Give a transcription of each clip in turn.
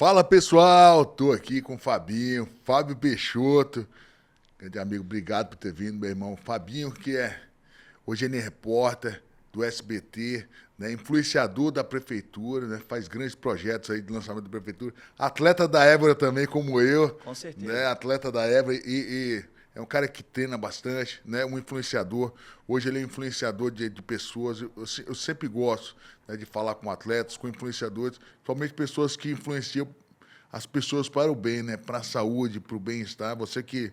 Fala pessoal, tô aqui com o Fabinho, Fábio Peixoto, grande amigo, obrigado por ter vindo, meu irmão. Fabinho, hoje ele é repórter do SBT, né, influenciador da prefeitura, né, faz grandes projetos aí de lançamento da prefeitura, atleta da Évora também, como eu, Com certeza. né, atleta da Évora e é um cara que treina bastante, né, um influenciador. Hoje ele é influenciador de pessoas. Eu sempre gosto, né, de falar com atletas, com influenciadores, somente pessoas que influenciam as pessoas para o bem, né, para a saúde, para o bem-estar. Você que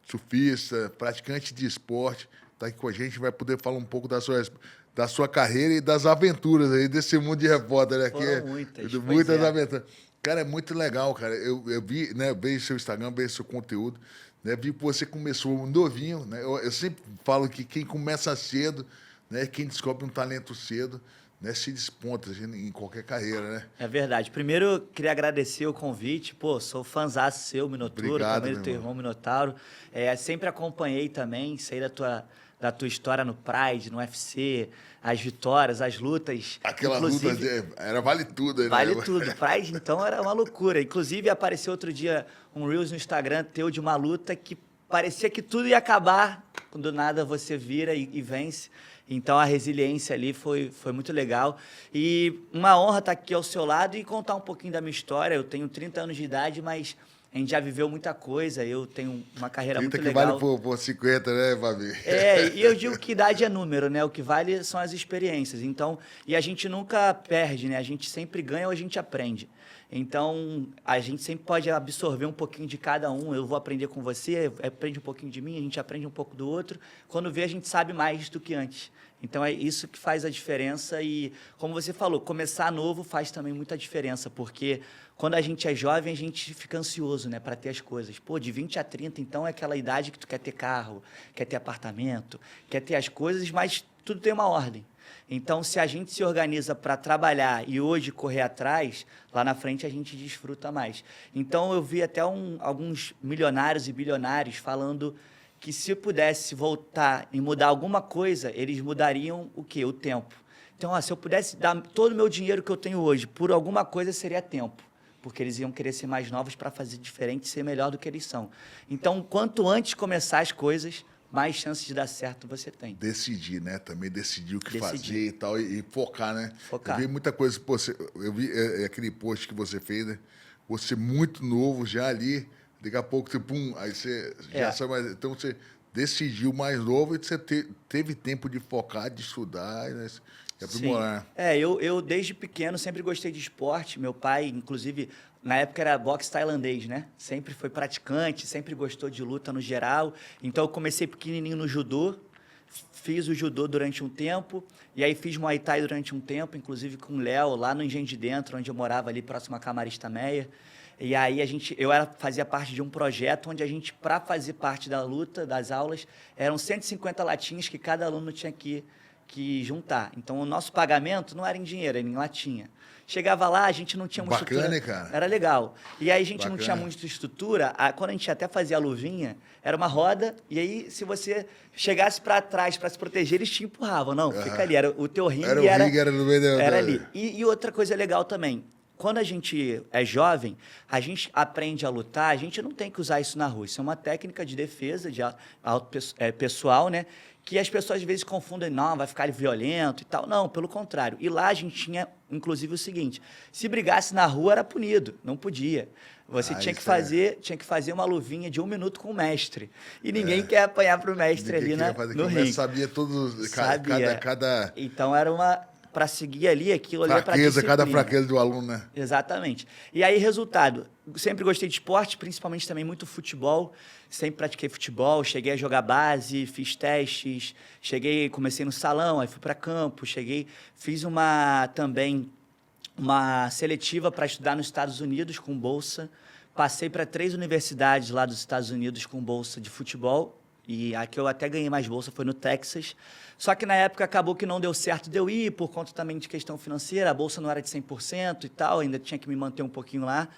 surfista, praticante de esporte, está aqui com a gente, vai poder falar um pouco da sua carreira e das aventuras aí desse mundo de repórter, né? Foram Que muitas, de pois muitas é. aventuras. Cara, é muito legal, cara. Eu vi, né, vejo seu Instagram, vejo seu conteúdo, né? Vi que você começou novinho, né? Eu sempre falo que quem começa cedo, né, quem descobre um talento cedo, né, se desponta em qualquer carreira, né? É verdade. Primeiro, eu queria agradecer o convite. Pô, sou fãzaço seu, Minotouro, Obrigado, também do meu teu irmão. irmão Minotauro. Sempre acompanhei também, sei da tua história no Pride, no UFC, as vitórias, as lutas. Aquelas lutas Inclusive, era vale tudo aí na vale época. tudo. Pride, então, era uma loucura. Inclusive, apareceu outro dia um Reels no Instagram teu de uma luta que parecia que tudo ia acabar. Do nada você vira e vence. Então, a resiliência ali foi muito legal. E uma honra estar aqui ao seu lado e contar um pouquinho da minha história. Eu tenho 30 anos de idade, mas a gente já viveu muita coisa. Eu tenho uma carreira 30 muito que vale legal. por 50, né, Fabi? E eu digo que idade é número, né? O que vale são as experiências. Então, e a gente nunca perde, né? A gente sempre ganha ou a gente aprende. Então, a gente sempre pode absorver um pouquinho de cada um. Eu vou aprender com você, aprende um pouquinho de mim, a gente aprende um pouco do outro. Quando vê, a gente sabe mais do que antes. Então, é isso que faz a diferença. E, como você falou, começar novo faz também muita diferença, porque quando a gente é jovem, a gente fica ansioso, né, para ter as coisas. Pô, de 20 a 30, então, é aquela idade que tu quer ter carro, quer ter apartamento, quer ter as coisas, mas tudo tem uma ordem. Então, se a gente se organiza para trabalhar e hoje correr atrás, lá na frente a gente desfruta mais. Então, eu vi até alguns milionários e bilionários falando que se eu pudesse voltar e mudar alguma coisa, eles mudariam o quê? O tempo. Então, se eu pudesse dar todo o meu dinheiro que eu tenho hoje por alguma coisa, seria tempo. Porque eles iam querer ser mais novos para fazer diferente e ser melhor do que eles são. Então, quanto antes começar as coisas, mais chances de dar certo você tem. Decidir, né? Também decidir o que Decidir, fazer e tal, e focar, né? Eu vi focar. muita coisa, pô, eu vi aquele post que você fez, né? Você muito novo já ali, daqui a pouco você, pum, aí você já É, sabe mais. Então você decidiu mais novo e você teve tempo de focar, de estudar, né? E sim. aprimorar. Eu desde pequeno sempre gostei de esporte. Meu pai, inclusive, na época era boxe tailandês, né? Sempre foi praticante, sempre gostou de luta no geral. Então eu comecei pequenininho no judô, fiz o judô durante um tempo, e aí fiz Muay Thai durante um tempo, inclusive com o Léo, lá no Engenho de Dentro, onde eu morava ali próximo a Camarista Meia. E aí fazia parte de um projeto onde a gente, para fazer parte da luta, das aulas, eram 150 latinhas que cada aluno tinha que juntar. Então, o nosso pagamento não era em dinheiro, era em latinha. Chegava lá, a gente não tinha uma Bacana, estrutura, hein, cara? era legal. E aí a gente não tinha Bacana. muita estrutura, quando a gente até fazia a luvinha, era uma roda, e aí se você chegasse para trás para se proteger, eles te empurravam. Não, fica ali, era o teu Era ringue, o ringue, era no meio era ali. E outra coisa legal também, quando a gente é jovem, a gente aprende a lutar, a gente não tem que usar isso na rua. Isso é uma técnica de defesa pessoal, né? Que as pessoas às vezes confundem, não, vai ficar violento e tal. Não, pelo contrário. E lá a gente tinha, inclusive, o seguinte: se brigasse na rua era punido, não podia. Você Ah, tinha que isso é. fazer uma luvinha de 1 minuto com o mestre. E ninguém quer apanhar pro mestre Ninguém ali queria fazer no aquilo, mas ringue. sabia todos, Sabia. cada Então era para seguir ali, aquilo ali é para fraqueza, cada disciplina. fraqueza do aluno, né? Exatamente. E aí, resultado, sempre gostei de esporte, principalmente também muito futebol. Sempre pratiquei futebol, cheguei a jogar base, fiz testes, comecei no salão, aí fui para campo, fiz também uma seletiva para estudar nos Estados Unidos com bolsa. Passei para 3 universidades lá dos Estados Unidos com bolsa de futebol. E a que eu até ganhei mais bolsa foi no Texas. Só que na época acabou que não deu certo de eu ir, por conta também de questão financeira. A bolsa não era de 100% e tal, ainda tinha que me manter um pouquinho lá.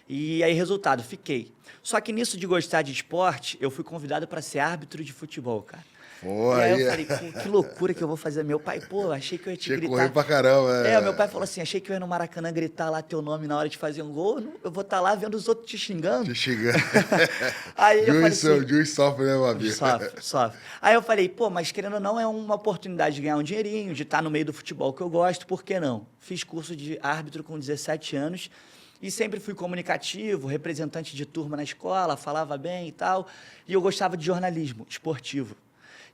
E aí, resultado, fiquei. Só que nisso de gostar de esporte, eu fui convidado para ser árbitro de futebol, cara. Pô, E aí eu falei, que loucura que eu vou fazer. Meu pai, pô, achei que eu ia te tinha que gritar. correr pra caramba. Meu pai falou assim, achei que eu ia no Maracanã gritar lá teu nome na hora de fazer um gol, eu vou estar lá vendo os outros te xingando. Te xingando. Aí eu falei assim, O juiz sofre, né, Babi? sofre. Aí eu falei, pô, mas querendo ou não, é uma oportunidade de ganhar um dinheirinho, de estar no meio do futebol que eu gosto, por que não? Fiz curso de árbitro com 17 anos e sempre fui comunicativo, representante de turma na escola, falava bem e tal, e eu gostava de jornalismo esportivo.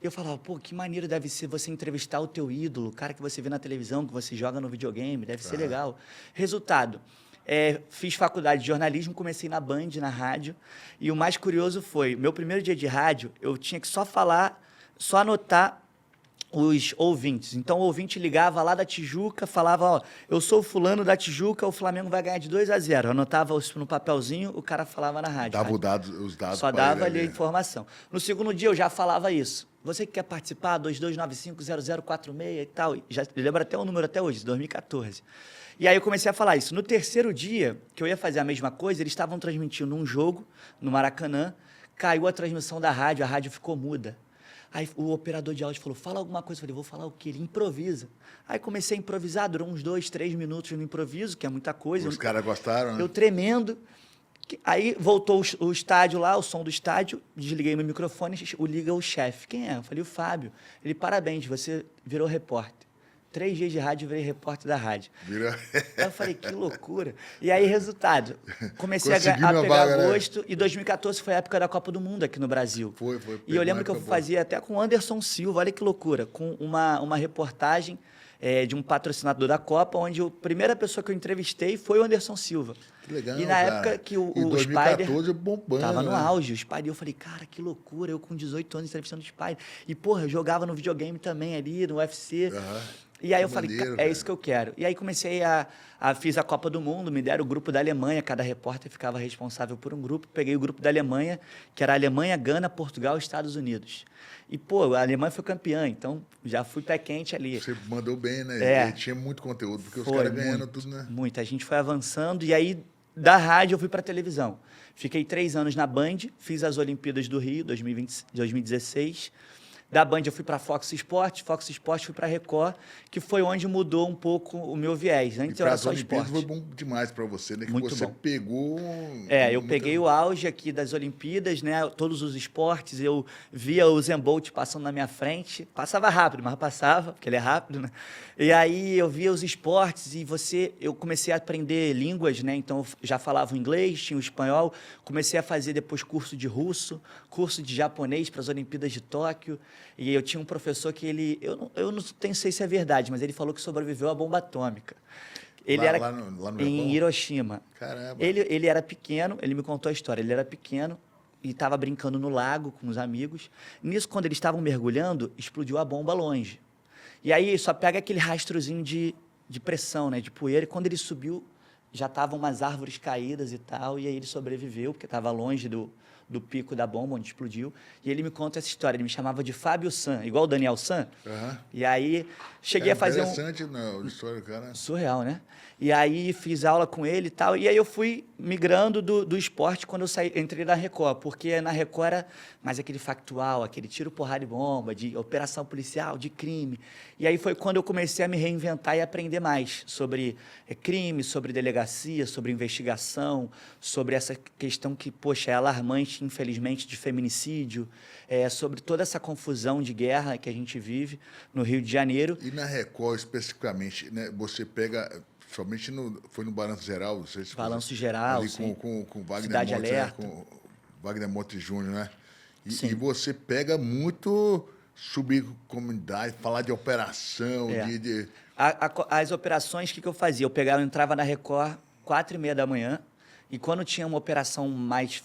E eu falava, pô, que maneiro deve ser você entrevistar o teu ídolo, o cara que você vê na televisão, que você joga no videogame, deve ser legal. Resultado, fiz faculdade de jornalismo, comecei na Band, na rádio, e o mais curioso foi, meu primeiro dia de rádio, eu tinha que só falar, só anotar os ouvintes. Então, o ouvinte ligava lá da Tijuca, falava, ó, eu sou o fulano da Tijuca, o Flamengo vai ganhar de 2-0. Eu anotava no papelzinho, o cara falava na rádio. Dava os dados. Só dava ali a informação. No segundo dia, eu já falava isso. Você que quer participar, 2295-0046 e tal. Já lembro até o número até hoje, 2014. E aí eu comecei a falar isso. No terceiro dia, que eu ia fazer a mesma coisa, eles estavam transmitindo um jogo no Maracanã, caiu a transmissão da rádio, a rádio ficou muda. Aí o operador de áudio falou, fala alguma coisa. Eu falei, vou falar o quê? Ele improvisa. Aí comecei a improvisar, durou uns 2, 3 minutos no improviso, que é muita coisa. Os caras gostaram, né? Eu tremendo. Aí voltou o estádio lá, o som do estádio, desliguei meu microfone, liga o chefe. Quem é? Eu falei, o Fábio. Ele, parabéns, você virou repórter. 3 dias de rádio, eu virei repórter da rádio. Aí eu falei, que loucura. E aí, resultado, comecei a pegar gosto, e 2014 foi a época da Copa do Mundo aqui no Brasil. Foi. E eu lembro que eu fazia até com o Anderson Silva, olha que loucura, com uma reportagem de um patrocinador da Copa, onde a primeira pessoa que eu entrevistei foi o Anderson Silva. Que legal, e na época que o 2014 Spider bombando, tava no né? auge, o Spider, eu falei, cara, que loucura, eu com 18 anos entrevistando o Spider. E, porra, eu jogava no videogame também ali, no UFC. E aí eu falei, isso que eu quero. E aí comecei fiz a Copa do Mundo, me deram o grupo da Alemanha, cada repórter ficava responsável por um grupo. Peguei o grupo da Alemanha, que era Alemanha, Gana, Portugal e Estados Unidos. E, pô, a Alemanha foi campeã, então já fui pé quente ali. Você mandou bem, né? E tinha muito conteúdo, porque os caras ganhando tudo, né? Muito, a gente foi avançando e aí da rádio eu fui para televisão. Fiquei 3 anos na Band, fiz as Olimpíadas do Rio, 2016. Da Band eu fui para Fox Sports fui para Record, que foi onde mudou um pouco o meu viés. Antes eu era só esporte. Foi bom demais para você, né? Que muito você bom. pegou... eu peguei o auge aqui das Olimpíadas, né? Todos os esportes, eu via o Usain Bolt passando na minha frente. Passava rápido, mas passava, porque ele é rápido, né? E aí eu via os esportes e eu comecei a aprender línguas, né? Então eu já falava o inglês, tinha o espanhol, comecei a fazer depois curso de russo, curso de japonês para as Olimpíadas de Tóquio. E eu tinha um professor que eu não sei se é verdade, mas ele falou que sobreviveu à bomba atômica. Ele era em Hiroshima. Caramba. Ele era pequeno, ele me contou a história, ele era pequeno e estava brincando no lago com os amigos. Nisso, quando eles estavam mergulhando, explodiu a bomba longe. E aí só pega aquele rastrozinho de pressão, né, de poeira, e quando ele subiu, já estavam umas árvores caídas e tal, e aí ele sobreviveu, porque estava longe do pico da bomba, onde explodiu. E ele me conta essa história. Ele me chamava de Fábio San, igual o Daniel San. E aí cheguei a fazer interessante, a história do cara. Surreal, né? E aí fiz aula com ele e tal. E aí eu fui migrando do esporte quando eu entrei na Record. Porque na Record era mais aquele factual, aquele tiro, porrada e bomba, de operação policial, de crime. E aí foi quando eu comecei a me reinventar e aprender mais sobre crime, sobre delegacia, sobre investigação, sobre essa questão que, poxa, é alarmante, infelizmente, de feminicídio, sobre toda essa confusão de guerra que a gente vive no Rio de Janeiro. E na Record, especificamente, né, você pega... Somente foi no Balanço Geral, não sei se Balanço Geral, ali sim. Com Wagner Cidade Monte, Alerta. né? Com Wagner Monte Júnior, né? Sim. E você pega muito subir comunidade, falar de operação, As operações, o que eu fazia? Eu entrava na Record 4h30 da manhã, e quando tinha uma operação mais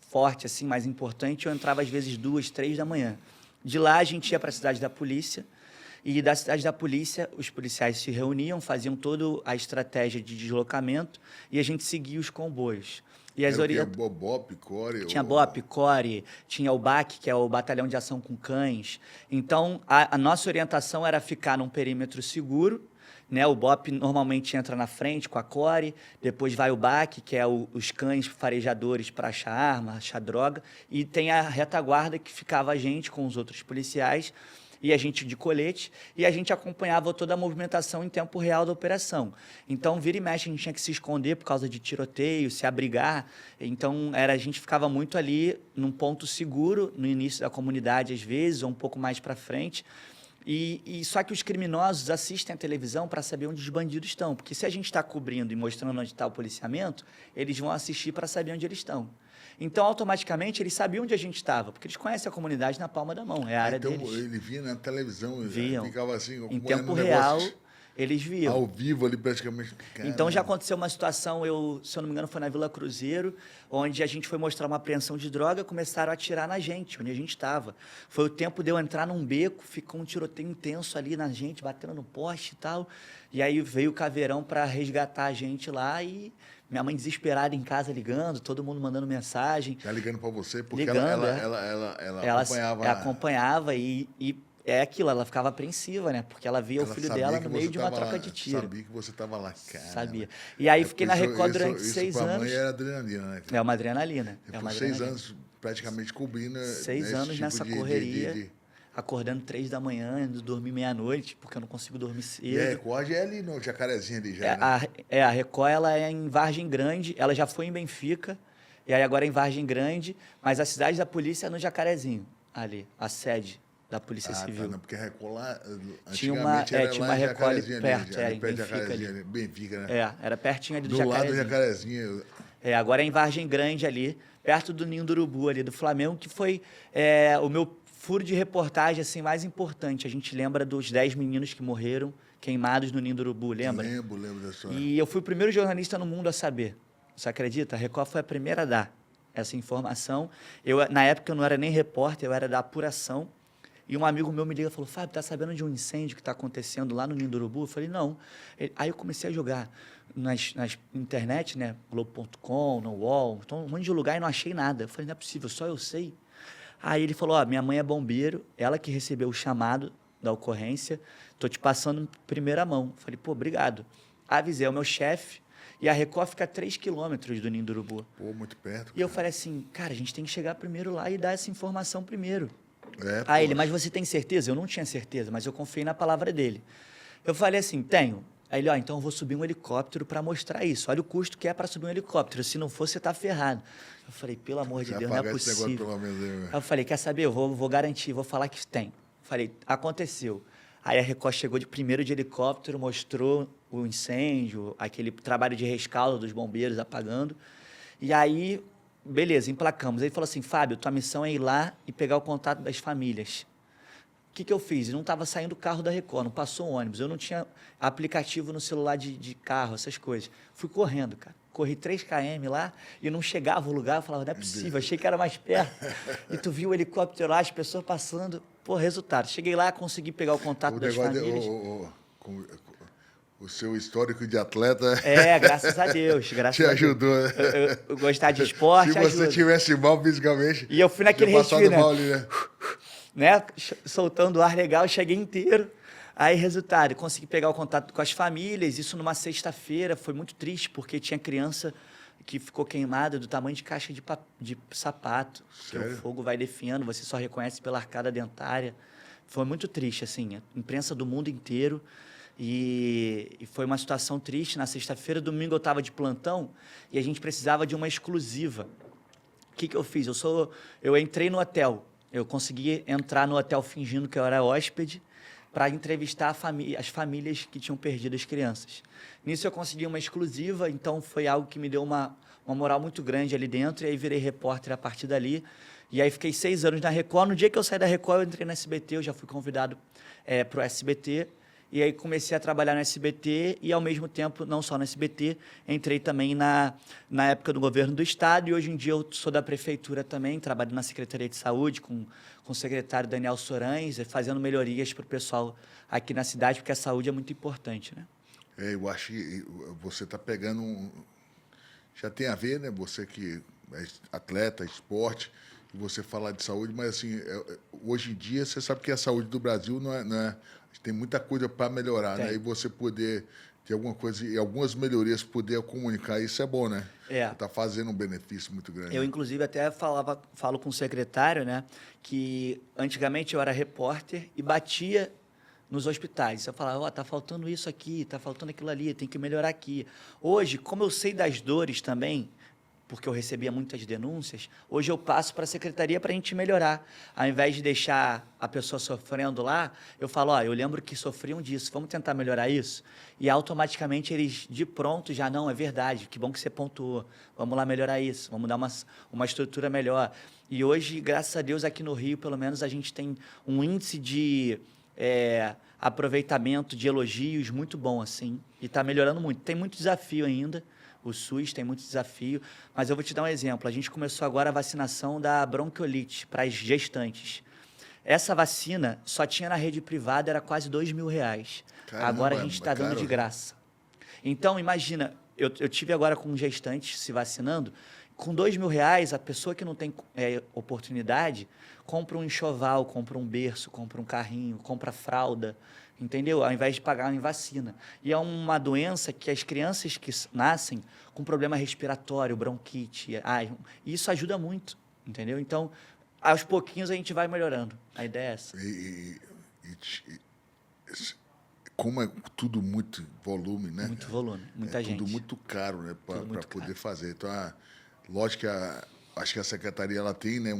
forte, assim, mais importante, eu entrava às vezes 2, 3 da manhã. De lá a gente ia para a cidade da polícia, e da cidade da polícia, os policiais se reuniam, faziam toda a estratégia de deslocamento e a gente seguia os comboios. E as BOP, CORE? Tinha BOP, CORE, tinha o BAC, que é o Batalhão de Ação com Cães. Então, a nossa orientação era ficar num perímetro seguro, né? O BOP normalmente entra na frente com a core, depois vai o BAC, que é os cães farejadores para achar arma, achar droga, e tem a retaguarda que ficava a gente com os outros policiais e a gente de colete, e a gente acompanhava toda a movimentação em tempo real da operação. Então, vira e mexe, a gente tinha que se esconder por causa de tiroteio, se abrigar. Então, a gente ficava muito ali num ponto seguro, no início da comunidade, às vezes, ou um pouco mais para frente. E só que os criminosos assistem a televisão para saber onde os bandidos estão. Porque se a gente está cobrindo e mostrando onde está o policiamento, eles vão assistir para saber onde eles estão. Então, automaticamente, eles sabiam onde a gente estava, porque eles conhecem a comunidade na palma da mão, é a área deles. Então, ele via na televisão, Viam. ficava assim, em tempo real, negócio eles viam. ao vivo ali, praticamente. Então, já aconteceu uma situação, se eu não me engano, foi na Vila Cruzeiro, onde a gente foi mostrar uma apreensão de droga, começaram a atirar na gente, onde a gente estava. Foi o tempo de eu entrar num beco, ficou um tiroteio intenso ali na gente, batendo no poste e tal. E aí veio o Caveirão para resgatar a gente lá e minha mãe desesperada em casa ligando, todo mundo mandando mensagem. Já ligando para você, porque ligando, ela acompanhava. Ela acompanhava e é aquilo, ela ficava apreensiva, né? Porque ela via o filho dela no meio de uma troca de tiro. Sabia que você estava lá, cara. Sabia. E aí fiquei na Record durante 6 anos. Isso mãe era adrenalina, né? É uma adrenalina. Por 6 anos praticamente cobrindo. 6 anos tipo nessa correria. Acordando 3 da manhã, indo dormir meia-noite, porque eu não consigo dormir cedo. E a Record é ali no Jacarezinho ali já, a Record ela é em Vargem Grande, ela já foi em Benfica, e aí agora é em Vargem Grande, mas a cidade da polícia é no Jacarezinho, ali, a sede da Polícia Civil. Tá, não, porque a Record lá, tinha uma Record ali perto, ali, em Benfica ali. Benfica, né? Era pertinho ali do Jacarezinho. Do lado do Jacarezinho. Agora é em Vargem Grande ali, perto do Ninho do Urubu ali, do Flamengo, que foi o meu furo de reportagem assim, mais importante. A gente lembra dos 10 meninos que morreram queimados no Ninho do Urubu, lembra? Lembro dessa. E eu fui o primeiro jornalista no mundo a saber. Você acredita? A Record foi a primeira a dar essa informação. Na época eu não era nem repórter, eu era da apuração. E um amigo meu me liga e falou, Fábio, tá sabendo de um incêndio que está acontecendo lá no Ninho do Urubu? Eu falei, não. Aí eu comecei a jogar nas internet, né? Globo.com, no UOL, então, um monte de lugar e não achei nada. Eu falei, não é possível, só eu sei. Aí ele falou, minha mãe é bombeiro, ela que recebeu o chamado da ocorrência, tô te passando em primeira mão. Falei, pô, obrigado. Avisei o meu chefe, e a Record fica a 3 quilômetros do Ninho do Urubu. Pô, muito perto. E eu falei assim, cara, a gente tem que chegar primeiro lá e dar essa informação primeiro. Aí ele, mas você tem certeza? Eu não tinha certeza, mas eu confiei na palavra dele. Eu falei assim, tenho. Aí ele, então eu vou subir um helicóptero para mostrar isso. Olha o custo que é para subir um helicóptero. Se não for, você tá ferrado. Eu falei, pelo amor de Deus, não é possível. Aí eu falei, quer saber? Eu vou garantir, vou falar que tem. Falei, aconteceu. Aí a Record chegou primeiro de helicóptero, mostrou o incêndio, aquele trabalho de rescaldo dos bombeiros apagando. E aí, beleza, emplacamos. Aí ele falou assim, Fábio, tua missão é ir lá e pegar o contato das famílias. O que eu fiz? Não estava saindo o carro da Record, não passou um ônibus. Eu não tinha aplicativo no celular de carro, essas coisas. Fui correndo, cara. Corri 3 km lá e não chegava o lugar. Eu falava, não é possível, achei que era mais perto. E tu viu o helicóptero lá, as pessoas passando. Pô, resultado. Cheguei lá, consegui pegar o contato das famílias. O seu histórico de atleta... graças a Deus. Te ajudou, né? Eu gostar de esporte, Se você tivesse mal fisicamente... E eu fui naquele respiro, né? Mal ali, né? Soltando o ar legal, cheguei inteiro. Aí, resultado, consegui pegar o contato com as famílias, isso numa sexta-feira, foi muito triste, porque tinha criança que ficou queimada do tamanho de caixa de sapato. Sério? Que o fogo vai definhando, você só reconhece pela arcada dentária. Foi muito triste, assim, a imprensa do mundo inteiro. E foi uma situação triste. Na sexta-feira, domingo eu estava de plantão e a gente precisava de uma exclusiva. O que eu fiz? Eu entrei no hotel. Eu consegui entrar no hotel fingindo que eu era hóspede para entrevistar as famílias que tinham perdido as crianças. Nisso eu consegui uma exclusiva, então foi algo que me deu uma moral muito grande ali dentro, e aí virei repórter a partir dali. E aí fiquei 6 anos na Record. No dia que eu saí da Record, eu entrei no SBT, eu já fui convidado para o SBT, e aí comecei a trabalhar no SBT e, ao mesmo tempo, não só no SBT, entrei também na época do governo do Estado, e hoje em dia eu sou da Prefeitura também, trabalho na Secretaria de Saúde com o secretário Daniel Sorães, fazendo melhorias para o pessoal aqui na cidade, porque a saúde é muito importante, né? Eu acho que você está pegando já tem a ver, né? Você que é atleta, esporte, e você falar de saúde, mas assim, hoje em dia você sabe que a saúde do Brasil não é tem muita coisa para melhorar, né? E você poder ter alguma coisa e algumas melhorias, poder comunicar, isso é bom, né? É. Você está fazendo um benefício muito grande. Eu, inclusive, até falo com o secretário, né, que antigamente eu era repórter e batia nos hospitais. Eu falava, tá faltando isso aqui, tá faltando aquilo ali, tem que melhorar aqui. Hoje, como eu sei das dores também, porque eu recebia muitas denúncias, hoje eu passo para a secretaria para a gente melhorar. Ao invés de deixar a pessoa sofrendo lá, eu falo, eu lembro que sofriam disso, vamos tentar melhorar isso? E automaticamente eles, de pronto, já não, é verdade, que bom que você pontuou, vamos lá melhorar isso, vamos dar uma estrutura melhor. E hoje, graças a Deus, aqui no Rio, pelo menos, a gente tem um índice de aproveitamento de elogios muito bom, assim, e está melhorando muito. Tem muito desafio ainda, o SUS tem muito desafio, mas eu vou te dar um exemplo. A gente começou agora a vacinação da bronquiolite para as gestantes. Essa vacina só tinha na rede privada, era quase R$2.000. Caramba, agora a gente está dando de graça. Então, imagina, eu tive agora com gestantes se vacinando, com R$2.000, a pessoa que não tem oportunidade, compra um enxoval, compra um berço, compra um carrinho, compra fralda, entendeu? Ao invés de pagar em vacina. E é uma doença que as crianças que nascem com problema respiratório, bronquite, isso ajuda muito, entendeu? Então, aos pouquinhos a gente vai melhorando. A ideia é essa. Como é tudo muito volume, né? Muito volume, muita gente. Tudo muito caro, né? Para poder caro. fazer. Então, lógico que acho que a secretaria ela tem, né,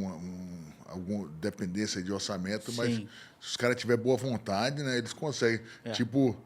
alguma dependência de orçamento, Sim. mas se os caras tiverem boa vontade, né, eles conseguem. Tipo,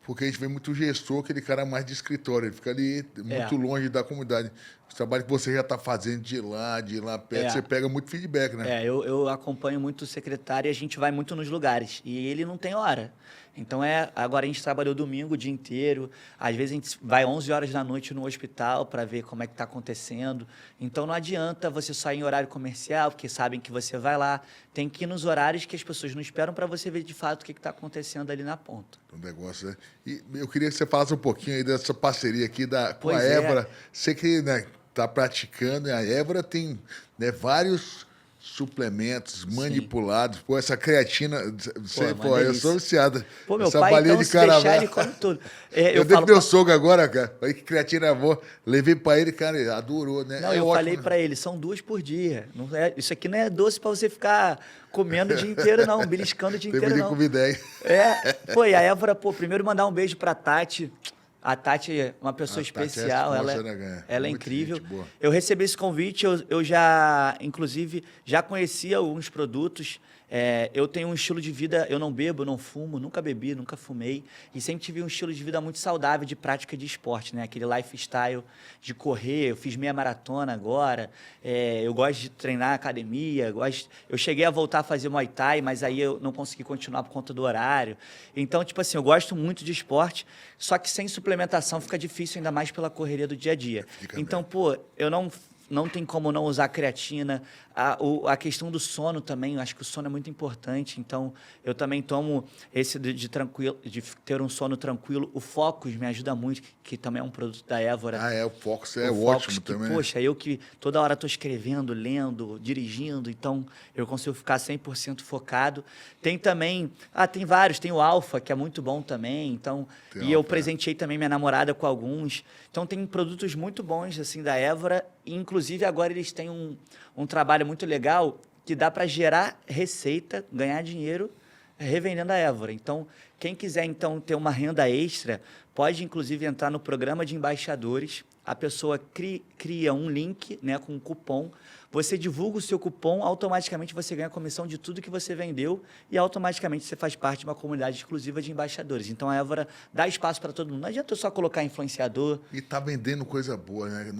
porque a gente vê muito gestor, aquele cara mais de escritório, ele fica ali muito longe da comunidade. O trabalho que você já está fazendo de lá perto, você pega muito feedback, né? Eu acompanho muito o secretário e a gente vai muito nos lugares. E ele não tem hora. Então, agora a gente trabalhou domingo o dia inteiro. Às vezes a gente vai 11 horas da noite no hospital para ver como é que está acontecendo. Então, não adianta você sair em horário comercial, porque sabem que você vai lá. Tem que ir nos horários que as pessoas não esperam para você ver de fato o que está acontecendo ali na ponta. Um negócio, né? E eu queria que você falasse um pouquinho aí dessa parceria aqui com a Évora. Você que, né, está praticando, a Évora tem, né, vários suplementos manipulados. Pô, essa creatina, eu sou viciada. Pô, meu essa pai, balinha então, de se deixar, caramelo. ele come tudo. Eu dei pro meu sogro agora, cara. Aí que creatina boa. Levei pra ele, cara, ele adorou, né? Não, eu falei pra ele, são 2 por dia. Não isso aqui não é doce pra você ficar comendo o dia inteiro, não. Beliscando o dia inteiro, não. Comi 10. E a Évora, pô, primeiro mandar um beijo pra Tati. A Tati é uma pessoa especial, ela é incrível. Eu recebi esse convite, eu já, inclusive, já conhecia alguns produtos. Eu tenho um estilo de vida, eu não bebo, não fumo, nunca bebi, nunca fumei. E sempre tive um estilo de vida muito saudável de prática de esporte, né? Aquele lifestyle de correr, eu fiz meia maratona agora. Eu gosto de treinar academia, eu cheguei a voltar a fazer Muay Thai, mas aí eu não consegui continuar por conta do horário. Então, tipo assim, eu gosto muito de esporte, só que sem suplementação fica difícil, ainda mais pela correria do dia a dia. Então, pô, eu não tem como não usar creatina. A questão do sono também, eu acho que o sono é muito importante. Então, eu também tomo esse de ter um sono tranquilo. O Focus me ajuda muito, que também é um produto da Évora. O Focus é ótimo também. Poxa, eu que toda hora estou escrevendo, lendo, dirigindo, então eu consigo ficar 100% focado. Tem também, tem vários, tem o Alpha, que é muito bom também. Então, eu presenteei também minha namorada com alguns. Então, tem produtos muito bons assim da Évora. E, inclusive, agora eles têm um trabalho muito legal que dá para gerar receita, ganhar dinheiro revendendo a Évora. Então, quem quiser então ter uma renda extra, pode inclusive entrar no programa de embaixadores. A pessoa cria um link, né, com um cupom. Você divulga o seu cupom, automaticamente você ganha a comissão de tudo que você vendeu e automaticamente você faz parte de uma comunidade exclusiva de embaixadores. Então, a Évora dá espaço para todo mundo. Não adianta só colocar influenciador. E tá vendendo coisa boa, né?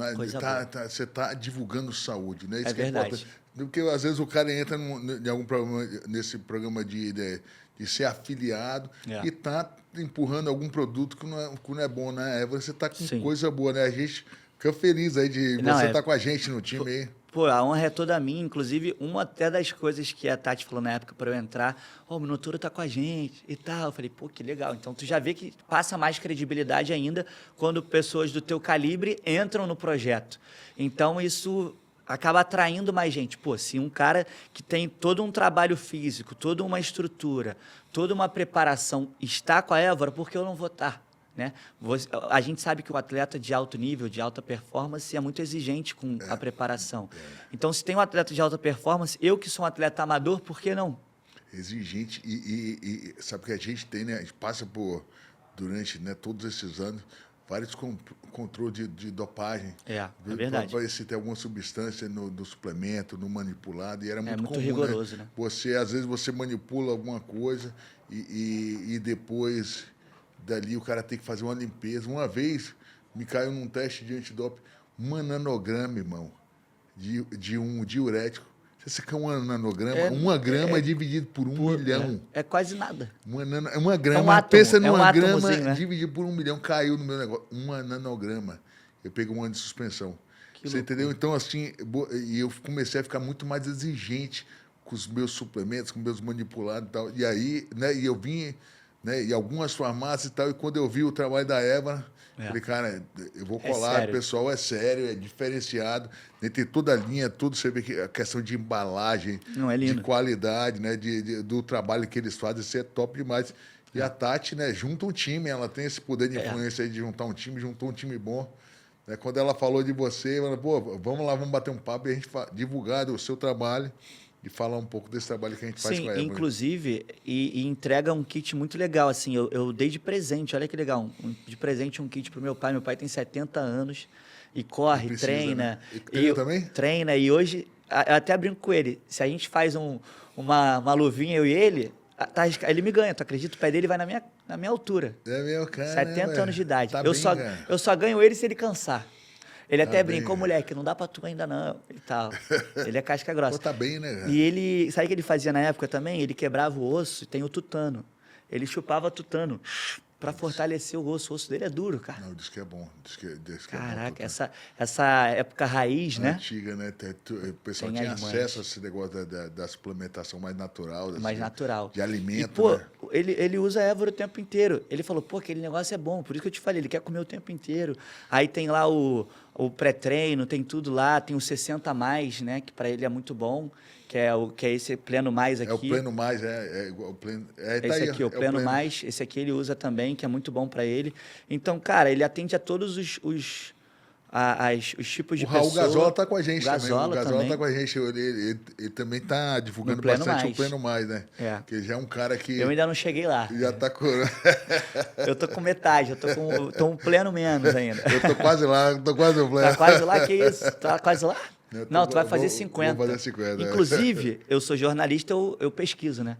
Você tá divulgando saúde, né? Isso que verdade. É importante. Porque, às vezes, o cara entra em algum programa, nesse programa de ser afiliado e tá empurrando algum produto que não é bom, né? Você tá com coisa boa, né? A gente fica feliz aí de você estar com a gente no time aí. Pô, a honra é toda minha. Inclusive, uma até das coisas que a Tati falou na época para eu entrar, o Minotouro tá com a gente e tal. Eu falei, pô, que legal. Então, tu já vê que passa mais credibilidade ainda quando pessoas do teu calibre entram no projeto. Então, isso acaba atraindo mais gente. Pô, se um cara que tem todo um trabalho físico, toda uma estrutura, toda uma preparação está com a Évora, por que eu não vou estar? Né? A gente sabe que o atleta de alto nível, de alta performance, é muito exigente com a preparação. Então, se tem um atleta de alta performance, eu que sou um atleta amador, por que não? Exigente. E sabe que a gente tem, né? A gente passa por, durante, né, todos esses anos, vários controles de dopagem. É verdade. Para ver se tem alguma substância no suplemento, no manipulado. E era muito comum, rigoroso, né? Às vezes, você manipula alguma coisa e depois dali o cara tem que fazer uma limpeza. Uma vez me caiu num teste de antidoping 1 nanograma, irmão, de um diurético. Você quer 1 nanograma? 1 grama dividido por 1 milhão. É quase nada. 1 grama. É um átomo, pensa numa grama, né? dividido por 1 milhão, caiu no meu negócio. 1 nanograma. Eu peguei 1 ano de suspensão. Você entendeu? Então, assim, eu comecei a ficar muito mais exigente com os meus suplementos, com meus manipulados e tal. E aí, né, e eu vim, né, em algumas farmácias e tal, e quando eu vi o trabalho da Évora, falei, cara, eu vou colar, o pessoal é sério, é diferenciado, né, tem toda a linha, tudo, você vê que a questão de embalagem, de qualidade, né, do trabalho que eles fazem, isso é top demais. E a Tati, né, junta um time, ela tem esse poder de influência aí de juntar um time, juntou um time bom. Né, quando ela falou de você, ela falou, pô, vamos lá, vamos bater um papo e a gente divulgar o seu trabalho e falar um pouco desse trabalho que a gente faz com a Évora. Sim, inclusive, e entrega um kit muito legal, assim, eu dei de presente, olha que legal, de presente um kit pro meu pai tem 70 anos e corre, treina. Né? E também? Treina, e hoje, eu até brinco com ele, se a gente faz uma luvinha, eu e ele me ganha, tu acredita? O pé dele vai na minha altura. É meu, cara. 70 anos de idade. Tá eu só ganho ele se ele cansar. Ele até brinca, moleque, não dá pra tu ainda não, e tal. Ele é casca grossa. Pô, tá bem, né, cara? E ele, sabe o que ele fazia na época também? Ele quebrava o osso e tem o tutano. Ele chupava tutano pra fortalecer o osso dele é duro, cara. Não, diz que é bom. Caraca, essa época raiz, né? Antiga, né? O pessoal tinha acesso a esse negócio da suplementação mais natural. Mais natural. De alimento, e, pô, né? ele usa Évora o tempo inteiro. Ele falou, pô, aquele negócio é bom. Por isso que eu te falei, ele quer comer o tempo inteiro. Aí tem lá o pré-treino, tem tudo lá. Tem o 60 mais, né? Que para ele é muito bom. Que é esse Pleno Mais aqui. É o Pleno Mais, o Pleno. Esse aqui, o Pleno Mais. Esse aqui ele usa também, que é muito bom para ele. Então, cara, ele atende a todos os tipos de pessoas. O Raul Gazola está com a gente também. O Gazola também. Tá com a gente. Ele também está divulgando bastante o Pleno Mais, né? Que já é um cara que... Eu ainda não cheguei lá. Já está com... Eu tô com metade, tô um pleno menos ainda. Eu tô quase lá, tô quase no pleno. Tá quase lá? Que isso? Tá quase lá? Não, tu vai fazer 50. Vou fazer 50. Inclusive, eu sou jornalista, eu pesquiso, né?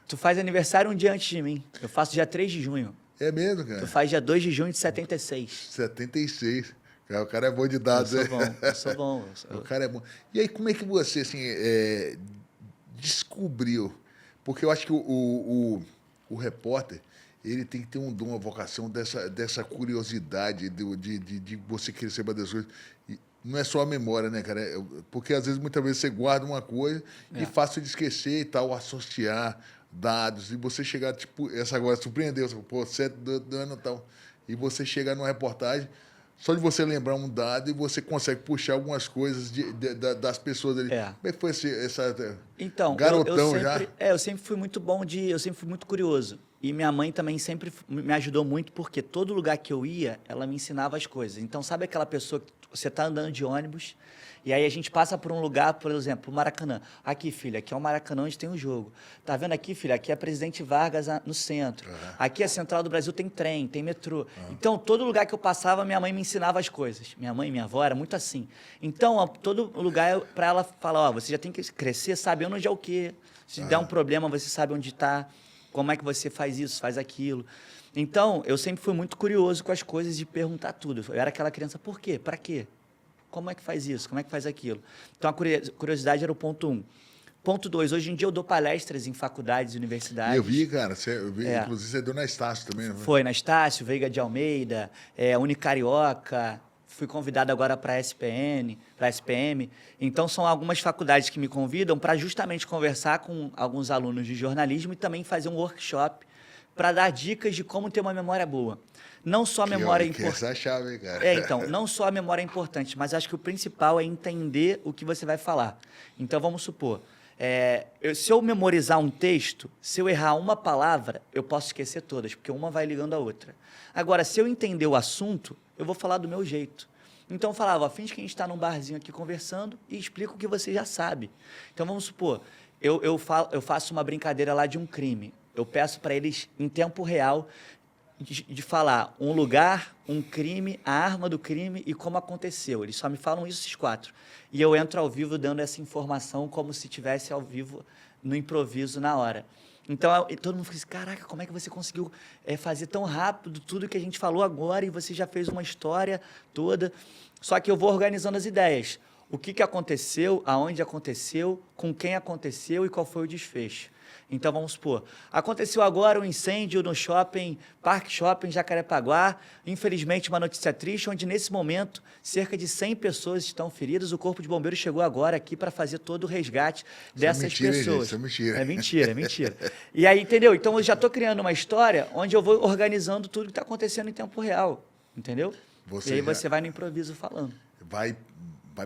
Tu faz aniversário um dia antes de mim. Eu faço dia 3 de junho. É mesmo, cara? Tu faz dia 2 de junho de 76. 76. O cara é bom de dados, né? Eu sou bom. O cara é bom. E aí, como é que você, assim, descobriu? Porque eu acho que o repórter, ele tem que ter um dom, uma vocação dessa curiosidade de você querer saber das coisas. Não é só a memória, né, cara? Porque, às vezes, muitas vezes, você guarda uma coisa e fácil de esquecer e tal, associar dados. E você chegar, tipo, essa agora surpreendeu. Você, pô, 7 do ano e tal. E você chegar numa reportagem, só de você lembrar um dado e você consegue puxar algumas coisas das pessoas ali. Como é que foi essa... Então, garotão já? Eu sempre fui muito eu sempre fui muito curioso. E minha mãe também sempre me ajudou muito, porque todo lugar que eu ia, ela me ensinava as coisas. Então, sabe aquela pessoa que você está andando de ônibus, e aí a gente passa por um lugar, por exemplo, o Maracanã. Aqui, filha, aqui é o Maracanã onde tem um jogo. Tá vendo aqui, filha? Aqui é a Presidente Vargas no centro. Aqui é a Central do Brasil, tem trem, tem metrô. Então, todo lugar que eu passava, minha mãe me ensinava as coisas. Minha mãe e minha avó era muito assim. Então, todo lugar, para ela falar, ó, você já tem que crescer sabendo onde é o quê. Se der um problema, você sabe onde está. Como é que você faz isso, faz aquilo. Então, eu sempre fui muito curioso com as coisas de perguntar tudo. Eu era aquela criança, por quê? Para quê? Como é que faz isso? Como é que faz aquilo? Então, a curiosidade era o ponto 1. Ponto 2, hoje em dia eu dou palestras em faculdades e universidades. Eu vi, cara, inclusive você deu na Estácio também, não foi? Foi, na Estácio, Veiga de Almeida, Unicarioca, fui convidado agora para a SPM. Então, são algumas faculdades que me convidam para justamente conversar com alguns alunos de jornalismo e também fazer um workshop para dar dicas de como ter uma memória boa. Não só a memória é importante. Essa é a chave, cara. Então, não só a memória é importante, mas acho que o principal é entender o que você vai falar. Então, vamos supor, se eu memorizar um texto, se eu errar uma palavra, eu posso esquecer todas, porque uma vai ligando a outra. Agora, se eu entender o assunto, eu vou falar do meu jeito. Então, eu falava, finge que a gente está num barzinho aqui conversando e explico o que você já sabe. Então, vamos supor, eu faço uma brincadeira lá de um crime. Eu peço para eles, em tempo real, de falar um lugar, um crime, a arma do crime e como aconteceu. Eles só me falam isso, esses 4. E eu entro ao vivo dando essa informação como se estivesse ao vivo no improviso na hora. Então, todo mundo fica assim, caraca, como é que você conseguiu fazer tão rápido tudo que a gente falou agora e você já fez uma história toda? Só que eu vou organizando as ideias. O que aconteceu, aonde aconteceu, com quem aconteceu e qual foi o desfecho. Então, vamos supor, aconteceu agora um incêndio no shopping, Parque Shopping Jacarepaguá, infelizmente uma notícia triste, onde nesse momento cerca de 100 pessoas estão feridas, o Corpo de Bombeiros chegou agora aqui para fazer todo o resgate dessas pessoas. Isso é mentira. É mentira, é mentira. E aí, entendeu? Então, eu já estou criando uma história onde eu vou organizando tudo que está acontecendo em tempo real, entendeu? E aí você vai no improviso falando. Vai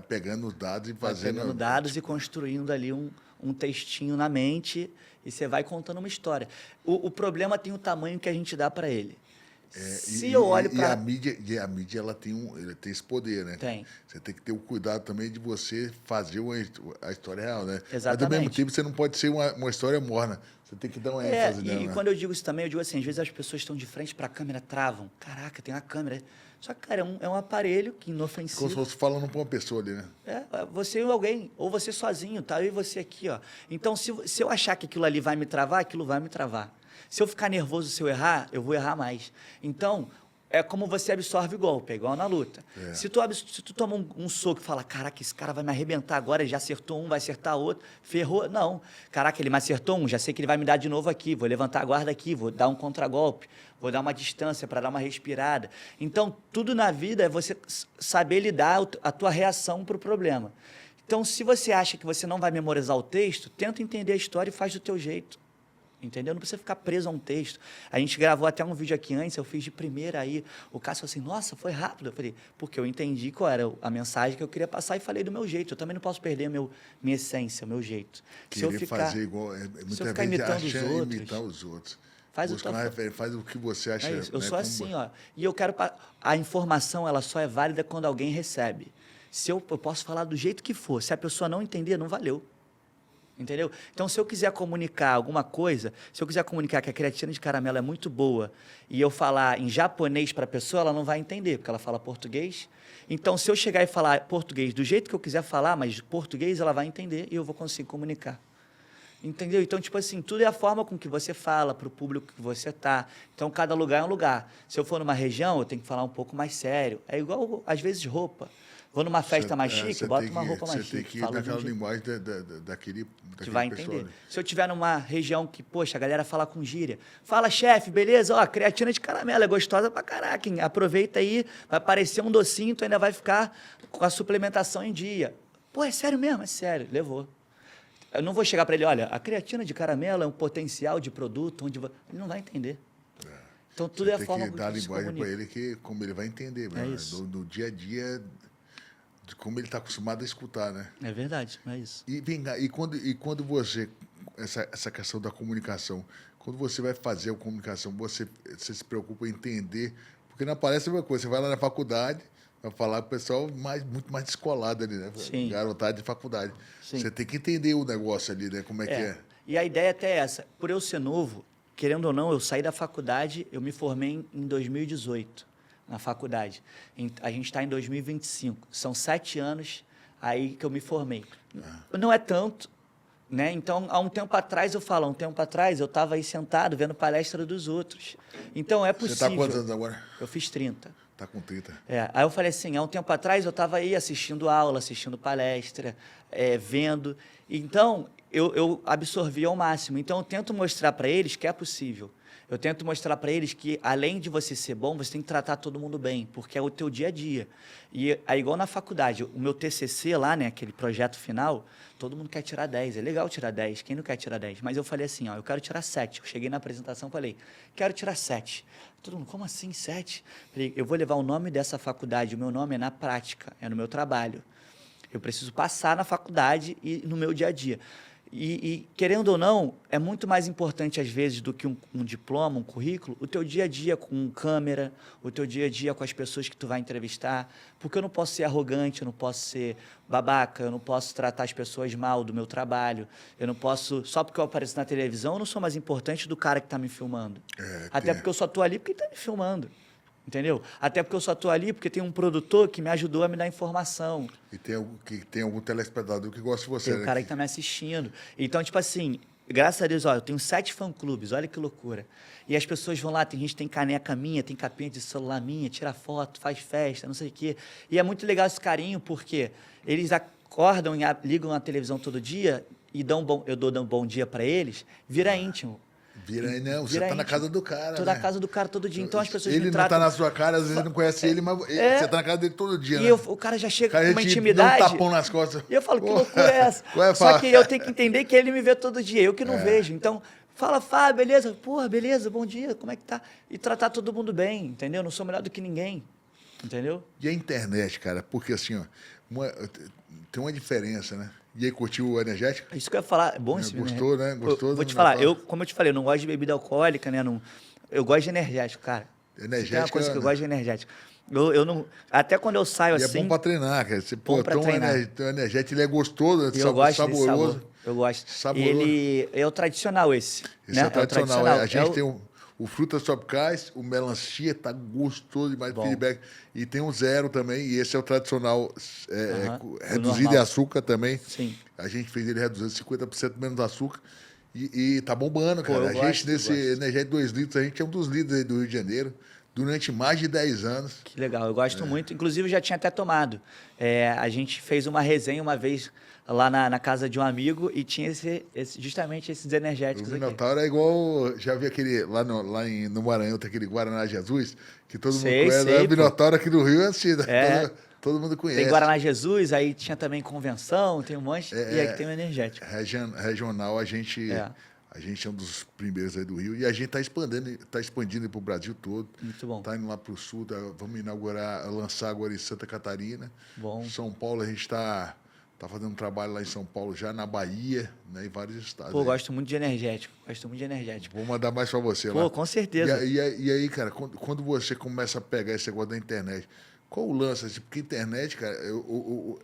pegando os dados e fazendo... Vai pegando dados e construindo ali um textinho na mente e você vai contando uma história. O problema tem o tamanho que a gente dá para ele. Se eu olho para... E a mídia ela tem esse poder, né? Tem. Você tem que ter o cuidado também de você fazer a história real, né? Exatamente. Mas, ao mesmo tempo, você não pode ser uma história morna. Você tem que dar uma ênfase nela. E quando eu digo isso também, eu digo assim, às vezes as pessoas estão de frente para a câmera, travam. Caraca, tem uma câmera. Só que, cara, é um aparelho que inofensivo. Como se fosse falando para uma pessoa ali, né? Você e alguém, ou você sozinho, tá? Eu e você aqui, ó. Então, se eu achar que aquilo ali vai me travar, aquilo vai me travar. Se eu ficar nervoso, se eu errar, eu vou errar mais. Então, é como você absorve o golpe, é igual na luta. Se tu toma um soco e fala, caraca, esse cara vai me arrebentar agora, ele já acertou um, vai acertar outro, ferrou. Não, caraca, ele me acertou um, já sei que ele vai me dar de novo aqui, vou levantar a guarda aqui, vou dar um contragolpe, vou dar uma distância para dar uma respirada. Então, tudo na vida é você saber lidar a tua reação para o problema. Então, se você acha que você não vai memorizar o texto, tenta entender a história e faz do teu jeito. Entendeu? Não precisa ficar preso a um texto. A gente gravou até um vídeo aqui antes, eu fiz de primeira aí. O Cássio falou assim, nossa, foi rápido. Eu falei, porque eu entendi qual era a mensagem que eu queria passar e falei do meu jeito. Eu também não posso perder minha essência, o meu jeito. Se eu ficar fazer igual, se eu ficar imitando imitar os outros. Faz o que você acha. É isso. Eu sou assim, ó. E eu quero... A informação, ela só é válida quando alguém recebe. Se eu posso falar do jeito que for. Se a pessoa não entender, não valeu. Entendeu? Então, se eu quiser comunicar alguma coisa, se eu quiser comunicar que a creatina de caramelo é muito boa e eu falar em japonês para a pessoa, ela não vai entender, porque ela fala português. Então, se eu chegar e falar português do jeito que eu quiser falar, mas português ela vai entender e eu vou conseguir comunicar. Entendeu? Então, tipo assim, tudo é a forma com que você fala para o público que você está. Então, cada lugar é um lugar. Se eu for numa região, eu tenho que falar um pouco mais sério. É igual, às vezes, roupa. Vou numa festa mais chique, bota uma roupa mais chique. Você tem que ir naquela linguagem daquele que vai entender. Pessoa, né? Se eu estiver numa região que, poxa, a galera fala com gíria. Fala, chefe, beleza? Ó, creatina de caramelo, é gostosa pra caraca, hein? Aproveita aí, vai parecer um docinho, tu ainda vai ficar com a suplementação em dia. Pô, é sério mesmo? É sério. Levou. Eu não vou chegar para ele, olha, a creatina de caramelo é um potencial de produto onde... Ele não vai entender. Então, tudo é a forma como você tem que dar a linguagem para ele, como ele vai entender. É isso. No dia a dia... de como ele está acostumado a escutar, né? É verdade, é isso. E quando você, essa questão da comunicação, quando você vai fazer a comunicação, você se preocupa em entender, porque na palestra é a mesma coisa, você vai lá na faculdade, vai falar com o pessoal muito mais descolado ali, né? Sim. Garotada de faculdade. Sim. Você tem que entender o negócio ali, né? Como é que é. E a ideia até é essa, por eu ser novo, querendo ou não, eu saí da faculdade, eu me formei em 2018. Na faculdade. A gente está em 2025. São 7 anos aí que eu me formei. Não é tanto, né? Então, há um tempo atrás, eu estava aí sentado vendo palestra dos outros. Então, é possível. Você está quantos anos agora? Eu fiz 30. Está com 30. Aí eu falei assim, há um tempo atrás eu estava aí assistindo aula, assistindo palestra, vendo. Então, eu absorvi ao máximo. Então, eu tento mostrar para eles que é possível. Eu tento mostrar para eles que, além de você ser bom, você tem que tratar todo mundo bem, porque é o teu dia a dia. E é igual na faculdade. O meu TCC lá, né, aquele projeto final, todo mundo quer tirar 10. É legal tirar 10. Quem não quer tirar 10? Mas eu falei assim, ó, eu quero tirar 7. Eu cheguei na apresentação e falei, quero tirar 7. Todo mundo, como assim 7? Falei, eu vou levar o nome dessa faculdade. O meu nome é na prática, é no meu trabalho. Eu preciso passar na faculdade e no meu dia a dia. E, querendo ou não, é muito mais importante, às vezes, do que um diploma, um currículo, o teu dia a dia com câmera, o teu dia a dia com as pessoas que tu vai entrevistar, porque eu não posso ser arrogante, eu não posso ser babaca, eu não posso tratar as pessoas mal do meu trabalho, eu não posso, só porque eu apareço na televisão, eu não sou mais importante do cara que está me filmando. Até porque eu só estou ali porque ele está me filmando. Entendeu? Até porque eu só estou ali porque tem um produtor que me ajudou a me dar informação. E tem algum telespectador que gosta de você, tem um cara que está me assistindo. Então, tipo assim, graças a Deus, ó, eu tenho 7 fã-clubes, olha que loucura. E as pessoas vão lá, tem gente que tem caneca minha, tem capinha de celular minha, tira foto, faz festa, não sei o quê. E é muito legal esse carinho, porque eles acordam e ligam na televisão todo dia e eu dou um bom dia para eles, vira íntimo. Você tá na casa do cara, Tô na casa do cara todo dia. Então as pessoas ele me tratam... não tá na sua cara, às vezes não conhece ele, mas você tá na casa dele todo dia, e né? o cara já chega com uma intimidade. Dá um tapão nas costas. E eu falo, que loucura é essa? Só que eu tenho que entender que ele me vê todo dia, eu que não vejo. Então, fala, Fábio, beleza? Porra, beleza, bom dia, como é que tá? E tratar todo mundo bem, entendeu? Não sou melhor do que ninguém, entendeu? E a internet, cara, porque assim, ó, tem uma diferença, né? E aí, curtiu o energético? Isso que eu ia falar, é bom esse Gostou, né? Gostou? Vou te falar, como eu te falei, eu não gosto de bebida alcoólica, né? Não, eu gosto de energético, cara. Energético. Tem uma coisa que eu gosto de energético. Eu não, até quando eu saio assim... é bom pra treinar, cara. Você, bom pra treinar. O energético, ele é gostoso, eu gosto saboroso. Sabor. Eu gosto. Saboroso. Ele é o tradicional esse. Esse né? é o tradicional. A gente tem o frutas tropicais, o melancia tá gostoso demais, feedback. E tem o zero também, e esse é o tradicional, reduzido em açúcar também. Sim. A gente fez ele reduzido 50% menos açúcar. E tá bombando, cara. Pô, a gente, nesse energético 2 litros, a gente é um dos líderes aí do Rio de Janeiro, durante mais de 10 anos. Que legal, eu gosto muito. Inclusive, eu já tinha até tomado. A gente fez uma resenha uma vez lá na casa de um amigo e tinha justamente esses energéticos aqui. O Minotauro é igual... Já vi aquele... Lá no Maranhão tem aquele Guaraná Jesus, que todo mundo conhece. O Minotauro aqui do Rio é assim, todo mundo conhece. Tem Guaraná Jesus, aí tinha também convenção, tem um monte, e aqui tem o energético. Regional, a gente é um dos primeiros aí do Rio, e a gente está expandindo para o Brasil todo. Muito bom. Está indo lá para o Sul, vamos lançar agora em Santa Catarina. Bom. São Paulo, a gente está fazendo um trabalho lá em São Paulo, já na Bahia, né, em vários estados. Pô, gosto muito de energético. Vou mandar mais para você lá. Pô, com certeza. E aí, cara, quando você começa a pegar esse negócio da internet, qual o lance? Porque a internet, cara,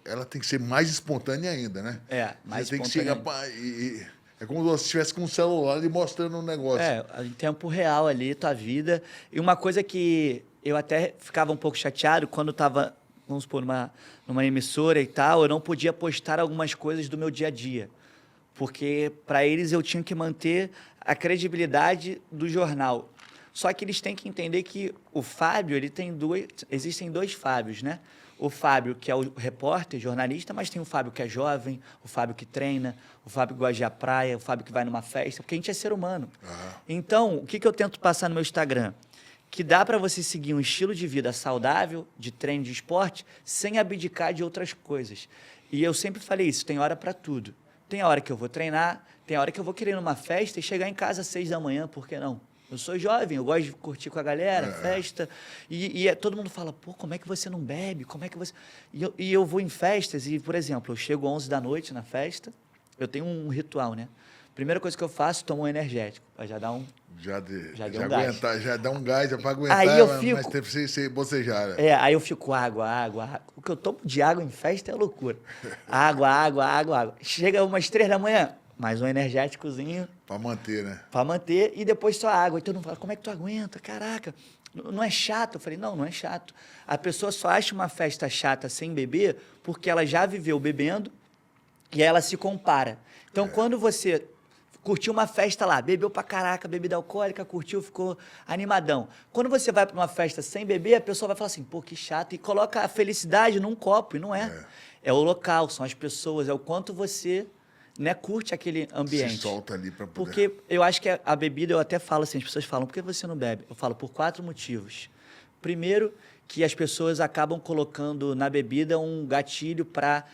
ela tem que ser mais espontânea ainda, né? Mais você tem espontânea. que chegar é como se você estivesse com um celular ali mostrando um negócio. Em tempo real ali, tua vida. E uma coisa que eu até ficava um pouco chateado quando estava, vamos supor, numa emissora e tal, eu não podia postar algumas coisas do meu dia a dia. Porque para eles eu tinha que manter a credibilidade do jornal. Só que eles têm que entender que o Fábio, existem 2 Fábios, né? O Fábio, que é o repórter, jornalista, mas tem o Fábio que é jovem, o Fábio que treina, o Fábio que gosta de ir à praia, o Fábio que vai numa festa, porque a gente é ser humano. Então, o que eu tento passar no meu Instagram? Que dá para você seguir um estilo de vida saudável, de treino, de esporte, sem abdicar de outras coisas. E eu sempre falei isso, tem hora para tudo. Tem a hora que eu vou treinar, tem a hora que eu vou querer ir numa festa e chegar em casa às 6 da manhã, por que não? Eu sou jovem, eu gosto de curtir com a galera, festa. E todo mundo fala, pô, como é que você não bebe? Como é que você... E eu vou em festas e, por exemplo, eu chego às 11 da noite na festa, eu tenho um ritual, né? Primeira coisa que eu faço, tomo um energético, para já dar um... Já dá um gás, é para aguentar, aí eu fico, mas tem que ser bocejar. Aí eu fico água. O que eu tomo de água em festa é loucura. Água. Chega umas 3 da manhã, mais um energéticozinho. Para manter, né? Para manter, e depois só água. E todo mundo fala, como é que tu aguenta? Caraca, não é chato? Eu falei, não é chato. A pessoa só acha uma festa chata sem beber porque ela já viveu bebendo e aí ela se compara. Então, quando você curtiu uma festa lá, bebeu pra caraca, bebida alcoólica, curtiu, ficou animadão. Quando você vai para uma festa sem beber, a pessoa vai falar assim, pô, que chato, e coloca a felicidade num copo, e não é. É o local, são as pessoas, é o quanto você né, curte aquele ambiente. Se solta ali para poder... Porque eu acho que a bebida, eu até falo assim, as pessoas falam, por que você não bebe? Eu falo, por 4 motivos. Primeiro, que as pessoas acabam colocando na bebida um gatilho para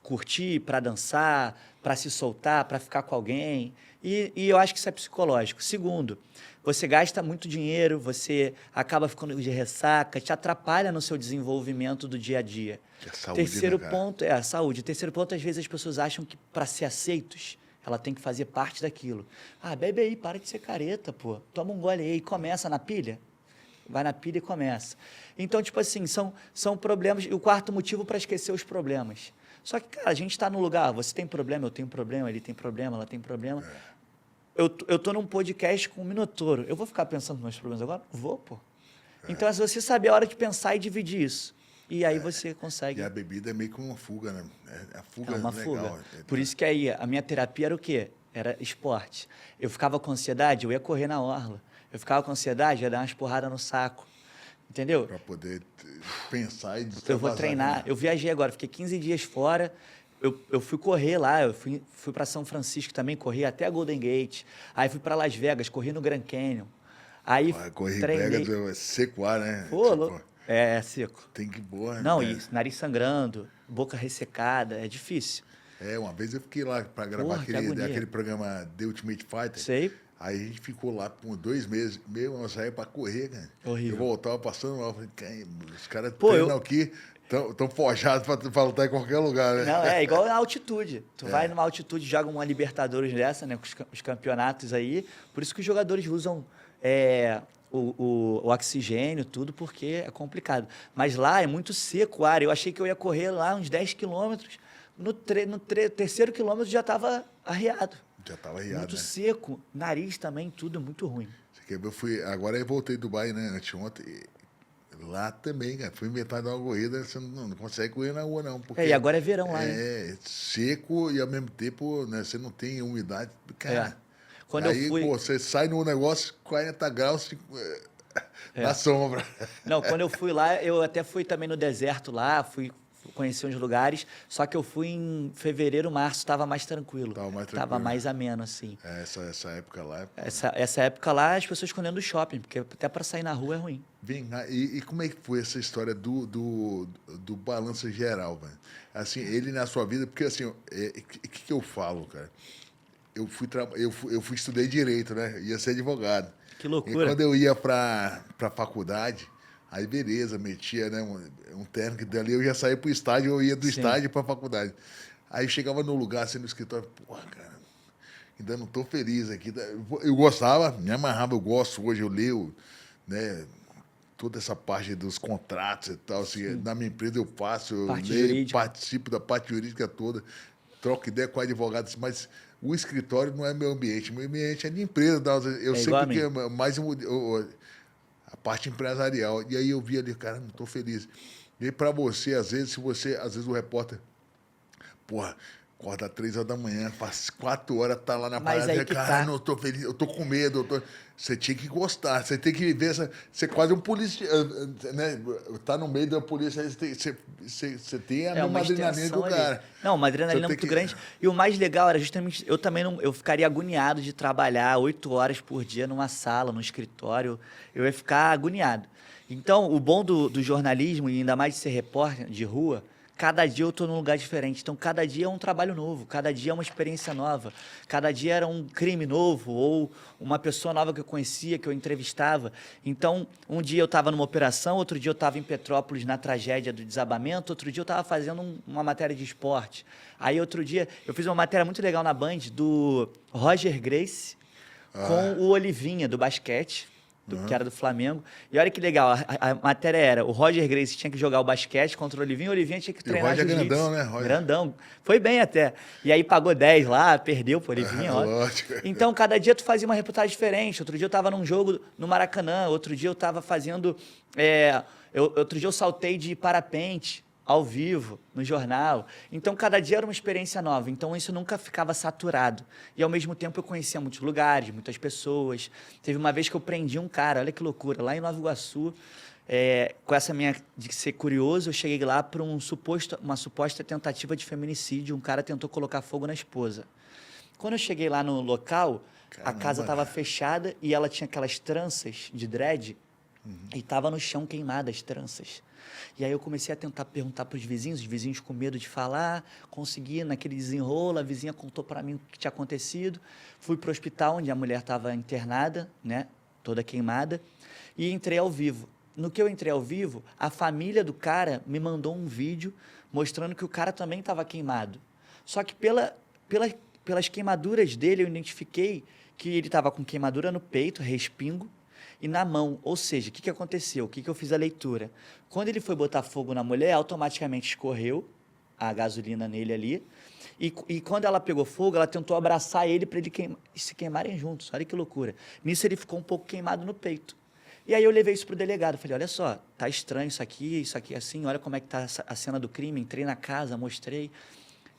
curtir, para dançar, para se soltar, para ficar com alguém. E eu acho que isso é psicológico. Segundo, você gasta muito dinheiro, você acaba ficando de ressaca, te atrapalha no seu desenvolvimento do dia a dia. Que é saúde, Terceiro né, cara? ponto é a saúde. Terceiro ponto, às vezes as pessoas acham que para ser aceitos, ela tem que fazer parte daquilo. Ah, bebe aí, para de ser careta, pô. Toma um gole aí, começa na pilha. Vai na pilha e começa. Então, tipo assim, são problemas. E o quarto motivo para esquecer os problemas. Só que, cara, a gente está no lugar, você tem problema, eu tenho problema, ele tem problema, ela tem problema. Eu tô num podcast com um Minotouro. Eu vou ficar pensando nos meus problemas agora? Vou, pô. Então, é você saber a hora de pensar e dividir isso. E aí você consegue. E a bebida é meio que uma fuga, né? A fuga É uma legal. fuga. Por isso que aí a minha terapia era o quê? Era esporte. Eu ficava com ansiedade, eu ia correr na orla. Eu ficava com ansiedade, ia dar umas porradas no saco. Entendeu? Para poder pensar e Eu vou treinar. Eu viajei agora, fiquei 15 dias fora. Eu fui correr lá, eu fui para São Francisco também, corri até a Golden Gate. Aí fui para Las Vegas, corri no Grand Canyon. Aí correr treinei. Vegas é seco ar, né? Pô, é seco. Tem que boa. Não, né? e nariz sangrando, boca ressecada, é difícil. Uma vez eu fiquei lá para gravar Porra, que agonia. aquele programa The Ultimate Fighter. Sei. Aí a gente ficou lá por 2 meses. Eu saía para correr, cara. Horrível. Eu voltava passando lá, falei, os caras Pô, treinam aqui, estão forjados para lutar em qualquer lugar, né? Não, é igual na altitude. Tu vai numa altitude, joga uma Libertadores dessa, né? Com os campeonatos aí. Por isso que os jogadores usam o oxigênio, tudo, porque é complicado. Mas lá é muito seco o ar. Eu achei que eu ia correr lá uns 10 quilômetros. No terceiro quilômetro já estava arriado. Já estava arriado, Muito né? seco. Nariz também, tudo muito ruim. Agora eu voltei de Dubai, né? Anteontem. Lá também, cara. Fui inventar de uma corrida, você não consegue correr na rua, não. Porque E agora é verão lá, né? É seco e ao mesmo tempo, né, você não tem umidade. Cara, Quando aí, eu fui... pô, você sai no negócio, 40 graus na sombra. Não, quando eu fui lá, eu até fui também no deserto lá, fui conhecer uns lugares, só que eu fui em fevereiro, março, estava mais tranquilo. Estava mais ameno, assim. Essa época lá... Essa época lá, as pessoas escondendo do shopping, porque até para sair na rua é ruim. Vem cá, e como é que foi essa história do balanço geral, velho? Assim, ele na sua vida, porque assim, o que eu falo, cara? Eu fui estudei Direito, né? Ia ser advogado. Que loucura. E quando eu ia para faculdade, aí beleza, metia, né, um terno que dali eu já saía pro estádio, eu ia do estádio para faculdade. Aí chegava no lugar, assim, no escritório, porra, cara, ainda não tô feliz aqui. Eu gostava, me amarrava, eu gosto, hoje eu leio, né, toda essa parte dos contratos e tal, assim, na minha empresa eu faço, eu leio, participo da parte jurídica toda, troco ideia com advogados, mas o escritório não é meu ambiente é de empresa. Eu sei que é mais a parte empresarial. E aí eu vi ali, cara, não estou feliz. E aí, para você, às vezes o repórter, porra, acorda às 3 horas da manhã, faz 4 horas, tá lá na parada, cara, não estou feliz, eu estou com medo. Você tinha que gostar, você tem que viver você é quase um polícia, né? Tá no meio da polícia, você tem a mesma adrenalina do cara. Não, uma adrenalina muito grande. E o mais legal era justamente, eu também não, eu ficaria agoniado de trabalhar 8 horas por dia numa sala, num escritório, eu ia ficar agoniado. Então, o bom do jornalismo, e ainda mais de ser repórter de rua, cada dia eu estou num lugar diferente. Então, cada dia é um trabalho novo, cada dia é uma experiência nova, cada dia era um crime novo ou uma pessoa nova que eu conhecia, que eu entrevistava. Então, um dia eu estava numa operação, outro dia eu estava em Petrópolis na tragédia do desabamento, outro dia eu estava fazendo uma matéria de esporte. Aí, outro dia, eu fiz uma matéria muito legal na Band do Roger Gracie com o Olivinha, do basquete. Que era do Flamengo. E olha que legal, a matéria era, o Roger Gracie tinha que jogar o basquete contra o Olivinha tinha que treinar jiu-jitsu. O Roger é grandão, né? Roger. Grandão. Foi bem até. E aí pagou 10 lá, perdeu pro Olivinha, ó. Lógico. Então, cada dia tu fazia uma reportagem diferente. Outro dia eu tava num jogo no Maracanã, outro dia eu tava fazendo... outro dia eu saltei de parapente ao vivo, no jornal. Então, cada dia era uma experiência nova. Então, isso nunca ficava saturado. E, ao mesmo tempo, eu conhecia muitos lugares, muitas pessoas. Teve uma vez que eu prendi um cara, olha que loucura, lá em Nova Iguaçu. com essa minha de ser curioso, eu cheguei lá para uma suposta tentativa de feminicídio. Um cara tentou colocar fogo na esposa. Quando eu cheguei lá no local, a casa estava fechada e ela tinha aquelas tranças de dread e estava no chão queimada as tranças. E aí eu comecei a tentar perguntar para os vizinhos com medo de falar, consegui naquele desenrolo, a vizinha contou para mim o que tinha acontecido. Fui para o hospital onde a mulher estava internada, né, toda queimada, e entrei ao vivo. No que eu entrei ao vivo, a família do cara me mandou um vídeo mostrando que o cara também estava queimado. Só que pelas queimaduras dele, eu identifiquei que ele estava com queimadura no peito, respingo, e na mão. Ou seja, o que aconteceu? O que eu fiz a leitura? Quando ele foi botar fogo na mulher, automaticamente escorreu a gasolina nele ali. E quando ela pegou fogo, ela tentou abraçar ele para se queimarem juntos. Olha que loucura. Nisso ele ficou um pouco queimado no peito. E aí eu levei isso para o delegado. Falei, olha só, tá estranho isso aqui assim. Olha como é que tá a cena do crime. Entrei na casa, mostrei.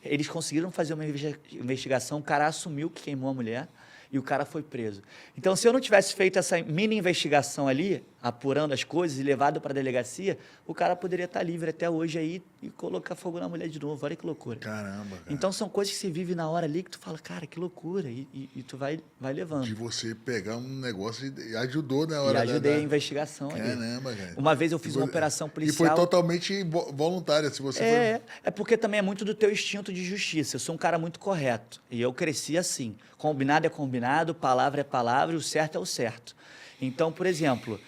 Eles conseguiram fazer uma investigação. O cara assumiu que queimou a mulher. E o cara foi preso. Então, se eu não tivesse feito essa mini investigação ali, apurando as coisas e levado para a delegacia, o cara poderia estar livre até hoje aí e colocar fogo na mulher de novo. Olha que loucura. Caramba, cara. Então, são coisas que se vive na hora ali que tu fala, cara, que loucura. E tu vai levando. De você pegar um negócio e ajudou na hora. E ajudei a investigação ali. Caramba, cara. Uma vez eu fiz uma operação policial. E foi totalmente voluntária, se você É porque também é muito do teu instinto de justiça. Eu sou um cara muito correto. E eu cresci assim. Combinado é combinado, palavra é palavra e o certo é o certo. Então, por exemplo,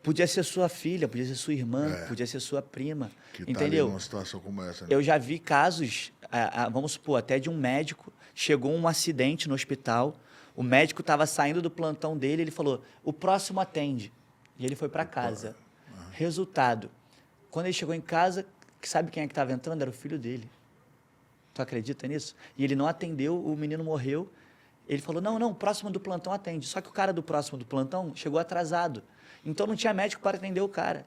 podia ser sua filha, podia ser sua irmã, podia ser sua prima. Que entendeu? Tá ali numa situação como essa, né? Eu já vi casos, vamos supor, até de um médico, chegou um acidente no hospital, o médico estava saindo do plantão dele, ele falou, o próximo atende. E ele foi para casa. Resultado, quando ele chegou em casa, sabe quem é que estava entrando? Era o filho dele. Tu acredita nisso? E ele não atendeu, o menino morreu. Ele falou, não, o próximo do plantão atende. Só que o cara do próximo do plantão chegou atrasado. Então não tinha médico para atender o cara.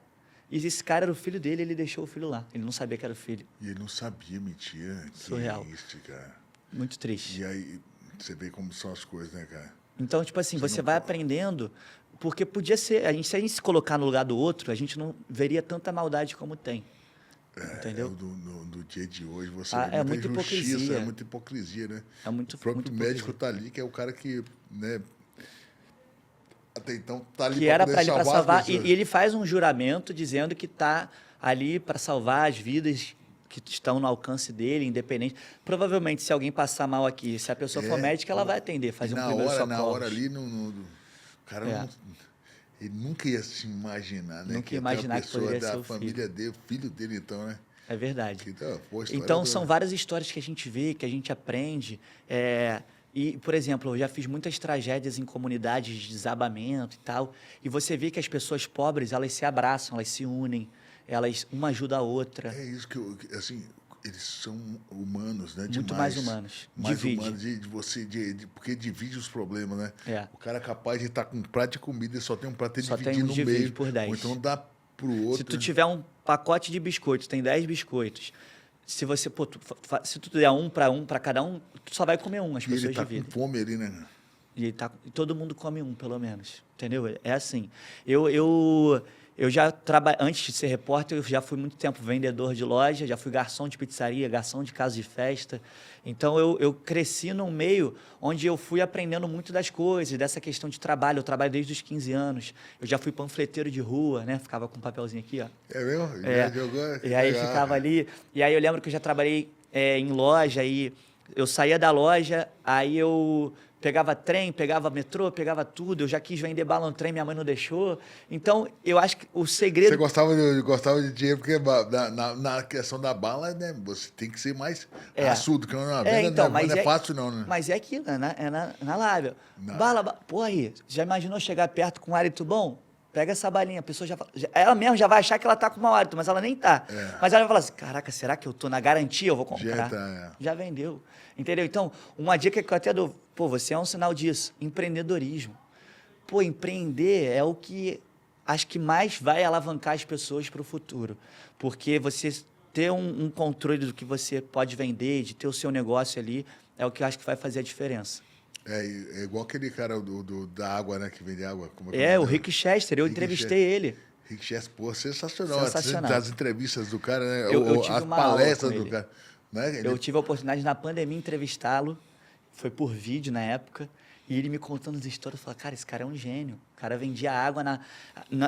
E esse cara era o filho dele, ele deixou o filho lá. Ele não sabia que era o filho. E ele não sabia, mentira. Surreal. Que triste, cara. Muito triste. E aí, você vê como são as coisas, né, cara? Então, tipo assim, você vai aprendendo, porque podia ser, se a gente se colocar no lugar do outro, a gente não veria tanta maldade como tem. Entendeu? No dia de hoje, você é muita injustiça, hipocrisia. É muita hipocrisia, né? É muito, o próprio muito médico tá ali, que é o cara que, né, até então tá ali que era para ele para salvar, e e ele faz um juramento dizendo que tá ali para salvar as vidas que estão no alcance dele, independente. Provavelmente, se alguém passar mal aqui, se a pessoa for médica, ela vai atender, fazer um primeiro socorro. Na hora ali, o cara não... Ele nunca ia se imaginar, né? Nunca ia imaginar que poderia ser o família dele, filho dele, então, né? É verdade. Então, são várias histórias que a gente vê, que a gente aprende. E, por exemplo, eu já fiz muitas tragédias em comunidades de desabamento e tal, e você vê que as pessoas pobres, elas se abraçam, elas se unem, uma ajuda a outra. É isso que assim, eles são humanos, né? Muito mais humanos. Mais divide. Humanos porque divide os problemas, né? O cara é capaz de estar com um prato de comida e só tem um prato de só dividir tem um no divide meio. por 10. Ou então dá pro outro. Se tu tiver um pacote de biscoitos, tem 10 biscoitos. Se você, se tu der um para cada um, tu só vai comer um, as pessoas ele tá dividem. Com fome ali, né? E todo mundo come um, pelo menos. Entendeu? É assim. Eu já trabalhei, antes de ser repórter, eu já fui muito tempo vendedor de loja, já fui garçom de pizzaria, garçom de casa de festa. Então, eu cresci num meio onde eu fui aprendendo muito das coisas, dessa questão de trabalho. Eu trabalho desde os 15 anos. Eu já fui panfleteiro de rua, né? Ficava com um papelzinho aqui, ó. É mesmo? E aí ficava ali. E aí eu lembro que eu já trabalhei em loja e eu saía da loja, aí eu pegava trem, pegava metrô, pegava tudo. Eu já quis vender bala no trem, minha mãe não deixou. Então, eu acho que o segredo... Você gostava de dinheiro, porque na questão da bala, né, você tem que ser mais raçudo, que na venda então, não é fácil não, né? Mas é aquilo, na lábia. Bala, pô aí, já imaginou chegar perto com um hálito bom? Pega essa balinha, a pessoa ela mesmo já vai achar que ela tá com mau hálito, mas ela nem tá. Mas ela vai falar assim, caraca, será que eu tô na garantia? Eu vou comprar. Já vendeu. Entendeu? Então, uma dica que eu até dou, você é um sinal disso, empreendedorismo. Empreender é o que acho que mais vai alavancar as pessoas para o futuro. Porque você ter um controle do que você pode vender, de ter o seu negócio ali, é o que eu acho que vai fazer a diferença. É igual aquele cara da água, né? Que vende água. O Rick Chester, eu entrevistei ele. Rick Chess, pô, sensacional. Sensacional. As entrevistas do cara, né? Eu tive As uma aula palestras com do ele. cara. Né? Eu tive a oportunidade na pandemia entrevistá-lo, foi por vídeo na época, e ele me contando as histórias, eu falei, cara, esse cara é um gênio. O cara vendia água,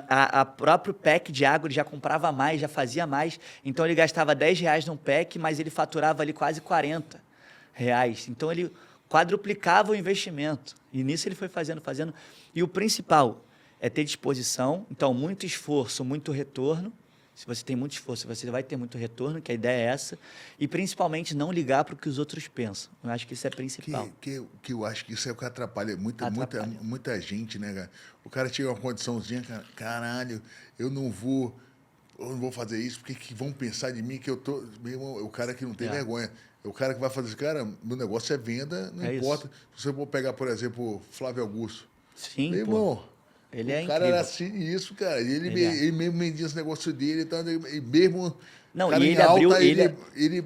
a próprio pack de água ele já comprava mais, já fazia mais. Então ele gastava R$10 num pack, mas ele faturava ali quase R$40. Então ele quadruplicava o investimento. E nisso ele foi fazendo. E o principal é ter disposição, então muito esforço, muito retorno. Se você tem muito esforço, você vai ter muito retorno, que a ideia é essa. E, principalmente, não ligar para o que os outros pensam. Eu acho que isso é principal. Que eu acho que isso é o que atrapalha muita gente, né, cara? O cara chega uma condiçãozinha, cara, caralho, eu não vou fazer isso, porque que vão pensar de mim que eu tô... Meu irmão, o cara que não tem vergonha. É o cara que vai fazer isso. Cara, meu negócio é venda, não importa. Isso. Se você for pegar, por exemplo, Flávio Augusto. Sim, meu irmão... Ele é incrível. O cara era assim, isso, cara. Ele mesmo vendia esse negócio dele, e mesmo... Não, cara, e ele abriu...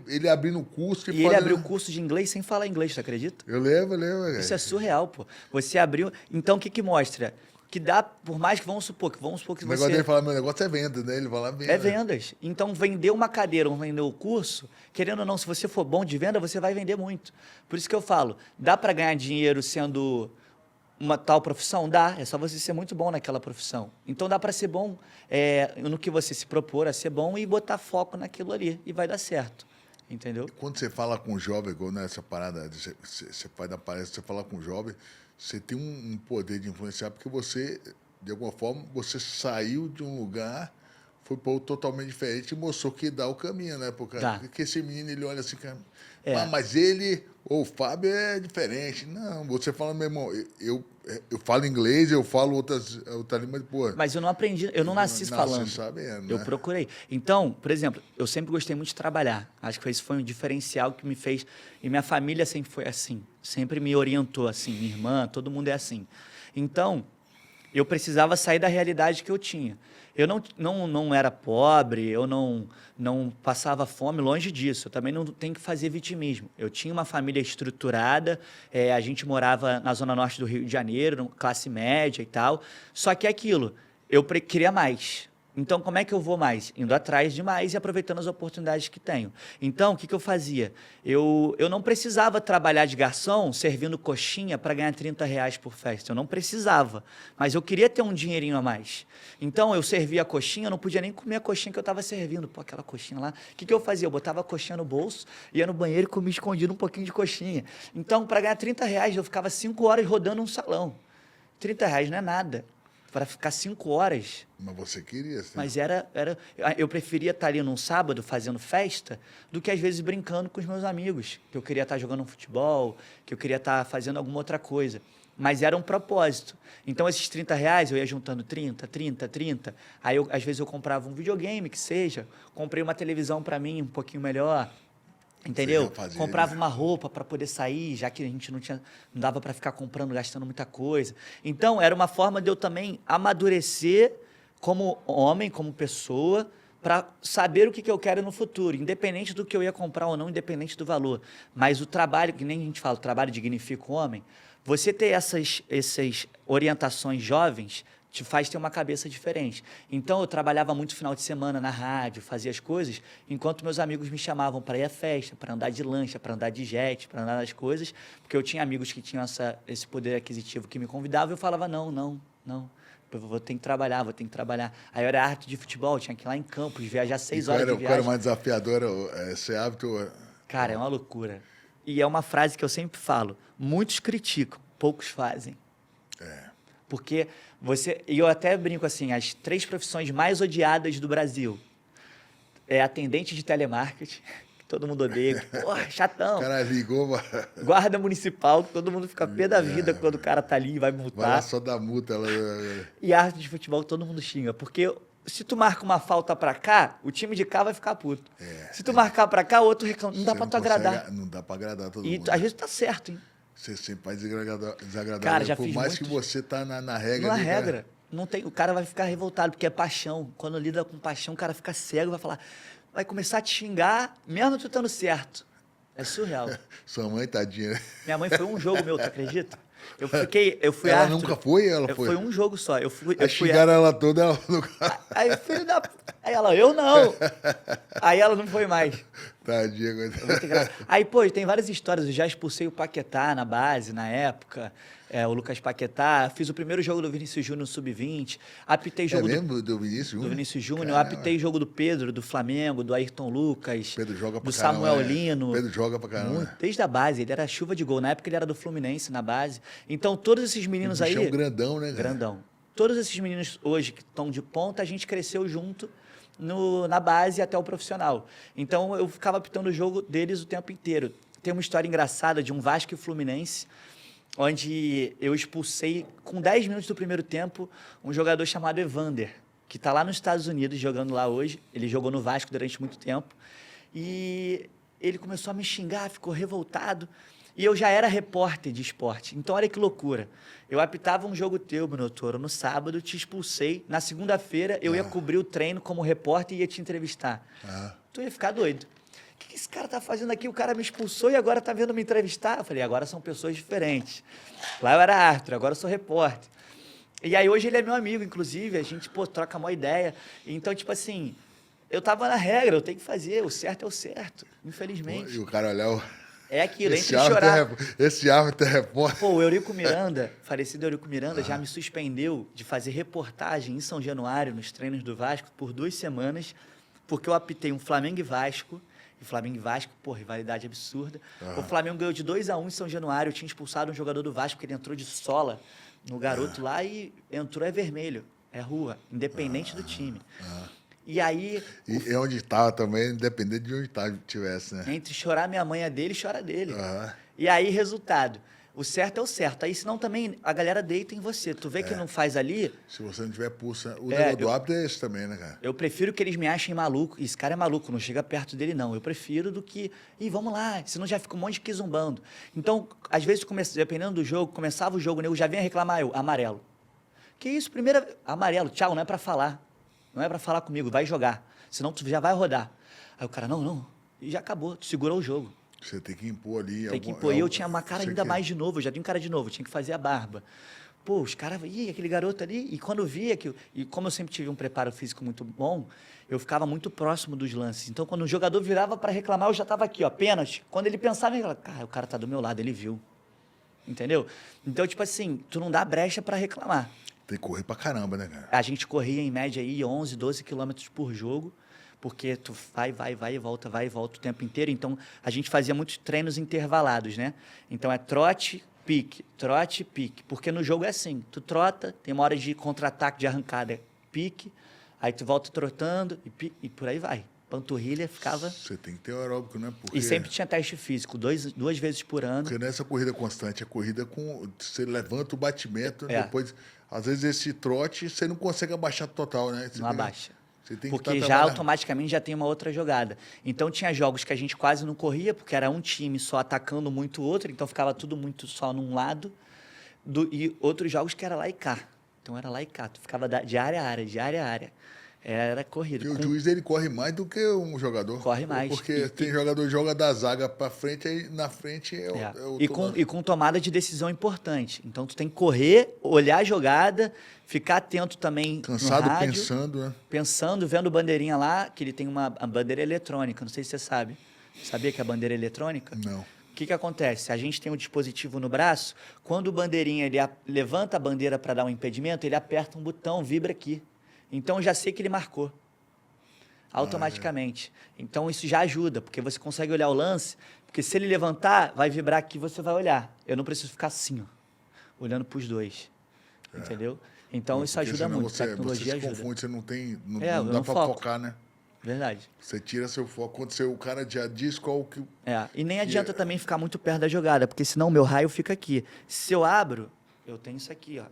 Ele abrindo o curso... E ele abriu o curso de inglês sem falar inglês, você acredita? Eu lembro. Cara. Isso é surreal, pô. Você abriu... Então, o que mostra? Que dá, por mais que vamos supor que você... O negócio dele falar, meu negócio é venda, né? Ele vai lá venda. É vendas. Então, vender uma cadeira ou vender o curso, querendo ou não, se você for bom de venda, você vai vender muito. Por isso que eu falo, dá para ganhar dinheiro sendo... uma tal profissão? Dá, é só você ser muito bom naquela profissão. Então dá para ser bom no que você se propor a ser bom e botar foco naquilo ali, e vai dar certo, entendeu? Quando você fala com o jovem, igual nessa parada, você faz da palestra, você fala com o jovem, você tem um poder de influenciar, porque você, de alguma forma, você saiu de um lugar, foi para outro totalmente diferente e mostrou que dá o caminho, né? Porque esse menino, ele olha assim, cara, mas ele, ou o Fábio é diferente. Não, você fala, meu irmão, eu falo inglês, eu falo outra língua, mas, pô... Mas eu não aprendi, eu não nasci falando. Sabendo, eu né? procurei. Então, por exemplo, eu sempre gostei muito de trabalhar. Acho que isso foi um diferencial que me fez... E minha família sempre foi assim. Sempre me orientou assim. Minha irmã, todo mundo é assim. Então, eu precisava sair da realidade que eu tinha. Eu não era pobre, eu não passava fome, longe disso. Eu também não tenho que fazer vitimismo. Eu tinha uma família estruturada, a gente morava na zona norte do Rio de Janeiro, classe média e tal. Só que aquilo, eu queria mais. Então, como é que eu vou mais? Indo atrás de mais e aproveitando as oportunidades que tenho. Então, o que eu fazia? Eu não precisava trabalhar de garçom servindo coxinha para ganhar R$30 por festa. Eu não precisava, mas eu queria ter um dinheirinho a mais. Então, eu servia a coxinha, eu não podia nem comer a coxinha que eu estava servindo. Pô, aquela coxinha lá. O que eu fazia? Eu botava a coxinha no bolso, ia no banheiro e comia escondido um pouquinho de coxinha. Então, para ganhar R$30, eu ficava 5 horas rodando um salão. R$30 não é nada. Para ficar 5 horas. Mas você queria, sim. Mas eu preferia estar ali num sábado fazendo festa do que às vezes brincando com os meus amigos, que eu queria estar jogando um futebol, que eu queria estar fazendo alguma outra coisa. Mas era um propósito. Então, esses R$30, eu ia juntando 30. Aí, às vezes, eu comprava um videogame, que seja. Comprei uma televisão para mim, um pouquinho melhor. Entendeu? Comprava uma roupa para poder sair, já que a gente não dava para ficar comprando, gastando muita coisa. Então, era uma forma de eu também amadurecer como homem, como pessoa, para saber o que eu quero no futuro, independente do que eu ia comprar ou não, independente do valor. Mas o trabalho, que nem a gente fala, o trabalho dignifica o homem, você ter essas orientações jovens te faz ter uma cabeça diferente. Então, eu trabalhava muito final de semana na rádio, fazia as coisas, enquanto meus amigos me chamavam para ir à festa, para andar de lancha, para andar de jet, para andar nas coisas, porque eu tinha amigos que tinham esse poder aquisitivo que me convidavam, e eu falava, não, eu vou ter que trabalhar. Aí eu era arte de futebol, tinha que ir lá em Campos, viajar 6 horas de viagem. Qual era o mais desafiador, esse hábito? Cara, é uma loucura. E é uma frase que eu sempre falo, muitos criticam, poucos fazem. Porque e eu até brinco assim, as 3 profissões mais odiadas do Brasil é atendente de telemarketing, que todo mundo odeia, porra, chatão. O cara ligou, guarda municipal, que todo mundo fica pé da vida quando o cara tá ali e vai multar. Vai lá só dar multa. E arte de futebol, todo mundo xinga, porque se tu marca uma falta pra cá, o time de cá vai ficar puto. Se tu marcar pra cá, o outro reclama. Não dá pra tu agradar. Não dá pra agradar todo mundo. E às vezes tá certo, hein? Você sempre vai desagradável. Cara, já por fiz mais que você tá na regra. Na regra. Não tem, o cara vai ficar revoltado, porque é paixão. Quando lida com paixão, o cara fica cego, vai começar a te xingar, mesmo tu estando certo. É surreal. Sua mãe, tadinha, né? Minha mãe foi um jogo meu, tu acredita? Eu fui Ela árbitro. nunca foi? Ela foi? Foi um jogo só. Aí xingaram ela toda, ela nunca... Aí, filho da... Aí ela, eu não. Aí ela não foi mais. Tadinha. Foi muito engraçado. Aí, pô, tem várias histórias. Eu já expulsei o Paquetá na base, na época. O Lucas Paquetá. Fiz o primeiro jogo do Vinícius Júnior no Sub-20. Apitei jogo do Vinícius Júnior? Do Vinícius Júnior. Caramba. Apitei jogo do Pedro, do Flamengo, do Ayrton Lucas. Pedro joga pra do caramba, Samuel Lino. Pedro joga pra caramba. Muito, desde a base. Ele era chuva de gol. Na época ele era do Fluminense, na base. Então, todos esses meninos aí... É um grandão, né, cara? Grandão. Todos esses meninos hoje que estão de ponta, a gente cresceu junto na base até o profissional. Então, eu ficava apitando o jogo deles o tempo inteiro. Tem uma história engraçada de um Vasco e Fluminense, onde eu expulsei, com 10 minutos do primeiro tempo, um jogador chamado Evander, que está lá nos Estados Unidos, jogando lá hoje. Ele jogou no Vasco durante muito tempo. E ele começou a me xingar, ficou revoltado. E eu já era repórter de esporte. Então, olha que loucura. Eu apitava um jogo teu, Minotouro, no sábado, te expulsei. Na segunda-feira, eu ia cobrir o treino como repórter e ia te entrevistar. Tu ia ficar doido. O que esse cara tá fazendo aqui? O cara me expulsou e agora tá vindo me entrevistar? Eu falei, agora são pessoas diferentes. Lá eu era árbitro, agora eu sou repórter. E aí, hoje ele é meu amigo, inclusive. A gente, pô, troca uma ideia. Então, tipo assim, eu tava na regra, eu tenho que fazer. O certo é o certo, infelizmente. E o cara olhar... É aquilo, entre chorar. Esse árbitro é repórter. Pô, o Eurico Miranda, falecido Eurico Miranda, já me suspendeu de fazer reportagem em São Januário, nos treinos do Vasco, por 2 semanas, porque eu apitei um Flamengo e Vasco. E Flamengo e Vasco, pô, rivalidade absurda. O Flamengo ganhou de 2-1 em São Januário. Eu tinha expulsado um jogador do Vasco, porque ele entrou de sola no garoto lá e entrou vermelho. É rua, independente do time. E aí... E onde estava também, independente de onde tivesse, né? Entre chorar minha mãe é dele, chora dele. E aí, resultado. O certo é o certo. Aí, senão também a galera deita em você. Tu vê que não faz ali... Se você não tiver pulso... O negócio do árbitro é esse também, né, cara? Eu prefiro que eles me achem maluco. Esse cara é maluco, não chega perto dele, não. Eu prefiro do que... Ih, vamos lá. Senão já fica um monte de quizumbando. Então, às vezes, dependendo do jogo, começava o jogo, o nego já vinha reclamar, eu, amarelo. Que isso? Primeira... Amarelo, Thiago, não é pra falar. Não é pra falar comigo, vai jogar. Senão tu já vai rodar. Aí o cara, não. E já acabou, tu segurou o jogo. Você tem que impor ali. Tem que impor. E eu tinha uma cara ainda mais de novo, eu já tinha um cara de novo, eu tinha que fazer a barba. Pô, os caras, ih, aquele garoto ali. E quando eu via que... E como eu sempre tive um preparo físico muito bom, eu ficava muito próximo dos lances. Então, quando o jogador virava para reclamar, eu já estava aqui, ó, pênalti. Quando ele pensava, ele falava, cara, o cara tá do meu lado, ele viu. Entendeu? Então, tipo assim, tu não dá brecha para reclamar. Tem que correr pra caramba, né, cara? A gente corria, em média, aí 11, 12 quilômetros por jogo, porque tu vai e volta o tempo inteiro. Então, a gente fazia muitos treinos intervalados, né? Então, é trote, pique. Porque no jogo é assim, tu trota, tem uma hora de contra-ataque, de arrancada, pique, aí tu volta trotando e por aí vai. Panturrilha ficava... Você tem que ter aeróbico, né? Porque... E sempre tinha teste físico, 2 vezes por ano. Porque nessa corrida constante, a corrida com... Você levanta o batimento, depois... Às vezes esse trote, você não consegue abaixar total, né? Você não abaixa. Você tem porque que já automaticamente já tem uma outra jogada. Então tinha jogos que a gente quase não corria, porque era um time só atacando muito o outro, então ficava tudo muito só num lado. E outros jogos que era lá e cá. Então era lá e cá. Tu ficava de área a área. Era corrida. E o juiz, ele corre mais do que um jogador. Corre mais. Porque tem jogador que joga da zaga para frente, aí na frente é o e com tomada de decisão importante. Então, tu tem que correr, olhar a jogada, ficar atento também cansado, no rádio, pensando, né? Pensando, vendo bandeirinha lá, que ele tem uma bandeira eletrônica. Não sei se você sabe. Sabia que é a bandeira eletrônica? Não. O que acontece? A gente tem um dispositivo no braço, quando o bandeirinha ele levanta a bandeira para dar um impedimento, ele aperta um botão, vibra aqui. Então, eu já sei que ele marcou, automaticamente. Então, isso já ajuda, porque você consegue olhar o lance, porque se ele levantar, vai vibrar aqui, você vai olhar. Eu não preciso ficar assim, ó, olhando para os dois, entendeu? Então, isso ajuda muito, a tecnologia ajuda. Você se confunde, você não dá para focar, né? Verdade. Você tira seu foco, quando o cara já diz qual que... E nem adianta também ficar muito perto da jogada, porque senão o meu raio fica aqui. Se eu abro, eu tenho isso aqui, ó.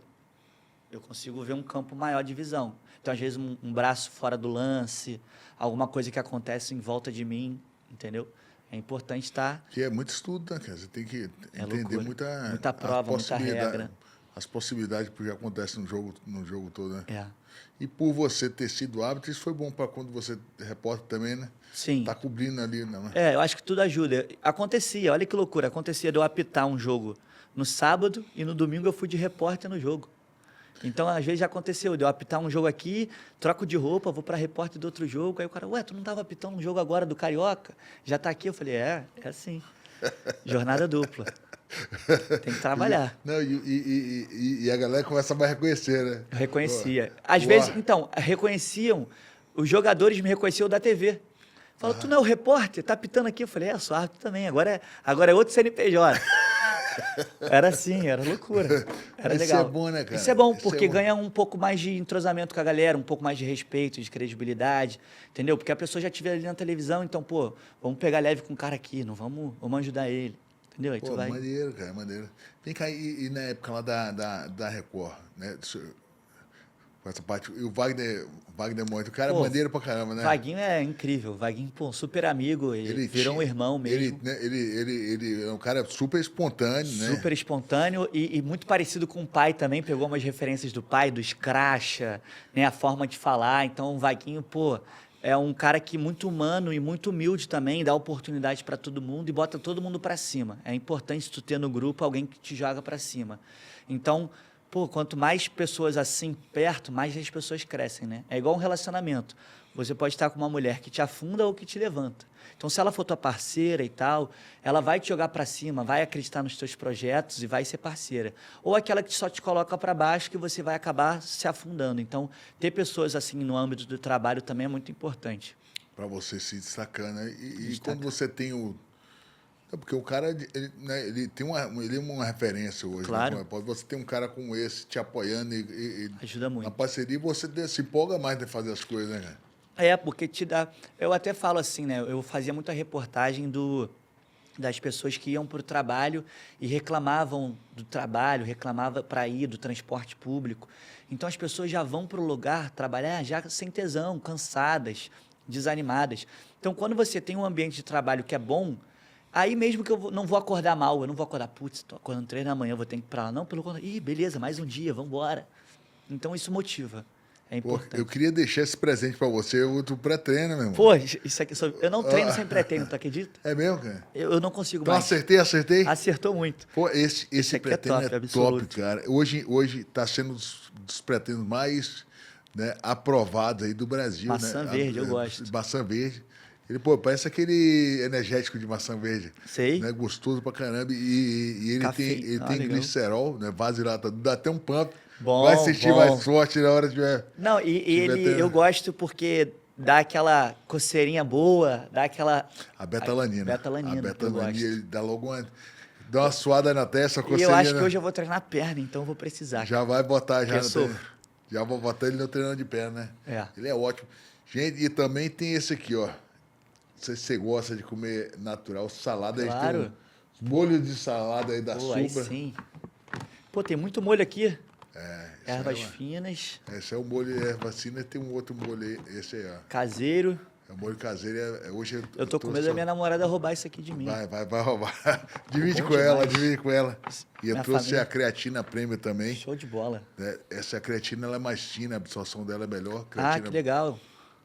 Eu consigo ver um campo maior de visão. Então, às vezes, um braço fora do lance, alguma coisa que acontece em volta de mim, entendeu? É importante estar... Que é muito estudo, né, cara? Você tem que entender muita prova, muita regra. As possibilidades que acontecem no jogo todo, né? E por você ter sido árbitro, isso foi bom para quando você é repórter também, né? Sim. Tá cobrindo ali, né? Eu acho que tudo ajuda. Acontecia, olha que loucura, acontecia de eu apitar um jogo no sábado e no domingo eu fui de repórter no jogo. Então, às vezes já aconteceu, de eu apitar um jogo aqui, troco de roupa, vou para repórter do outro jogo, aí o cara, ué, tu não estava apitando um jogo agora do Carioca? Já está aqui? Eu falei, é assim. Jornada dupla. Tem que trabalhar. Não, e a galera começa a mais reconhecer, né? Eu reconhecia. Às vezes, então, reconheciam, os jogadores me reconheciam da TV. Falou, tu não é o repórter? Tá apitando aqui? Eu falei, sou árbitro também, agora é outro CNPJ. Era assim, era loucura. Era legal. Isso é bom, né, cara? Isso é bom, Isso porque é bom. ganha um pouco mais de entrosamento com a galera, um pouco mais de respeito, de credibilidade, entendeu? Porque a pessoa já estiver ali na televisão, então, pô, vamos pegar leve com o cara aqui, não vamos ajudar ele, entendeu? Aí tu Pô, vai... maneiro, cara, maneiro. Vem cá, e na época lá da Record, né? Com essa parte, e o Wagner Moura, o cara é Pô, maneiro pra caramba, né? Vaguinho é incrível, Vaguinho, pô, super amigo, ele virou um irmão mesmo. Ele é um cara super espontâneo, né? Super espontâneo e muito parecido com o pai também, pegou umas referências do pai, do escracha, né, a forma de falar. Então, o Vaguinho, pô, é um cara que muito humano e muito humilde também, dá oportunidade para todo mundo e bota todo mundo para cima. É importante tu ter no grupo alguém que te joga para cima. Então, pô, quanto mais pessoas assim perto, mais as pessoas crescem, né? É igual um relacionamento. Você pode estar com uma mulher que te afunda ou que te levanta. Então, se ela for tua parceira e tal, ela vai te jogar para cima, vai acreditar nos teus projetos e vai ser parceira. Ou aquela que só te coloca para baixo, que você vai acabar se afundando. Então, ter pessoas assim no âmbito do trabalho também é muito importante. Para você se destacar, né? E quando você tem o... É porque o cara, ele tem ele é uma referência hoje. Claro. Né? Pode você ter um cara como esse te apoiando ajuda muito. Na parceria, você se empolga mais de fazer as coisas, né, cara? É, porque te dá... Eu até falo assim, né? Eu fazia muita reportagem das pessoas que iam para o trabalho e reclamavam do trabalho, reclamavam para ir do transporte público. Então, as pessoas já vão para o lugar trabalhar já sem tesão, cansadas, desanimadas. Então, quando você tem um ambiente de trabalho que é bom, aí mesmo que eu não vou acordar mal, eu não vou acordar, putz, tô acordando 3 da manhã, vou ter que ir para lá. Não, pelo contrário, beleza, mais um dia, vamos embora. Então, isso motiva. É importante. Pô, eu queria deixar esse presente para você, o pré-treino, meu irmão. Pô, isso aqui, eu não treino sem pré-treino, tu acredita? É mesmo, cara? Eu não consigo então, mais. Acertei? Acertou muito. Pô, esse pré-treino é top, cara. Hoje tá sendo dos pré-treinos mais, né, aprovados aí do Brasil, maçã né? verde, eu gosto. Maçã verde. Ele, pô, parece aquele energético de maçã verde. Sei. Né? Gostoso pra caramba. E ele tem glicerol, né? Vasodilatador, dá até um pump. Bom, vai sentir mais forte na hora de ver. Não, eu gosto porque dá aquela coceirinha boa, dá aquela... A betalanina. Betalanina, a betalanina, ele dá logo uma... Dá uma suada na testa, coceirinha. E eu acho que hoje eu vou treinar perna, então eu vou precisar. Já vai botar, já vou botar ele no treinando de perna, né? É. Ele é ótimo. Gente, e também tem esse aqui, ó. Não sei se você gosta de comer natural, salada. Claro. Aí tem molho de salada aí da Supra. Aí sim. Pô, tem muito molho aqui. Ervas aí, finas. Esse é o molho de ervas finas, tem um outro molho aí, esse aí, ó. Caseiro. É o molho caseiro, hoje eu tô com medo da minha namorada roubar isso aqui de mim. Vai roubar. divide com ela. E eu trouxe a creatina Premium também. Show de bola. Essa creatina ela é mais fina, a absorção dela é melhor. Creatina, que legal.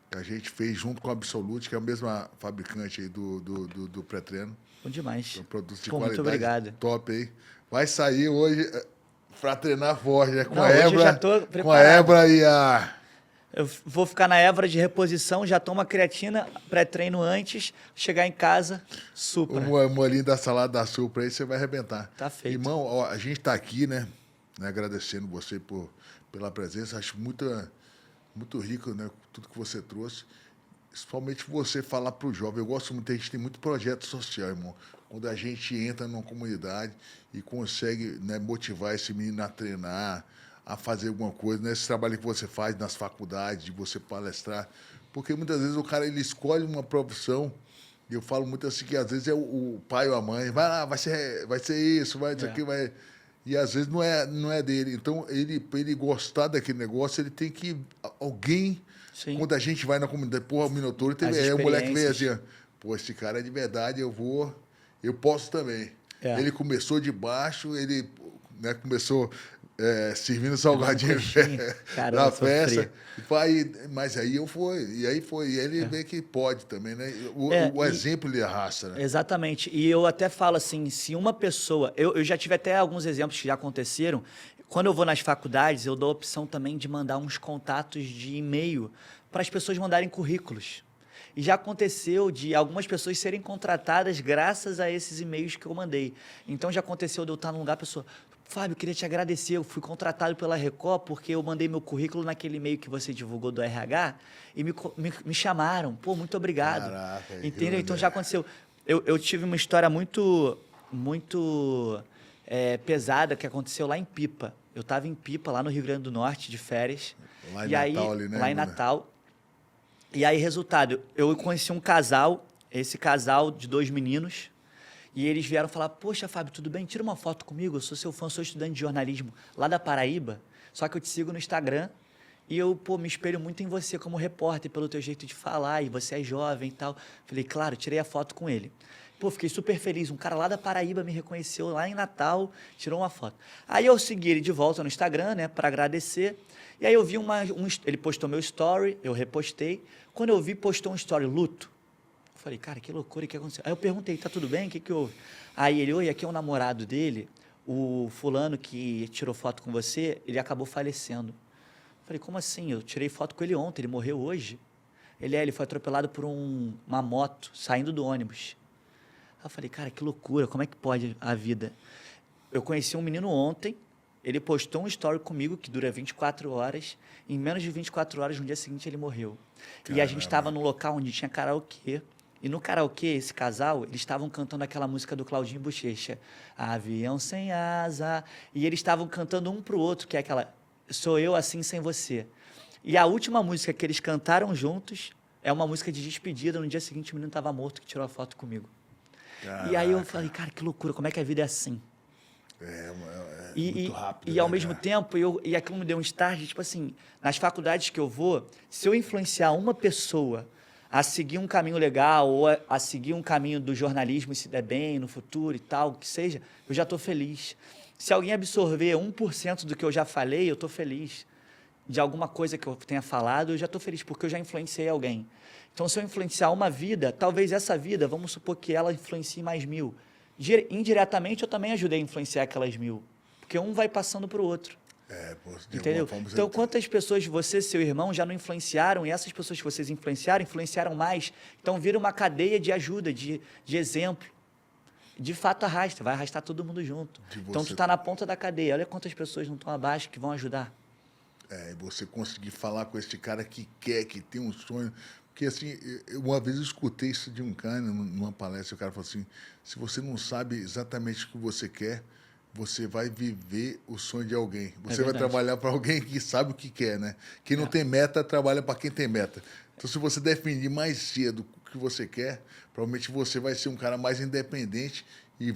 Que a gente fez junto com a Absolute, que é a mesma fabricante aí do pré-treino. Bom demais. É um produto de qualidade. Muito obrigado. Top aí. Vai sair hoje para treinar forte, né? Com Não, a Ebra. hoje eu já tô preparado. Com a Ebra e a... Eu vou ficar na Évora de reposição, já tomo a creatina, pré-treino antes, chegar em casa, Supra. O molinho da salada da Supra aí, você vai arrebentar. Tá feito. Irmão, ó, a gente tá aqui, né? Agradecendo você pela presença. Acho muito rico, né? Tudo que você trouxe. Principalmente você falar pro jovem. Eu gosto muito, a gente tem muito projeto social, irmão. Quando a gente entra numa comunidade e consegue, né, motivar esse menino a treinar, a fazer alguma coisa, né? Esse trabalho que você faz nas faculdades, de você palestrar. Porque muitas vezes o cara ele escolhe uma profissão, e eu falo muito assim que às vezes é o pai ou a mãe, vai lá, vai ser isso, vai isso aqui, vai... E às vezes não é dele. Então, ele gostar daquele negócio, ele tem que... Alguém, sim, quando a gente vai na comunidade, porra, o Minotauro, o moleque veio assim, pô, esse cara é de verdade, eu posso também. Ele começou de baixo, ele, né, começou... servindo salgadinho Caramba, na festa. sofri. Mas aí eu fui. E aí foi. E ele vê que pode também, né? O exemplo ele arrasta, né? Exatamente. E eu até falo assim, se uma pessoa... Eu já tive até alguns exemplos que já aconteceram. Quando eu vou nas faculdades, eu dou a opção também de mandar uns contatos de e-mail para as pessoas mandarem currículos. E já aconteceu de algumas pessoas serem contratadas graças a esses e-mails que eu mandei. Então já aconteceu de eu estar num lugar, a pessoa... Fábio, eu queria te agradecer, eu fui contratado pela Record porque eu mandei meu currículo naquele e-mail que você divulgou do RH e me chamaram. Pô, muito obrigado. Caraca, entendeu? Então já aconteceu. Eu tive uma história muito pesada que aconteceu lá em Pipa. Eu estava em Pipa, lá no Rio Grande do Norte, de férias. Lá em e Natal, aí, ali, né? lá em Natal. E aí, resultado, eu conheci um casal, esse casal de 2 meninos, e eles vieram falar, poxa, Fábio, tudo bem? Tira uma foto comigo, eu sou seu fã, sou estudante de jornalismo lá da Paraíba, só que eu te sigo no Instagram e eu, me espelho muito em você como repórter, pelo teu jeito de falar, e você é jovem e tal. Falei, claro, tirei a foto com ele. Pô, fiquei super feliz, um cara lá da Paraíba me reconheceu lá em Natal, tirou uma foto. Aí eu segui ele de volta no Instagram, né, para agradecer, e aí eu vi ele postou meu story, eu repostei, quando eu vi, postou um story, luto. Falei, cara, que loucura, o que aconteceu? Aí eu perguntei, tá tudo bem? O que houve? Aí ele, oi, aqui é o namorado dele, o fulano que tirou foto com você, ele acabou falecendo. Falei, como assim? Eu tirei foto com ele ontem, ele morreu hoje? Ele foi atropelado por uma moto, saindo do ônibus. Aí eu falei, cara, que loucura, como é que pode a vida? Eu conheci um menino ontem, ele postou um story comigo que dura 24 horas, em menos de 24 horas, no dia seguinte ele morreu. Caramba. E a gente estava num local onde tinha karaokê, e no karaokê, esse casal, eles estavam cantando aquela música do Claudinho Buchecha, Avião Sem Asa, e eles estavam cantando um pro outro, que é aquela, Sou Eu Assim Sem Você. E a última música que eles cantaram juntos é uma música de despedida, no dia seguinte o menino estava morto, que tirou a foto comigo. Caraca. E aí eu falei, cara, que loucura, como é que a vida é assim? Muito rápido. E ao mesmo tempo, e aquilo me deu um start, tipo assim, nas faculdades que eu vou, se eu influenciar uma pessoa a seguir um caminho legal ou a seguir um caminho do jornalismo e se der bem no futuro e tal, o que seja, eu já estou feliz. Se alguém absorver 1% do que eu já falei, eu estou feliz. De alguma coisa que eu tenha falado, eu já estou feliz, porque eu já influenciei alguém. Então, se eu influenciar uma vida, talvez essa vida, vamos supor que ela influencie mais 1000. Indiretamente, eu também ajudei a influenciar aquelas 1000. Porque um vai passando para o outro. Entendeu? Então, quantas pessoas você e seu irmão já não influenciaram, e essas pessoas que vocês influenciaram mais, então vira uma cadeia de ajuda, de exemplo. De fato arrasta, vai arrastar todo mundo junto. Então, tu está na ponta da cadeia, olha quantas pessoas não estão abaixo que vão ajudar. E você conseguir falar com esse cara que quer, que tem um sonho. Porque, assim, uma vez eu escutei isso de um cara, numa palestra, o cara falou assim, se você não sabe exatamente o que você quer, você vai viver o sonho de alguém. Você vai trabalhar para alguém que sabe o que quer, né? Quem não tem meta, trabalha para quem tem meta. Então, se você definir mais cedo o que você quer, provavelmente você vai ser um cara mais independente e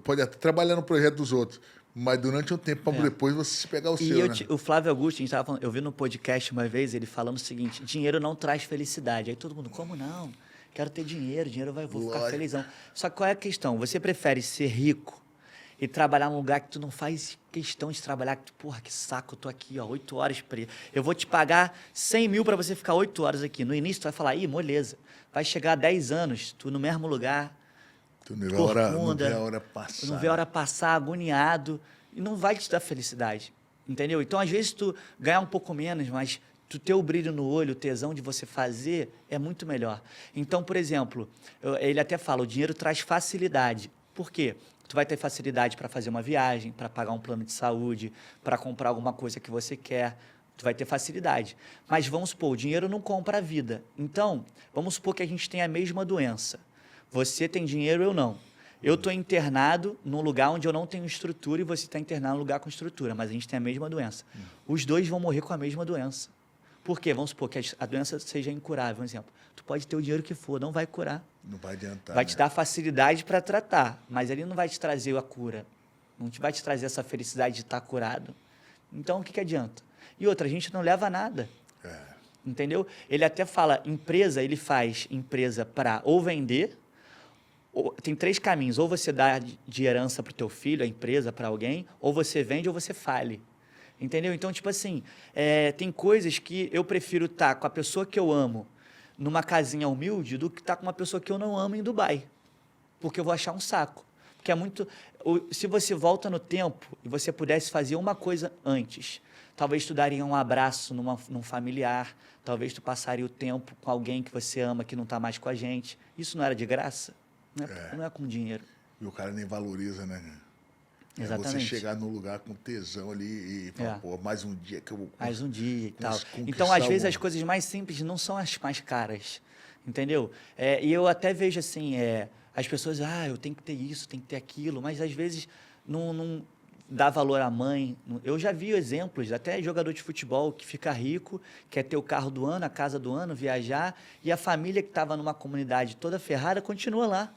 pode até trabalhar no projeto dos outros, mas durante um tempo, para depois você se pegar o seu, né? O Flávio Augusto, a gente estava falando, eu vi no podcast uma vez, ele falando o seguinte, dinheiro não traz felicidade. Aí todo mundo, como não? Quero ter dinheiro, vou ficar felizão. Só que qual é a questão? Você prefere ser rico e trabalhar num lugar que tu não faz questão de trabalhar, que tu, porra, que saco, eu tô aqui, 8 horas preso. Eu vou te pagar 100 mil para você ficar 8 horas aqui. No início tu vai falar, moleza. Vai chegar a 10 anos, tu no mesmo lugar, tu não vê a hora passar. Não vê a hora passar, agoniado, e não vai te dar felicidade, entendeu? Então, às vezes, tu ganhar um pouco menos, mas tu ter o brilho no olho, o tesão de você fazer, é muito melhor. Então, por exemplo, ele até fala, o dinheiro traz facilidade. Por quê? Tu vai ter facilidade para fazer uma viagem, para pagar um plano de saúde, para comprar alguma coisa que você quer. Tu vai ter facilidade. Mas vamos supor, o dinheiro não compra a vida. Então, vamos supor que a gente tem a mesma doença. Você tem dinheiro, eu não. Eu estou internado num lugar onde eu não tenho estrutura e você está internado num lugar com estrutura, mas a gente tem a mesma doença. Os dois vão morrer com a mesma doença. Por quê? Vamos supor que a doença seja incurável, um exemplo. Tu pode ter o dinheiro que for, não vai curar. Não vai adiantar. Vai te dar facilidade para tratar, mas ele não vai te trazer a cura. Não vai te trazer essa felicidade de estar curado. Então, o que adianta? E outra, a gente não leva nada. Entendeu? Ele até fala, ele faz empresa para ou vender Tem 3 caminhos. Ou você dá de herança para o teu filho, a empresa, para alguém, ou você vende ou você fale. Entendeu? Então, tipo assim, tem coisas que eu prefiro estar com a pessoa que eu amo numa casinha humilde do que estar com uma pessoa que eu não amo em Dubai. Porque eu vou achar um saco. Porque é muito... Se você volta no tempo e você pudesse fazer uma coisa antes, talvez tu daria um abraço num familiar, talvez tu passaria o tempo com alguém que você ama que não está mais com a gente. Isso não era de graça? Não é com dinheiro. E o cara nem valoriza, né? Exatamente. Você chegar num lugar com tesão ali e falar, pô, mais um dia que eu vou... Mais um dia e tal. Então, às vezes, as coisas mais simples não são as mais caras, entendeu? E eu até vejo assim, as pessoas, eu tenho que ter isso, tenho que ter aquilo, mas às vezes não dá valor à mãe. Eu já vi exemplos, até jogador de futebol que fica rico, quer ter o carro do ano, a casa do ano, viajar, e a família que estava numa comunidade toda ferrada continua lá.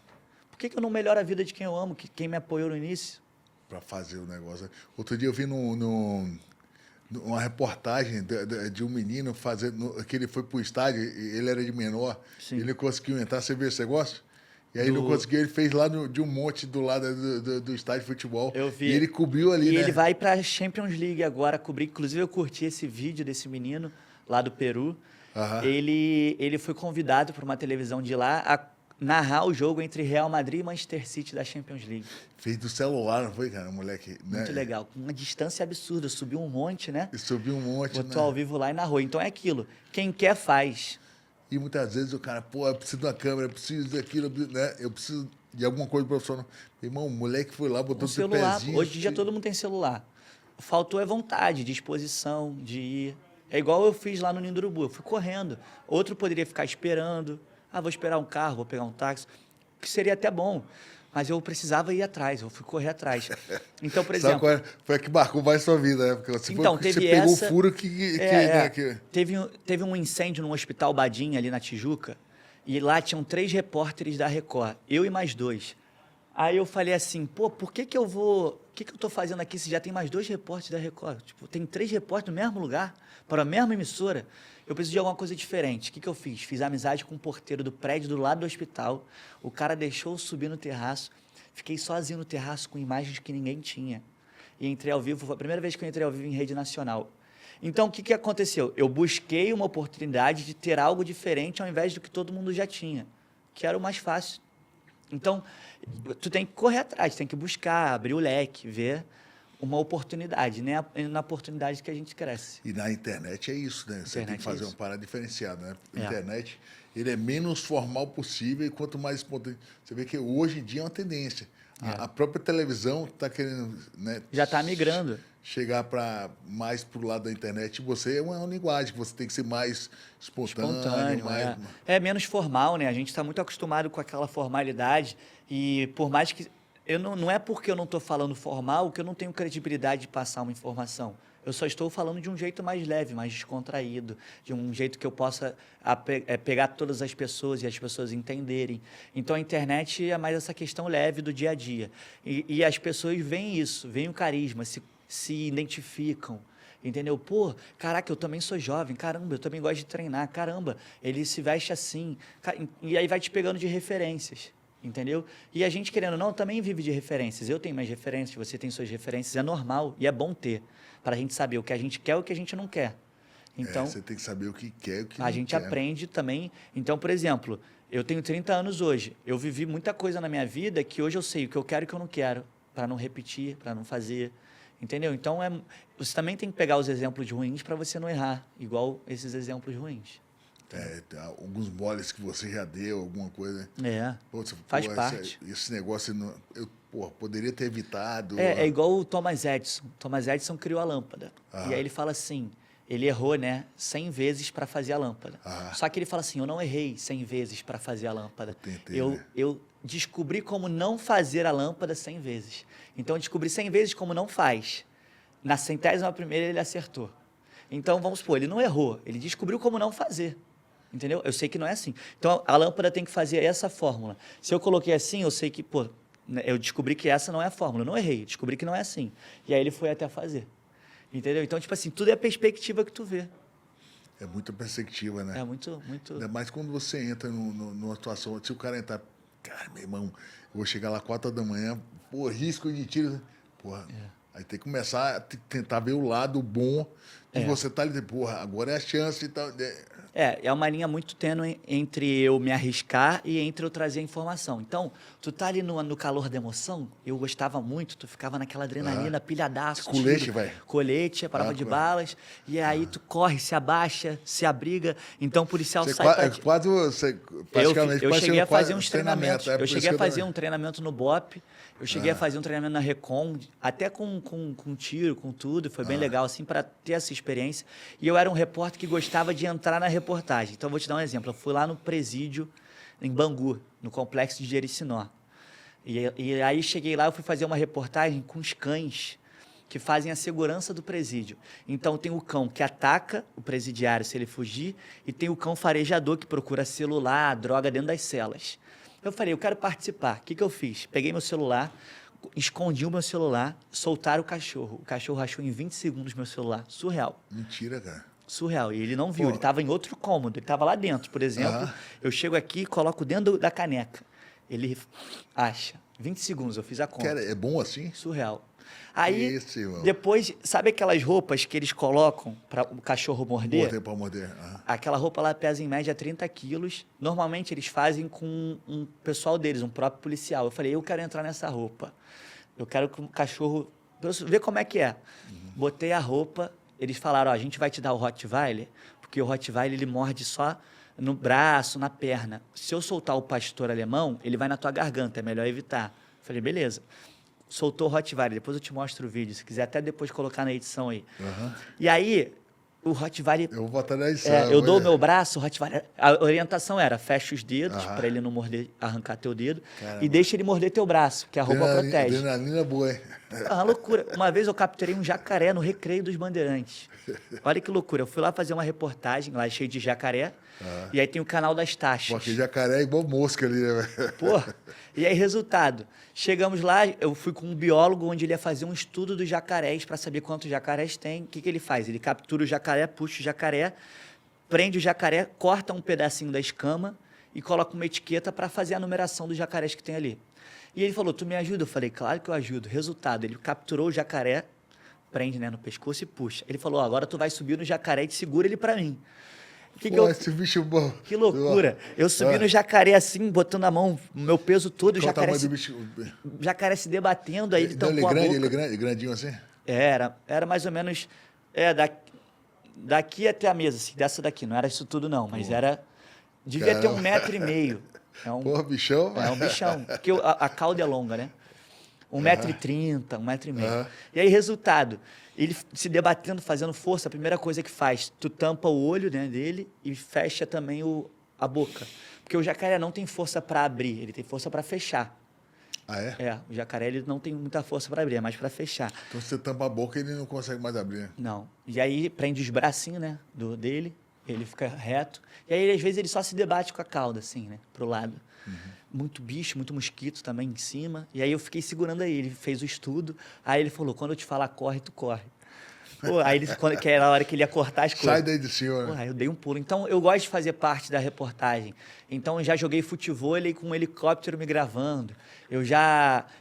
Por que eu não melhoro a vida de quem eu amo, quem me apoiou no início? Para fazer o negócio. Outro dia eu vi uma reportagem de um menino que ele foi para o estádio, ele era de menor, ele conseguiu entrar, você viu esse negócio? E aí não conseguiu, ele fez lá de um monte do lado do estádio de futebol. Eu vi. E ele cobriu ali, né? E ele vai para a Champions League agora cobrir. Inclusive, eu curti esse vídeo desse menino lá do Peru. Ele foi convidado por uma televisão de lá a narrar o jogo entre Real Madrid e Manchester City da Champions League. Fez do celular, não foi, cara? Moleque, né? Muito legal. Com uma distância absurda. Subiu um monte, né? E subiu um monte, botou ao vivo lá e narrou. Então é aquilo. Quem quer, faz. E muitas vezes o cara, pô, eu preciso de uma câmera, eu preciso daquilo, né? Eu preciso de alguma coisa profissional. Irmão, o moleque foi lá, botou o celular. pezinho. Hoje em dia todo mundo tem celular. Faltou vontade, disposição de ir. É igual eu fiz lá no Ninho do Urubu. Eu fui correndo. Outro poderia ficar esperando. Vou esperar um carro, vou pegar um táxi. Que seria até bom. Mas eu precisava ir atrás, eu fui correr atrás. Então, por exemplo... Foi a que marcou mais sua vida, né? Porque você teve pegou o furo né? Teve um incêndio no Hospital Badim, ali na Tijuca, e lá tinham 3 repórteres da Record, eu e mais 2. Aí eu falei assim, pô, por que eu vou... O que eu tô fazendo aqui se já tem mais 2 repórteres da Record? Tipo, tem 3 repórteres no mesmo lugar, para a mesma emissora. Eu preciso de alguma coisa diferente. O que eu fiz? Fiz amizade com o porteiro do prédio do lado do hospital. O cara deixou eu subir no terraço. Fiquei sozinho no terraço com imagens que ninguém tinha. E entrei ao vivo. Foi a primeira vez que eu entrei ao vivo em rede nacional. Então, o que aconteceu? Eu busquei uma oportunidade de ter algo diferente ao invés do que todo mundo já tinha, que era o mais fácil. Então, tu tem que correr atrás, tem que buscar, abrir o leque, ver uma oportunidade, né? Na oportunidade que a gente cresce. E na internet é isso, né? Você tem que fazer uma parada diferenciada, né? Internet, ele é menos formal possível e quanto mais espontâneo. Você vê que hoje em dia é uma tendência. A própria televisão está querendo, né? Já está migrando. Chegar mais para o lado da internet. Você é uma linguagem que você tem que ser mais espontâneo mais... menos formal, né? A gente está muito acostumado com aquela formalidade e por mais que... não é porque eu não estou falando formal que eu não tenho credibilidade de passar uma informação. Eu só estou falando de um jeito mais leve, mais descontraído, de um jeito que eu possa pegar todas as pessoas e as pessoas entenderem. Então, a internet é mais essa questão leve do dia a dia. E as pessoas veem isso, veem o carisma, se identificam. Entendeu? Pô, caraca, eu também sou jovem, caramba, eu também gosto de treinar, caramba, ele se veste assim. E aí vai te pegando de referências. Entendeu? E a gente, querendo ou não, também vive de referências. Eu tenho minhas referências, você tem suas referências. É normal e é bom ter, para a gente saber o que a gente quer e o que a gente não quer. Então, você tem que saber o que quer e o que não quer. A gente aprende também. Então, por exemplo, eu tenho 30 anos hoje. Eu vivi muita coisa na minha vida que hoje eu sei o que eu quero e o que eu não quero, para não repetir, para não fazer. Entendeu? Então, você também tem que pegar os exemplos ruins para você não errar, igual esses exemplos ruins. Alguns moles que você já deu, alguma coisa. Faz parte. Esse negócio, eu poderia ter evitado. É igual o Thomas Edison. Thomas Edison criou a lâmpada. E aí ele fala assim, ele errou, né, 100 vezes para fazer a lâmpada. Só que ele fala assim, eu não errei 100 vezes para fazer a lâmpada. Eu descobri como não fazer a lâmpada 100 vezes. Então, eu descobri 100 vezes como não faz. Na 100ª ele acertou. Então, vamos supor, ele não errou, ele descobriu como não fazer. Entendeu? Eu sei que não é assim. Então, a lâmpada tem que fazer essa fórmula. Se eu coloquei assim, eu sei que, eu descobri que essa não é a fórmula. Eu não errei, descobri que não é assim. E aí ele foi até fazer. Entendeu? Então, tipo assim, tudo é a perspectiva que tu vê. É muita perspectiva, né? É muito... Ainda mais quando você entra numa situação, se o cara entrar cara, meu irmão, eu vou chegar lá 4 da manhã, pô, risco de tiro. Porra, aí tem que começar a tentar ver o lado bom de você estar ali. Porra, agora é a chance e tal. É uma linha muito tênue entre eu me arriscar e entre eu trazer a informação. Então, tu tá ali no calor da emoção, eu gostava muito, tu ficava naquela adrenalina, pilhadaço. Colete, velho. Colete, prova de balas, e aí tu corre, se abaixa, se abriga, então o policial Você sai pra... você praticamente Eu cheguei a fazer uns treinamentos. treinamentos. Eu cheguei a fazer um treinamento no BOP, eu cheguei a fazer um treinamento na Recon, até com tiro, com tudo. Foi bem legal, assim, para ter essa experiência. E eu era um repórter que gostava de entrar na reportagem. Então, eu vou te dar um exemplo. Eu fui lá no presídio, em Bangu, no complexo de Jericinó. E aí, cheguei lá, eu fui fazer uma reportagem com os cães que fazem a segurança do presídio. Então, tem o cão que ataca o presidiário se ele fugir e tem o cão farejador que procura celular, droga dentro das celas. Eu falei, eu quero participar. O que eu fiz? Peguei meu celular, escondi o meu celular, soltaram o cachorro. O cachorro achou em 20 segundos meu celular. Surreal. Mentira, cara. Surreal. E ele não viu, ele estava em outro cômodo, ele estava lá dentro. Por exemplo, eu chego aqui e coloco dentro da caneca. Ele acha. 20 segundos, eu fiz a conta. Cara, é bom assim? Surreal. Aí, Isso, irmão. depois, sabe aquelas roupas que eles colocam para o cachorro morder? Para morder. Aquela roupa lá pesa em média 30 quilos. Normalmente eles fazem com um pessoal deles, um próprio policial. Eu falei, eu quero entrar nessa roupa. Eu quero que o cachorro... Pra eu ver como é que é. Botei a roupa, eles falaram, ó, a gente vai te dar o Rottweiler, porque o Rottweiler ele morde só no braço, na perna. Se eu soltar o pastor alemão, ele vai na tua garganta, é melhor evitar. Eu falei, beleza. Soltou o Rottweiler, depois eu te mostro o vídeo, se quiser até depois colocar na edição aí. E aí, o Rottweiler... Eu vou botar na edição. eu dou o meu braço, o Rottweiler... A orientação era, fecha os dedos, para ele não morder, arrancar teu dedo, e deixa ele morder teu braço, que a roupa protege. Adrenalina boa, hein? É uma loucura. Uma vez eu capturei um jacaré no Recreio dos Bandeirantes. Olha que loucura. Eu fui lá fazer uma reportagem, lá cheio de jacaré, e aí tem o canal das taxas. Porque jacaré é igual mosca ali, né? Porra. E aí, resultado. Chegamos lá, eu fui com um biólogo onde ele ia fazer um estudo dos jacarés para saber quantos jacarés tem. O que ele faz? Ele captura o jacaré, puxa o jacaré, prende o jacaré, corta um pedacinho da escama e coloca uma etiqueta para fazer a numeração dos jacarés que tem ali. E ele falou, tu me ajuda? Eu falei, claro que eu ajudo. Resultado, ele capturou o jacaré, prende, né, no pescoço e puxa. Ele falou, agora tu vai subir no jacaré e te segura ele para mim. Esse bicho bom. Que loucura. Eu subi no jacaré assim, botando a mão, o meu peso todo, o jacaré, jacaré se debatendo, aí ele tampou a boca. Ele é grande, grandinho assim? Era mais ou menos, daqui até a mesa, assim, dessa daqui, não era isso tudo não, mas devia ter 1,5 metro. Porra, bichão. É um bichão, porque a cauda é longa, né? 1,30 m, 1,5 m. E aí, resultado, ele se debatendo, fazendo força, a primeira coisa que faz, tu tampa o olho, né, dele e fecha também a boca. Porque o jacaré não tem força para abrir, ele tem força para fechar. Ah, é? É, o jacaré ele não tem muita força para abrir, é mais para fechar. Então, se você tampa a boca, ele não consegue mais abrir. Não. E aí, prende os bracinhos, né, dele, ele fica reto. E aí, às vezes, ele só se debate com a cauda, assim, né, pro lado. Muito bicho, muito mosquito também em cima. E aí eu fiquei segurando aí. Ele fez o estudo. Aí ele falou, quando eu te falar corre, tu corre. Pô, aí que era a hora que ele ia cortar as coisas. Sai daí de cima. Pô, aí eu dei um pulo. Então, eu gosto de fazer parte da reportagem. Então, eu já joguei futevôlei com um helicóptero me gravando.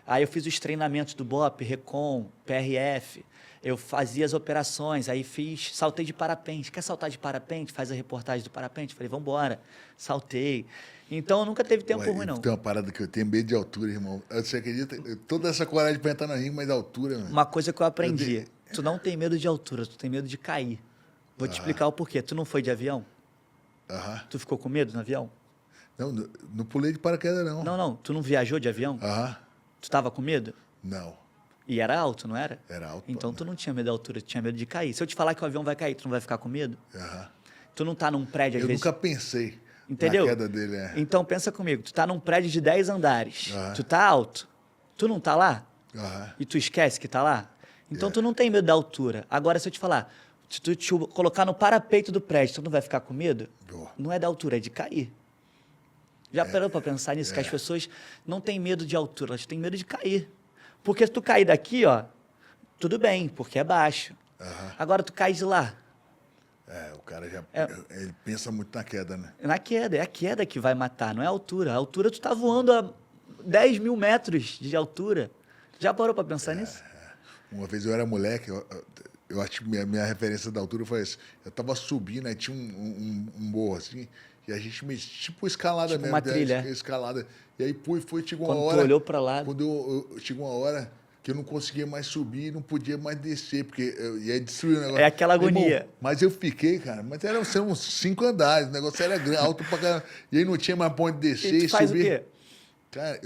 Aí eu fiz os treinamentos do BOP, Recon, PRF. Eu fazia as operações, aí saltei de parapente. Quer saltar de parapente? Faz a reportagem do parapente. Falei, vamos embora. Saltei. Então, nunca teve tempo ruim, não. Tem uma parada que eu tenho medo de altura, irmão. Você acredita? Toda essa coragem pra entrar na ringue, mas da altura, mano. Uma coisa que eu aprendi. Tu não tem medo de altura, tu tem medo de cair. Vou te explicar o porquê. Tu não foi de avião? Tu ficou com medo no avião? Não, não pulei de paraquedas, não. Não. Tu não viajou de avião? Tu tava com medo? Não. E era alto, não era? Era alto. Então, tu não tinha medo da altura, tu tinha medo de cair. Se eu te falar que o avião vai cair, tu não vai ficar com medo? Tu não tá num prédio, às vezes... Eu nunca pensei. Entendeu? Na queda dele, Então, pensa comigo. Tu tá num prédio de 10 andares. Tu tá alto. Tu não tá lá? E tu esquece que tá lá? Então, tu não tem medo da altura. Agora, se eu te falar, se tu te colocar no parapeito do prédio, tu não vai ficar com medo? Não é da altura, é de cair. Já parou para pensar nisso? Que as pessoas não têm medo de altura, elas têm medo de cair. Porque se tu cair daqui, ó, tudo bem, porque é baixo. Agora, tu cai de lá. O cara já ele pensa muito na queda, né? Na queda, é a queda que vai matar, não é a altura. A altura tu tá voando a 10 mil metros de altura. Já parou para pensar nisso? Uma vez eu era moleque, eu acho que minha referência da altura foi essa. Eu tava subindo, aí tinha um morro assim, e a gente tipo escalada Tipo mesmo. uma trilha. Escalada. E aí chegou uma Quando hora... tu olhou para lá... Quando chegou uma hora que eu não conseguia mais subir, não podia mais descer, porque eu ia destruir o negócio. É aquela agonia. Irmão, mas eu fiquei, cara, mas eram uns 5 andares, o negócio era grande, alto pra caramba. E aí não tinha mais pra onde descer E tu faz subir. o quê? Cara,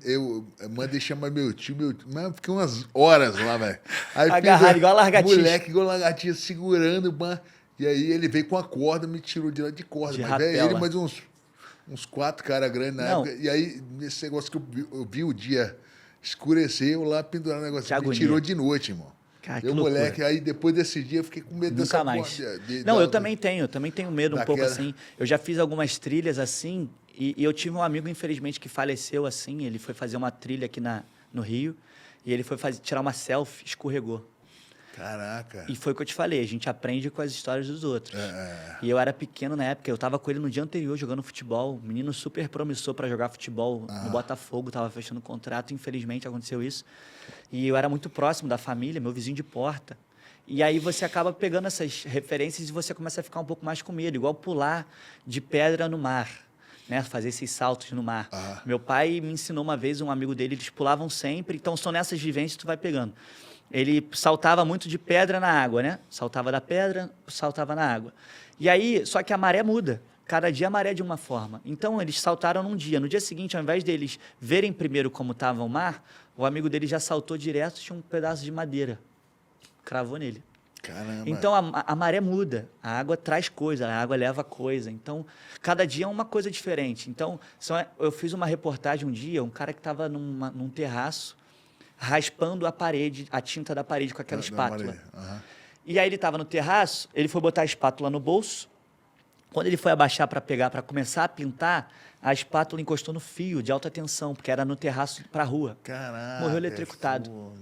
eu mandei chamar meu tio, mas eu fiquei umas horas lá, velho. Agarrado, igual a lagartixa. Moleque, igual a lagartixa, segurando, mano. E aí ele veio com a corda, me tirou de lá de corda. De Mas veio rapela. ele mais uns 4 caras grandes na época. E aí, nesse negócio que eu vi o dia escurecer, eu lá pendurando o negócio. Me tirou de noite, irmão. Cara, que eu, loucura. moleque, aí depois desse dia eu fiquei com medo Nunca dessa mais. porra Não, eu também tenho medo um pouco daquela... assim. Eu já fiz algumas trilhas assim, e eu tive um amigo, infelizmente, que faleceu assim. Ele foi fazer uma trilha aqui no Rio, e ele foi tirar uma selfie, escorregou. Caraca. E foi o que eu te falei, a gente aprende com as histórias dos outros. E eu era pequeno na época, eu tava com ele no dia anterior jogando futebol, menino super promissor para jogar futebol no Botafogo, tava fechando contrato, infelizmente aconteceu isso. E eu era muito próximo da família, meu vizinho de porta. E aí você acaba pegando essas referências e você começa a ficar um pouco mais com medo, igual pular de pedra no mar, né? Fazer esses saltos no mar. Meu pai me ensinou uma vez, um amigo dele, eles pulavam sempre, então são nessas vivências que tu vai pegando. Ele saltava muito de pedra na água, né? Saltava da pedra, saltava na água. E aí, só que a maré muda. Cada dia a maré é de uma forma. Então, eles saltaram num dia. No dia seguinte, ao invés deles verem primeiro como estava o mar, o amigo dele já saltou direto, tinha um pedaço de madeira. Cravou nele. Caramba. Então, a maré muda. A água traz coisa, a água leva coisa. Então, cada dia é uma coisa diferente. Então, eu fiz uma reportagem um dia, um cara que estava num terraço, raspando a parede, a tinta da parede com aquela espátula. E aí ele estava no terraço, ele foi botar a espátula no bolso. Quando ele foi abaixar para pegar, para começar a pintar, a espátula encostou no fio de alta tensão, porque era no terraço para a rua. Caraca. Morreu eletrocutado.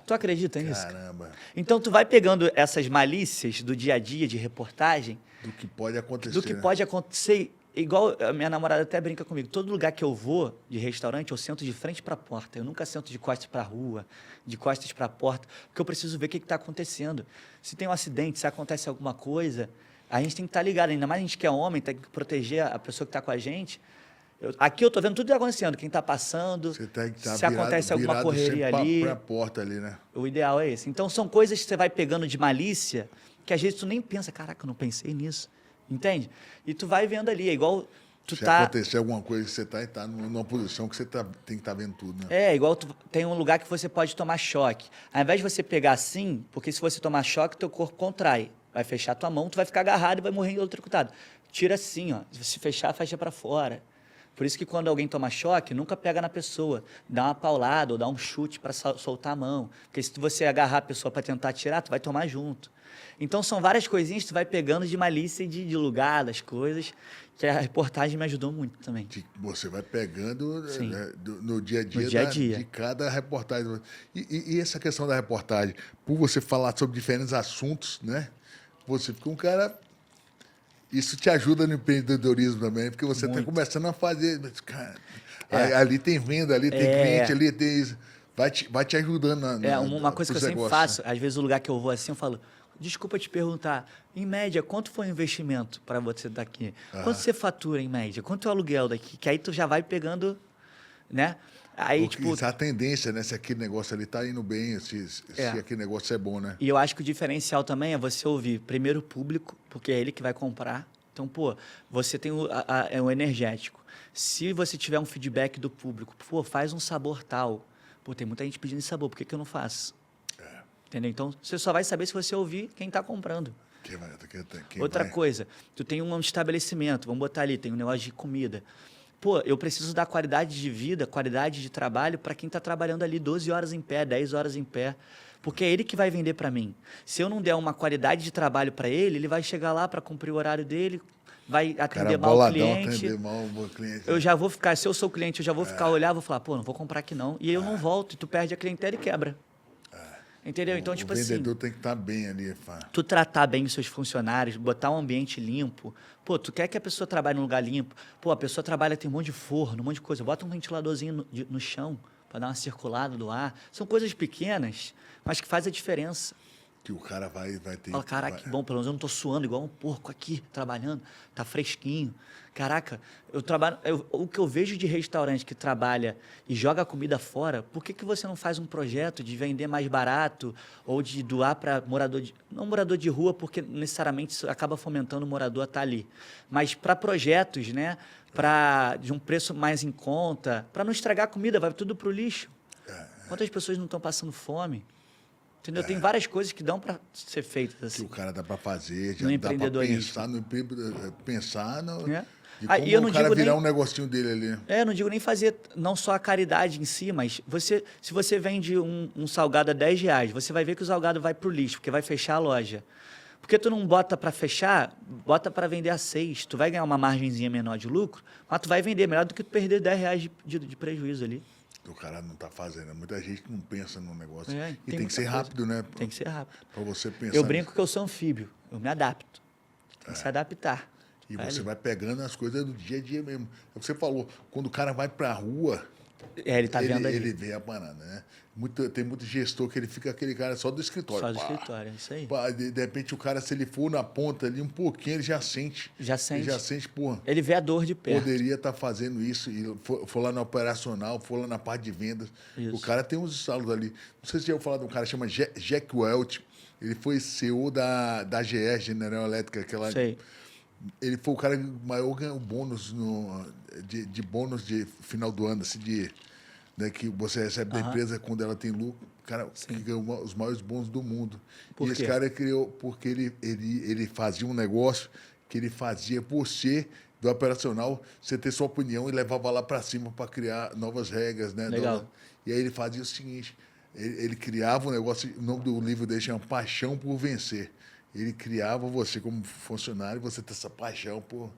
Tu acredita nisso? Caramba. Então tu vai pegando essas malícias do dia a dia de reportagem. Do que pode acontecer. Do que pode acontecer. Igual a minha namorada até brinca comigo, todo lugar que eu vou de restaurante, eu sento de frente para a porta. Eu nunca sento de costas para a rua, de costas para a porta, porque eu preciso ver o que está acontecendo. Se tem um acidente, se acontece alguma coisa, a gente tem que estar ligado. Ainda mais a gente que é homem, tem que proteger a pessoa que está com a gente. Aqui eu estou vendo tudo que está acontecendo, quem está passando, você tem que se acontece alguma correria ali. Para a porta ali, né? O ideal é esse. Então são coisas que você vai pegando de malícia, que às vezes tu nem pensa, caraca, eu não pensei nisso. Entende? E tu vai vendo ali, é igual tu se acontecer alguma coisa, você tá numa posição que você tem que estar vendo tudo, né? É, igual tem um lugar que você pode tomar choque. Ao invés de você pegar assim, porque se você tomar choque, teu corpo contrai. Vai fechar tua mão, tu vai ficar agarrado e vai morrer eletrocutado. Tira assim, ó. Se fechar, fecha para fora. Por isso que quando alguém toma choque, nunca pega na pessoa. Dá uma paulada ou dá um chute para soltar a mão. Porque se você agarrar a pessoa para tentar tirar, tu vai tomar junto. Então, são várias coisinhas que tu vai pegando de malícia e de lugar das coisas, que a reportagem me ajudou muito também. Você vai pegando no dia a dia, de cada reportagem. E essa questão da reportagem, por você falar sobre diferentes assuntos, né? Você fica um cara... Isso te ajuda no empreendedorismo também, porque você está começando a fazer... Cara, ali tem venda, ali tem cliente, ali tem isso. Vai te ajudando. Uma coisa que eu sempre faço, às vezes o lugar que eu vou assim, eu falo... Desculpa te perguntar, em média, quanto foi o investimento para você daqui? Quanto você fatura em média? Quanto é o aluguel daqui? Que aí tu já vai pegando, né? Aí, Isso é a tendência, né? Se aquele negócio ali está indo bem, se aquele negócio é bom, né? E eu acho que o diferencial também é você ouvir primeiro o público, porque é ele que vai comprar. Então, pô, você tem o energético. Se você tiver um feedback do público, pô, faz um sabor tal. Pô, tem muita gente pedindo esse sabor, por que eu não faço? Entendeu? Então, você só vai saber se você ouvir quem está comprando. Outra coisa, tu tem um estabelecimento, vamos botar ali, tem um negócio de comida. Pô, eu preciso dar qualidade de vida, qualidade de trabalho para quem está trabalhando ali 12 horas em pé, 10 horas em pé. Porque é ele que vai vender para mim. Se eu não der uma qualidade de trabalho para ele, ele vai chegar lá para cumprir o horário dele, vai atender mal o cliente. Eu já vou ficar, se eu sou cliente, eu já vou ficar olhar, vou falar, pô, não vou comprar aqui não. E eu não volto, e tu perde a clientela e quebra. Entendeu? Então, tipo assim... O vendedor tem que estar bem ali, Fá. Tu tratar bem os seus funcionários, botar um ambiente limpo. Pô, tu quer que a pessoa trabalhe num lugar limpo. Pô, a pessoa trabalha, tem um monte de forno, um monte de coisa. Bota um ventiladorzinho no chão para dar uma circulada do ar. São coisas pequenas, mas que faz a diferença. Que o cara vai ter... Fala, caraca, que bom, pelo menos eu não tô suando igual um porco aqui, trabalhando. Tá fresquinho. Caraca, o que eu vejo de restaurante que trabalha e joga a comida fora, por que você não faz um projeto de vender mais barato ou de doar para morador não morador de rua, porque necessariamente isso acaba fomentando o morador a estar ali, mas para projetos, né, de um preço mais em conta, para não estragar a comida, vai tudo pro lixo. Quantas pessoas não estão passando fome? Entendeu? Tem várias coisas que dão para ser feitas assim. Que o cara dá para fazer, já no dá para pensar no de como eu não o cara virar nem, um negocinho dele ali. Eu não digo nem fazer não só a caridade em si, mas se você vende um salgado a R$10, você vai ver que o salgado vai pro lixo, porque vai fechar a loja. Porque tu não bota para fechar, bota para vender a 6. Tu vai ganhar uma margenzinha menor de lucro, mas tu vai vender melhor do que tu perder R$10 de prejuízo ali. O cara não está fazendo. Muita gente não pensa no negócio. E tem que ser rápido, né? Tem que ser rápido. Para você pensar. Eu brinco que eu sou anfíbio. Eu me adapto. Tem que se adaptar. E você vai pegando as coisas do dia a dia mesmo. É o que você falou. Quando o cara vai para a rua... ele tá vendo ali. Ele vê a parada, né? Tem muito gestor que ele fica aquele cara só do escritório. Só do escritório, é isso aí. De repente o cara, se ele for na ponta ali um pouquinho, ele já sente. Já sente. Ele já sente, porra. Ele vê a dor de perto. Poderia estar fazendo isso, e for lá no operacional, for lá na parte de vendas. Isso. O cara tem uns estalos ali. Não sei se você já ouviu falar de um cara que chama Jack Welch. Ele foi CEO da GE, General Electric, aquela... Sei. Ele foi o cara que maior ganhou bônus de bônus de final do ano, assim, né, que você recebe da empresa quando ela tem lucro. O cara que ganhou os maiores bônus do mundo. Por quê? Esse cara criou porque ele fazia um negócio que ele fazia por ser do operacional, você ter sua opinião e levava lá para cima para criar novas regras, né? Legal. E aí ele fazia o seguinte, ele criava um negócio, o nome do livro dele chama Paixão por Vencer. Ele criava você como funcionário, você ter essa paixão por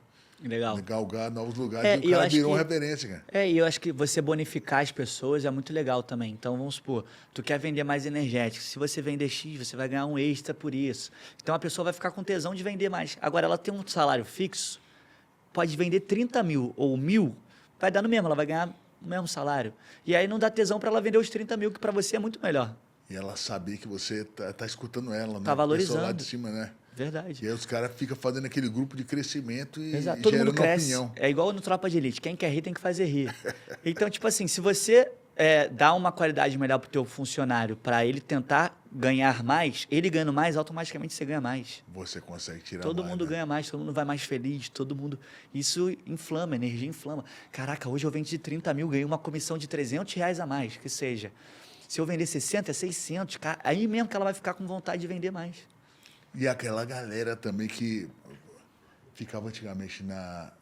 galgar novos lugares. E o cara virou uma referência, cara. E eu acho que você bonificar as pessoas é muito legal também. Então, vamos supor, tu quer vender mais energético. Se você vender X, você vai ganhar um extra por isso. Então, a pessoa vai ficar com tesão de vender mais. Agora, ela tem um salário fixo, pode vender 30 mil ou 1.000, vai dar no mesmo, ela vai ganhar o mesmo salário. E aí não dá tesão para ela vender os 30 mil, que para você é muito melhor. E ela saber que você tá escutando ela, né? Tá valorizando. Lá de cima, né? Verdade. E aí os caras ficam fazendo aquele grupo de crescimento e todo mundo cresce. Opinião. É igual no Tropa de Elite. Quem quer rir tem que fazer rir. Então, tipo assim, se você dá uma qualidade melhor pro teu funcionário para ele tentar ganhar mais, ele ganhando mais, automaticamente você ganha mais. Você consegue tirar todo mais, mundo né? ganha mais, todo mundo vai mais feliz, todo mundo... Isso inflama, energia inflama. Caraca, hoje eu vendi 30 mil, ganhei uma comissão de R$300 a mais, que seja. Se eu vender 60, é 600, cara, aí mesmo que ela vai ficar com vontade de vender mais. E aquela galera também que ficava antigamente na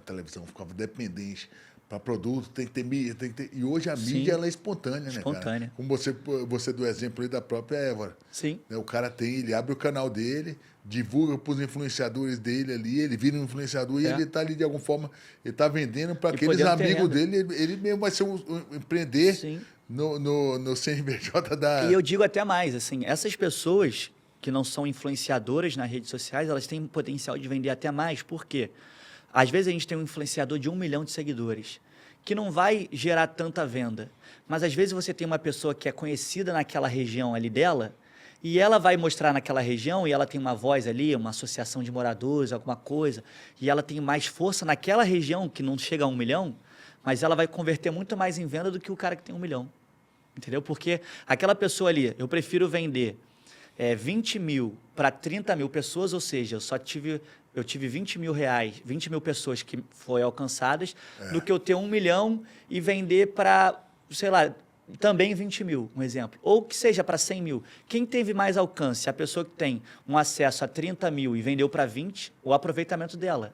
televisão, ficava dependente para produto, tem que ter mídia, e hoje a mídia ela é espontânea, né, cara? Como você deu exemplo aí da própria Évora. Sim. Né, o cara ele abre o canal dele, divulga para os influenciadores dele ali, ele vira um influenciador e ele está ali de alguma forma, ele está vendendo para aqueles amigos dele, ele mesmo vai ser empreender. Sim. No CNPJ da... E eu digo até mais, assim, essas pessoas que não são influenciadoras nas redes sociais, elas têm potencial de vender até mais. Por quê? Às vezes a gente tem um influenciador de 1 milhão de seguidores, que não vai gerar tanta venda. Mas às vezes você tem uma pessoa que é conhecida naquela região ali dela, e ela vai mostrar naquela região, e ela tem uma voz ali, uma associação de moradores, alguma coisa, e ela tem mais força naquela região, que não chega a 1 milhão, mas ela vai converter muito mais em venda do que o cara que tem 1 milhão. Entendeu? Porque aquela pessoa ali, eu prefiro vender 20 mil para 30 mil pessoas, ou seja, eu tive 20 mil reais, 20 mil pessoas que foram alcançadas, do que eu ter 1 milhão e vender para, sei lá, também 20 mil, um exemplo. Ou que seja para 100 mil. Quem teve mais alcance? A pessoa que tem um acesso a 30 mil e vendeu para 20, o aproveitamento dela.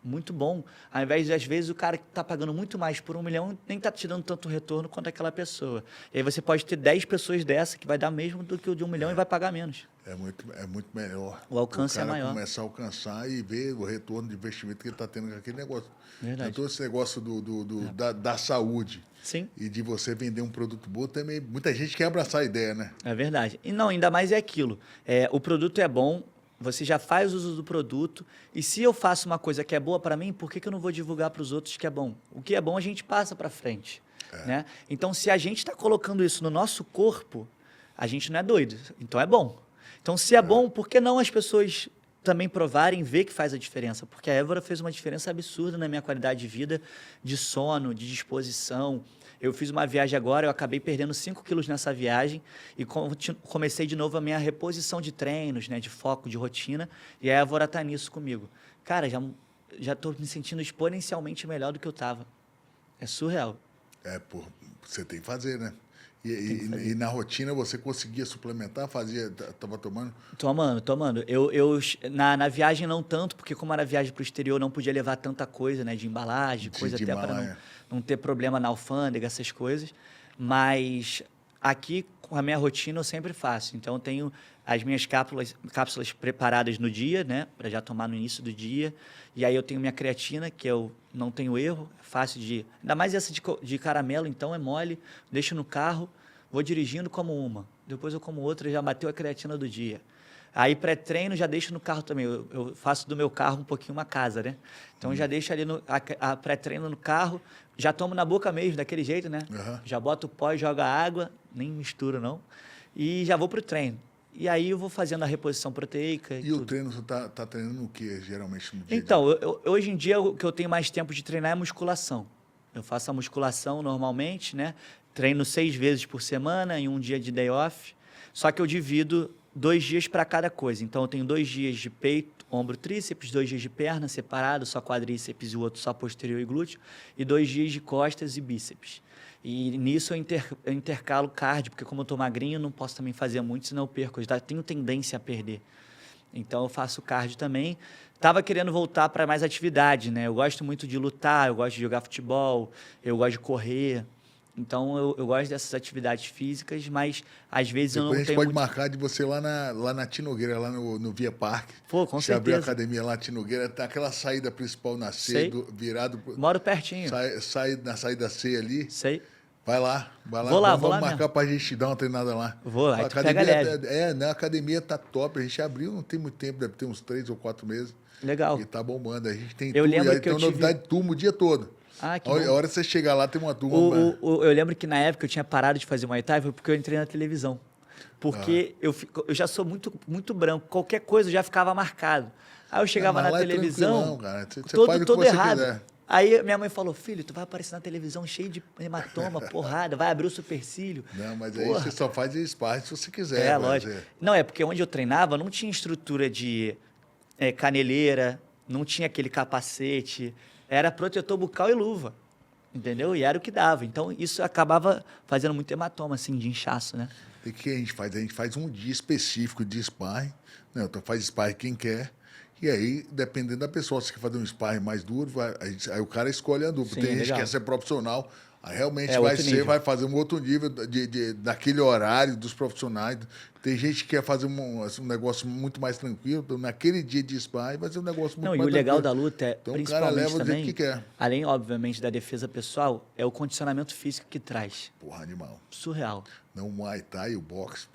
muito bom. Ao invés de, às vezes, o cara que está pagando muito mais por 1 milhão nem está te dando tanto retorno quanto aquela pessoa. E aí você pode ter 10 pessoas dessa que vai dar mesmo do que o de 1 milhão e vai pagar menos. É muito melhor. O alcance é cara maior. começar a alcançar e ver o retorno de investimento que ele está tendo com aquele negócio. Verdade. Então, esse negócio da saúde Sim. e de você vender um produto bom, também muita gente quer abraçar a ideia, né? É verdade. E não, ainda mais é aquilo. O produto é bom, você já faz uso do produto, e se eu faço uma coisa que é boa para mim, por que eu não vou divulgar para os outros que é bom? O que é bom a gente passa para frente. Né? Então, se a gente está colocando isso no nosso corpo, a gente não é doido. Então, é bom. Então, se é bom, por que não as pessoas também provarem, ver que faz a diferença? Porque a Évora fez uma diferença absurda na minha qualidade de vida, de sono, de disposição. Eu fiz uma viagem agora, eu acabei perdendo 5 quilos nessa viagem e comecei de novo a minha reposição de treinos, né, de foco, de rotina, e a Évora está nisso comigo. Cara, já estou me sentindo exponencialmente melhor do que eu estava. É surreal. Pô, você tem que fazer, né? E na rotina você conseguia suplementar, estava tomando? Tomando. Na viagem não tanto, porque como era viagem para o exterior, não podia levar tanta coisa, né, de embalagem, coisa até para não ter problema na alfândega, essas coisas. Mas aqui, com a minha rotina, eu sempre faço. Então, eu tenho as minhas cápsulas preparadas no dia, né, para já tomar no início do dia. E aí eu tenho minha creatina, que eu não tenho erro, é fácil de... Ainda mais essa de caramelo, então é mole, deixo no carro, vou dirigindo, como uma. Depois eu como outra, já bateu a creatina do dia. Aí pré-treino já deixo no carro também. Eu faço do meu carro um pouquinho uma casa, né? Então já deixo ali a pré-treino no carro, já tomo na boca mesmo, daquele jeito, né? Já boto o pó e jogo a água, nem misturo não. E já vou pro treino. E aí eu vou fazendo a reposição proteica e tudo. O treino, você tá treinando o que, geralmente, no dia? Então, hoje em dia, o que eu tenho mais tempo de treinar é musculação. Eu faço a musculação normalmente, né? Treino 6 vezes por semana, em um dia de day off. Só que eu divido 2 dias para cada coisa. Então, eu tenho 2 dias de peito, ombro, tríceps, 2 dias de perna separado, só quadríceps e o outro só posterior e glúteo, e 2 dias de costas e bíceps. E nisso eu intercalo cardio, porque como eu tô magrinho, não posso também fazer muito, senão eu perco. Eu tenho tendência a perder. Então, eu faço cardio também. Estava querendo voltar para mais atividade, né? Eu gosto muito de lutar, eu gosto de jogar futebol, eu gosto de correr. Então, eu gosto dessas atividades físicas, mas às vezes eu não tenho. A gente pode marcar de você lá na Tinogueira, lá no Via Parque. Pô, com certeza. Você abriu a academia lá na Tinogueira, tá aquela saída principal na C, virado. Moro pertinho. Sai na saída C ali. Sei. Vai lá. Vou lá marcar mesmo. Pra gente dar uma treinada lá. Vou lá, a academia academia, a academia tá top. A gente abriu, não tem muito tempo, deve ter uns 3 ou 4 meses. Legal. E tá bombando. A gente tem novidade de turma o dia todo. Ah, que a bom. hora que você chegar lá, tem uma turma. Eu lembro que na época eu tinha parado de fazer Muay Thai, foi porque eu entrei na televisão. Porque eu já sou muito, muito branco. Qualquer coisa eu já ficava marcado. Aí eu chegava na televisão, cara. Você todo errado. Quiser. Aí minha mãe falou, filho, tu vai aparecer na televisão cheio de hematoma, porrada, vai abrir o supercílio. Não, mas aí você só faz sparring se você quiser. É, lógico. Não, é porque onde eu treinava não tinha estrutura de caneleira, não tinha aquele capacete, era protetor bucal e luva, entendeu? E era o que dava. Então, isso acabava fazendo muito hematoma, assim, de inchaço, né? E o que a gente faz? A gente faz um dia específico de sparring, né? Então faz sparring quem quer. E aí, dependendo da pessoa, se quer fazer um sparring mais duro, aí o cara escolhe a dupla. Sim, tem gente legal. que quer ser profissional, aí realmente vai fazer um outro nível daquele horário dos profissionais. Tem gente que quer fazer um negócio muito mais tranquilo, então, naquele dia de sparring vai ser um negócio muito mais tranquilo. Não, e o legal da luta é, então, principalmente o cara leva também, do jeito que quer. além, obviamente, da defesa pessoal, é o condicionamento físico que traz. Porra, animal. Surreal. Não, o Muay Thai, o boxe.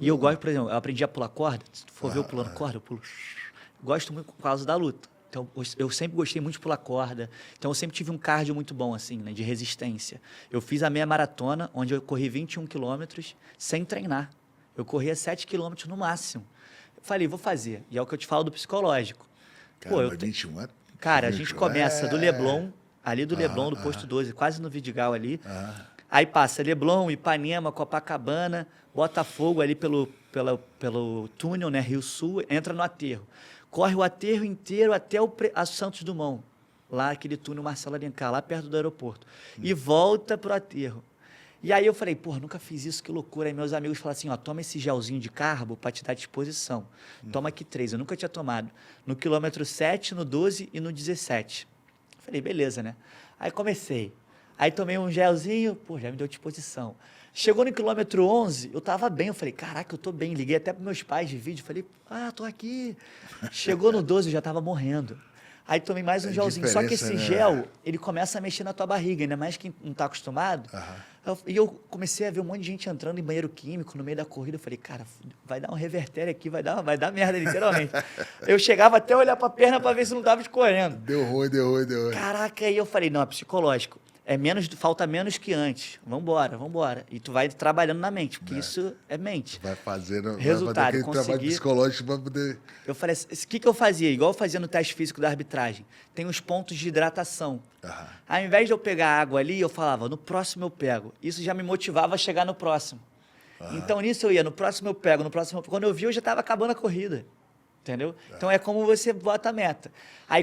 E eu gosto, por exemplo, eu aprendi a pular corda. Se tu for ver eu pulando corda, eu pulo. Gosto muito por causa da luta. Então, eu sempre gostei muito de pular corda. Então, eu sempre tive um cardio muito bom, assim, né, de resistência. Eu fiz a meia maratona, onde eu corri 21 quilômetros sem treinar. Eu corria 7 quilômetros no máximo. Eu falei, vou fazer. E é o que eu te falo do psicológico. Cara, mas 21 é... Cara, a gente começa do Leblon, ali do Leblon, do posto 12, quase no Vidigal ali. Aí passa Leblon, Ipanema, Copacabana, Botafogo ali pelo túnel, né, Rio Sul, entra no aterro. Corre o aterro inteiro até a Santos Dumont, lá aquele túnel Marcelo Alencar, lá perto do aeroporto. E volta para o aterro. E aí eu falei, pô, nunca fiz isso, que loucura. Aí meus amigos falaram assim, ó, toma esse gelzinho de carbo para te dar disposição. Toma aqui 3, eu nunca tinha tomado. No quilômetro 7, no 12 e no 17. Falei, beleza, né? Aí comecei. Aí tomei um gelzinho, pô, já me deu disposição. Chegou no quilômetro 11, eu tava bem. Eu falei, caraca, eu tô bem. Liguei até pros meus pais de vídeo. Falei, tô aqui. Chegou no 12, eu já tava morrendo. Aí tomei mais um gelzinho. Só que esse gel, ele começa a mexer na tua barriga, ainda mais quem não tá acostumado. E eu comecei a ver um monte de gente entrando em banheiro químico no meio da corrida. Eu falei, cara, vai dar um revertério aqui, vai dar merda, literalmente. Eu chegava até a olhar pra perna pra ver se não tava escorrendo. Deu ruim. Caraca, aí eu falei, não, é psicológico. Falta menos que antes. Vambora. E tu vai trabalhando na mente, porque isso é mente. Vai fazendo resultado, aquele trabalho psicológico para poder... Eu falei assim, o que eu fazia? Igual eu fazia no teste físico da arbitragem. Tem os pontos de hidratação. Ao invés de eu pegar água ali, eu falava, no próximo eu pego. Isso já me motivava a chegar no próximo. Então, nisso eu ia, no próximo eu pego, Quando eu vi, eu já estava acabando a corrida. Entendeu? Então, é como você bota a meta. Aí,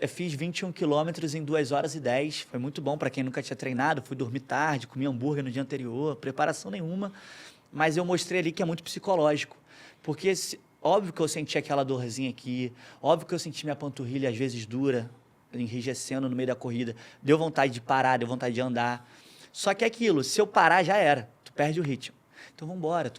fiz 21 quilômetros em 2 horas e 10. Foi muito bom para quem nunca tinha treinado. Fui dormir tarde, comi hambúrguer no dia anterior, preparação nenhuma. Mas eu mostrei ali que é muito psicológico. Porque, óbvio que eu senti aquela dorzinha aqui, óbvio que eu senti minha panturrilha, às vezes, dura, enrijecendo no meio da corrida. Deu vontade de parar, deu vontade de andar. Só que é aquilo, se eu parar, já era. Tu perde o ritmo. Então, vamos embora.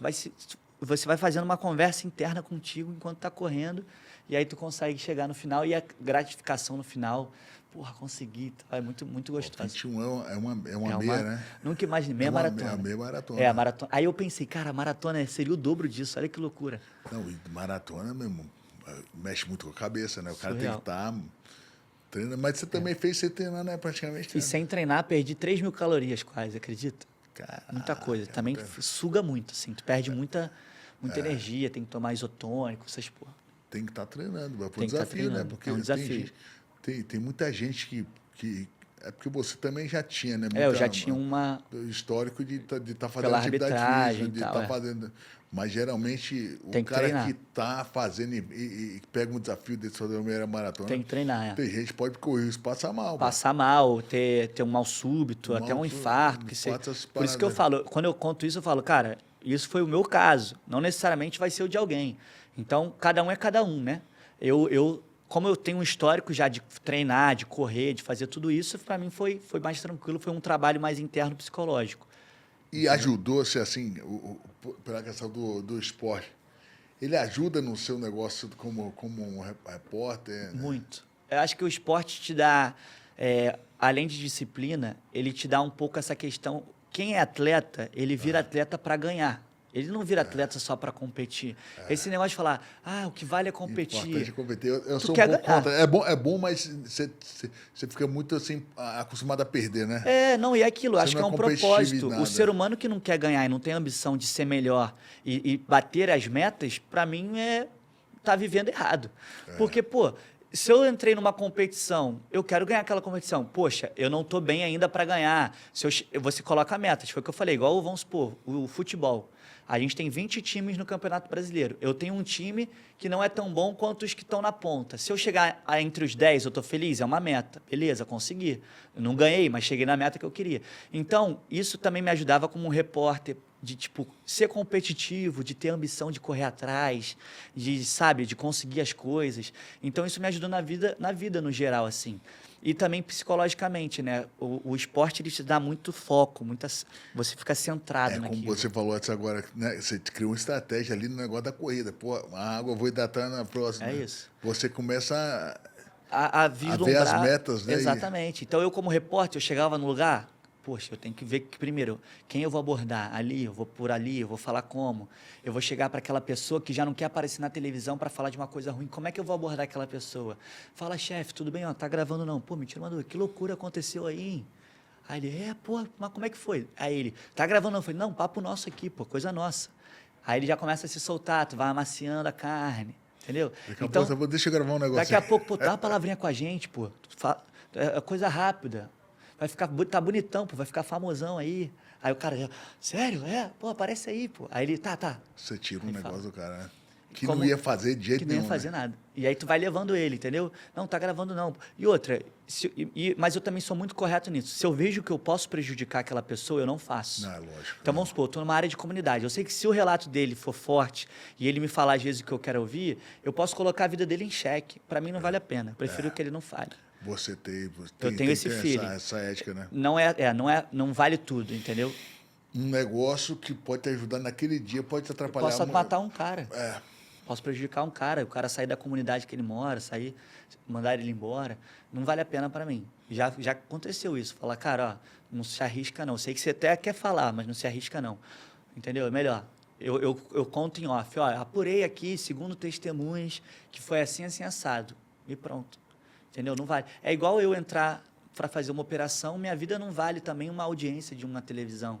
Você vai fazendo uma conversa interna contigo enquanto tá correndo, e aí tu consegue chegar no final, e a gratificação no final, porra, consegui, é muito, muito gostoso. 21 é uma meia, né? Nunca imaginei, meia maratona. É uma meia maratona. É, a maratona. Aí eu pensei, cara, a maratona seria o dobro disso, olha que loucura. Não, e maratona mesmo, mexe muito com a cabeça, né? O cara Surreal. tem que estar treinando, mas você também fez sem treinar, né? Praticamente. Fiz sem treinar, perdi 3.000 calorias quase, acredita? Caraca, muita coisa. Também suga muito, assim, tu perde muita energia, tem que tomar isotônico, essas porra. Tem que estar treinando, é um Tem que desafio, né? Porque é um desafio. Tem muita gente que... É porque você também já tinha, né? Eu já tinha histórico de estar fazendo pela atividade arbitragem física, de estar fazendo... Mas, geralmente, tem o cara que está fazendo e pega um desafio de fazer uma meia maratona... Tem que treinar, Tem gente que pode correr isso, passar mal. Passar mal, ter um mal súbito, até um infarto. Por isso que eu falo, quando eu conto isso, eu falo, cara, isso foi o meu caso. Não necessariamente vai ser o de alguém. Então, cada um é cada um, né? Como eu tenho um histórico já de treinar, de correr, de fazer tudo isso, para mim foi mais tranquilo, foi um trabalho mais interno psicológico. E ajudou-se, assim, pela questão do esporte, ele ajuda no seu negócio como um repórter? Né? Muito. Eu acho que o esporte te dá, além de disciplina, ele te dá um pouco essa questão. Quem é atleta, ele vira atleta para ganhar. Ele não vira atleta só para competir. Esse negócio de falar, o que vale é competir. Importante competir. Eu sou um pouco contra. É bom, mas você fica muito assim, acostumado a perder, né? E aquilo, acho que é um propósito. Nada. O ser humano que não quer ganhar e não tem ambição de ser melhor e bater as metas, para mim, tá vivendo errado. Porque, se eu entrei numa competição, eu quero ganhar aquela competição. Poxa, eu não estou bem ainda para ganhar. Você coloca metas, foi o que eu falei, igual, vamos supor, o futebol. A gente tem 20 times no Campeonato Brasileiro. Eu tenho um time que não é tão bom quanto os que estão na ponta. Se eu chegar entre os 10, eu estou feliz, é uma meta. Beleza, consegui. Eu não ganhei, mas cheguei na meta que eu queria. Então, isso também me ajudava como um repórter de, ser competitivo, de ter ambição de correr atrás, de conseguir as coisas. Então, isso me ajudou na vida no geral, assim. E também psicologicamente, né? O esporte, ele te dá muito foco, você fica centrado naquilo. Como você falou antes agora, né? Você criou uma estratégia ali no negócio da corrida. A água eu vou hidratar na próxima. É isso. Você começa a vislumbrar. A ver as metas, né? Exatamente. Então, eu como repórter, eu chegava no lugar... Poxa, eu tenho que ver primeiro quem eu vou abordar ali, eu vou por ali, eu vou falar como. Eu vou chegar para aquela pessoa que já não quer aparecer na televisão para falar de uma coisa ruim. Como é que eu vou abordar aquela pessoa? Fala, chefe, tudo bem? Tá gravando não? Pô, me tira uma dúvida, que loucura aconteceu aí, hein? Aí ele, mas como é que foi? Aí ele, tá gravando não? Eu falei, não, papo nosso aqui, coisa nossa. Aí ele já começa a se soltar, tu vai amaciando a carne, entendeu? Então, deixa eu gravar um negócio. Daqui a pouco, dá uma palavrinha com a gente, é coisa rápida. Tá bonitão, vai ficar famosão aí. Aí o cara já, sério? Aparece aí, Aí ele, tá. Você tira um negócio do cara, né? Que não ia fazer de jeito nenhum. Que não ia fazer nada. E aí tu vai levando ele, entendeu? Não, tá gravando não. E outra, mas eu também sou muito correto nisso. Se eu vejo que eu posso prejudicar aquela pessoa, eu não faço. Não, é lógico. Então vamos supor, eu tô numa área de comunidade. Eu sei que se o relato dele for forte e ele me falar às vezes o que eu quero ouvir, eu posso colocar a vida dele em xeque. Para mim não vale a pena. Eu prefiro que ele não fale. Eu tenho esse feeling. Essa ética, né? Não vale tudo, entendeu? Um negócio que pode te ajudar naquele dia, pode te atrapalhar. Posso matar um cara. É. Posso prejudicar um cara, o cara sair da comunidade que ele mora, mandar ele embora. Não vale a pena para mim. Já aconteceu isso. Falar, cara, ó, não se arrisca não. Sei que você até quer falar, mas não se arrisca não. Entendeu? É melhor. Eu conto em off. Ó, apurei aqui, segundo testemunhas, que foi assim, assim, assado. E pronto. Entendeu? Não vale. É igual eu entrar para fazer uma operação, minha vida não vale também uma audiência de uma televisão.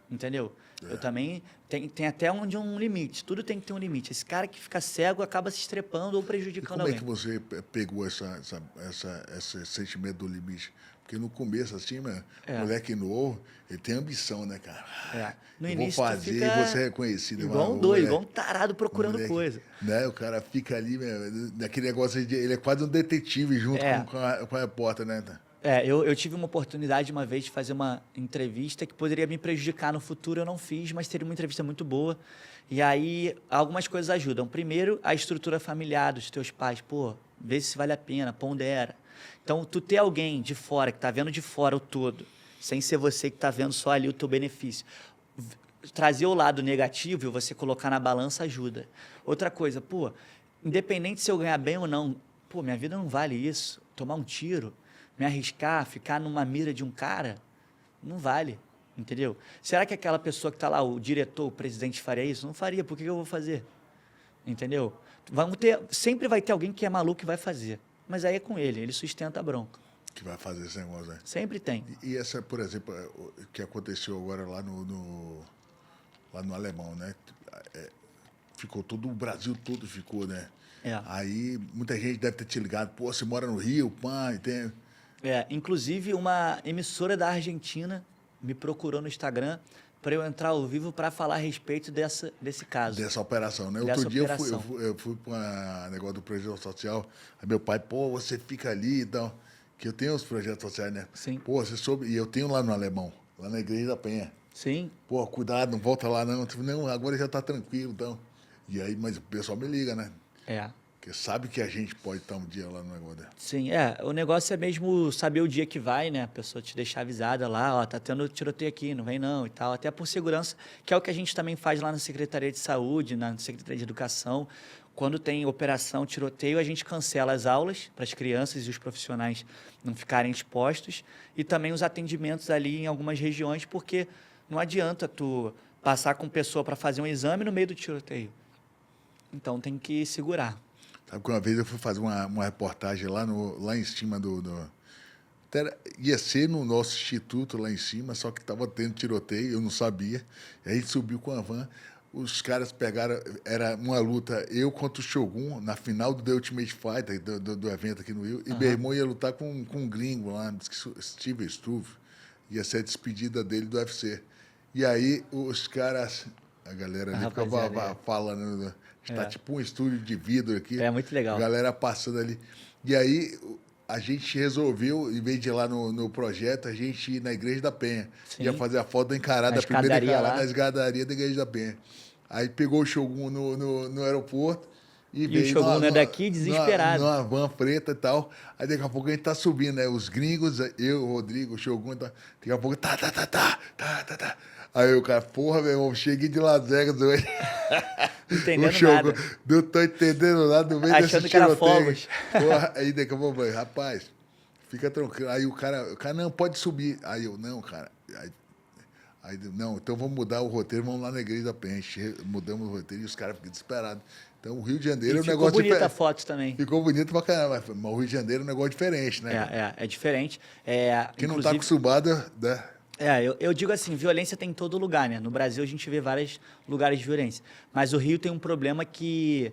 Entendeu? Eu também... Tem até um limite. Tudo tem que ter um limite. Esse cara que fica cego acaba se estrepando ou prejudicando alguém. Como é que você pegou esse sentimento do limite? Porque no começo, assim, moleque novo, ele tem ambição, né, cara? No eu início, vou fazer e vou ser reconhecido. Igual um doido, igual um tarado procurando moleque, coisa. Né? O cara fica ali, naquele negócio, ele é quase um detetive junto com a repórter, né? Eu tive uma oportunidade uma vez de fazer uma entrevista que poderia me prejudicar no futuro, eu não fiz, mas teria uma entrevista muito boa. E aí, algumas coisas ajudam. Primeiro, a estrutura familiar dos teus pais. Pô, vê se vale a pena, pondera. Então, tu ter alguém de fora, que está vendo de fora o todo, sem ser você que está vendo só ali o teu benefício, trazer o lado negativo e você colocar na balança ajuda. Outra coisa, pô, independente se eu ganhar bem ou não, pô, minha vida não vale isso. Tomar um tiro, me arriscar, ficar numa mira de um cara, não vale, entendeu? Será que aquela pessoa que está lá, o diretor, o presidente, faria isso? Não faria, por que eu vou fazer? Entendeu? Sempre vai ter alguém que é maluco e vai fazer, mas aí é com ele sustenta a bronca. Que vai fazer esse negócio, né? Sempre tem. E essa, por exemplo, que aconteceu agora lá no Alemão, né? Ficou todo, o Brasil todo ficou, né? Aí muita gente deve ter te ligado, pô, você mora no Rio, pã, tem... Inclusive uma emissora da Argentina me procurou no Instagram para eu entrar ao vivo para falar a respeito desse caso. Dessa operação, né? Outro dia eu fui para um negócio do projeto social, aí meu pai, pô, você fica ali e tal, que eu tenho os projetos sociais, né? Sim. Pô, você soube, e eu tenho lá no Alemão, lá na Igreja da Penha. Sim. Pô, cuidado, não volta lá não. Não, agora já tá tranquilo, então. E aí, mas o pessoal me liga, né? Porque sabe que a gente pode estar um dia lá no negócio dela. Sim, o negócio é mesmo saber o dia que vai, né? A pessoa te deixar avisada lá, ó, tá tendo tiroteio aqui, não vem não e tal. Até por segurança, que é o que a gente também faz lá na Secretaria de Saúde, na Secretaria de Educação. Quando tem operação, tiroteio, a gente cancela as aulas para as crianças e os profissionais não ficarem expostos. E também os atendimentos ali em algumas regiões, porque não adianta tu passar com pessoa para fazer um exame no meio do tiroteio. Então tem que segurar. Sabe que uma vez eu fui fazer uma reportagem lá em cima ia ser no nosso instituto lá em cima, só que estava tendo tiroteio, eu não sabia. E aí a gente subiu com a van, os caras pegaram, era uma luta, eu contra o Shogun, na final do The Ultimate Fighter, do evento aqui no Rio, e meu irmão ia lutar com um gringo lá, Steve Struve, ia ser a despedida dele do UFC. E aí os caras, a galera ali ficava falando... Está tipo um estúdio de vidro aqui. É muito legal. A galera passando ali. E aí a gente resolveu, em vez de ir lá no projeto, a gente ir na Igreja da Penha. Sim. Ia fazer a foto da encarada, a primeira encarada na escadaria da Igreja da Penha. Aí pegou o Shogun no aeroporto. E veio o Shogun é daqui, desesperado. Numa van preta e tal. Aí daqui a pouco a gente tá subindo, né? Os gringos, eu, o Rodrigo, o Shogun, tá, daqui a pouco tá. Aí o cara, porra, meu irmão, cheguei de Las Vegas hoje. Entendendo nada. Não tô entendendo nada no meio achando desse que era fogos. Porra, aí daqui a pouco, rapaz, fica tranquilo. Aí o cara, não, pode subir. Aí eu, não, cara. Aí não, então vamos mudar o roteiro, vamos lá na Igreja da Penha. Mudamos o roteiro e os caras ficam desesperados. Então o Rio de Janeiro é um negócio diferente. Ficou bonita a foto também. Ficou bonito pra caramba, mas o Rio de Janeiro é um negócio diferente, né? É diferente. Quem não tá acostumado, né? Eu digo assim, violência tem em todo lugar, né? No Brasil a gente vê vários lugares de violência. Mas o Rio tem um problema que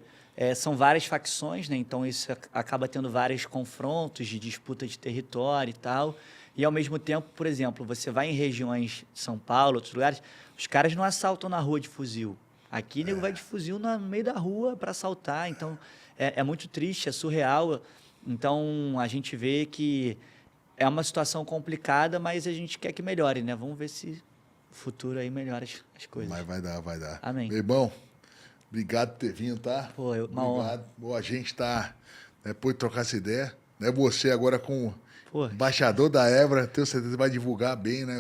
são várias facções, né? Então isso acaba tendo vários confrontos de disputa de território e tal. E ao mesmo tempo, por exemplo, você vai em regiões de São Paulo, outros lugares, os caras não assaltam na rua de fuzil. Aqui nego vai de fuzil no meio da rua para assaltar. Então, é muito triste, é surreal. Então, a gente vê que é uma situação complicada, mas a gente quer que melhore, né? Vamos ver se o futuro aí melhora as coisas. Mas vai dar, vai dar. Amém. Meu irmão, obrigado por ter vindo, tá? Pô, uma honra. Bom, a gente tá, né, depois de trocar essa ideia, né? Você agora com Pô, embaixador da Évora, tenho certeza que vai divulgar bem, né,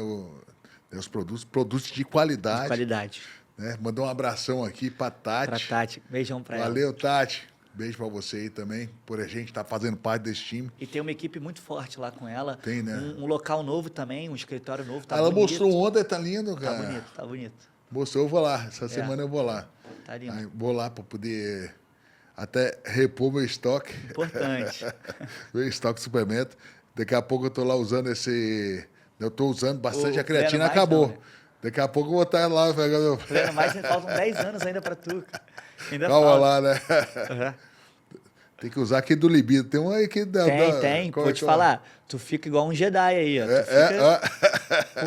os produtos de qualidade. de qualidade. Né? Mandar um abração aqui pra Tati. Pra Tati. Beijão pra ela. Valeu, Tati. Beijo pra você aí também, por a gente estar fazendo parte desse time. E tem uma equipe muito forte lá com ela. Tem, né? Um local novo também, um escritório novo. Tá Ela bonito. mostrou ontem, tá lindo, cara. Tá bonito, tá bonito. Mostrou, eu vou lá. Essa semana eu vou lá. Tá lindo. Aí, vou lá pra poder até repor meu estoque. Importante. Meu estoque de suplemento. Daqui a pouco eu tô lá usando esse... Eu tô usando bastante, O a creatina Pleno Mais acabou. não, né? Daqui a pouco eu vou estar lá pegando... Pleno Mais, faltam 10 anos ainda pra tu. Ainda Calma falta. lá, né? Uhum. Tem que usar aquele do libido. Tem um aí que dá... Tem. Vou te falar. Tu fica igual um Jedi aí, ó.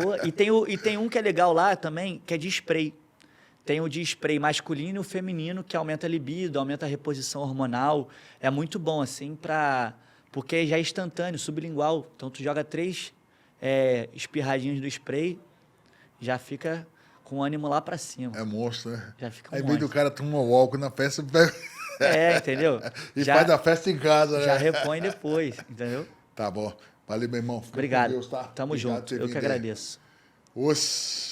Pô, e tem um que é legal lá também, que é de spray. Tem o de spray masculino e o feminino, que aumenta a libido, aumenta a reposição hormonal. É muito bom, assim, porque já é instantâneo, sublingual. Então, tu joga 3 espirradinhos do spray, já fica com o ânimo lá pra cima. É monstro, né? Já fica Aí, um em vez do monstro. cara tomar um álcool na festa, Entendeu? e faz a festa em casa, né? Já repõe depois, entendeu? Tá bom. Valeu, meu irmão. Fica com Obrigado. Deus, tá? Tamo Obrigado por junto. ter Eu que vindo aí. agradeço. Os...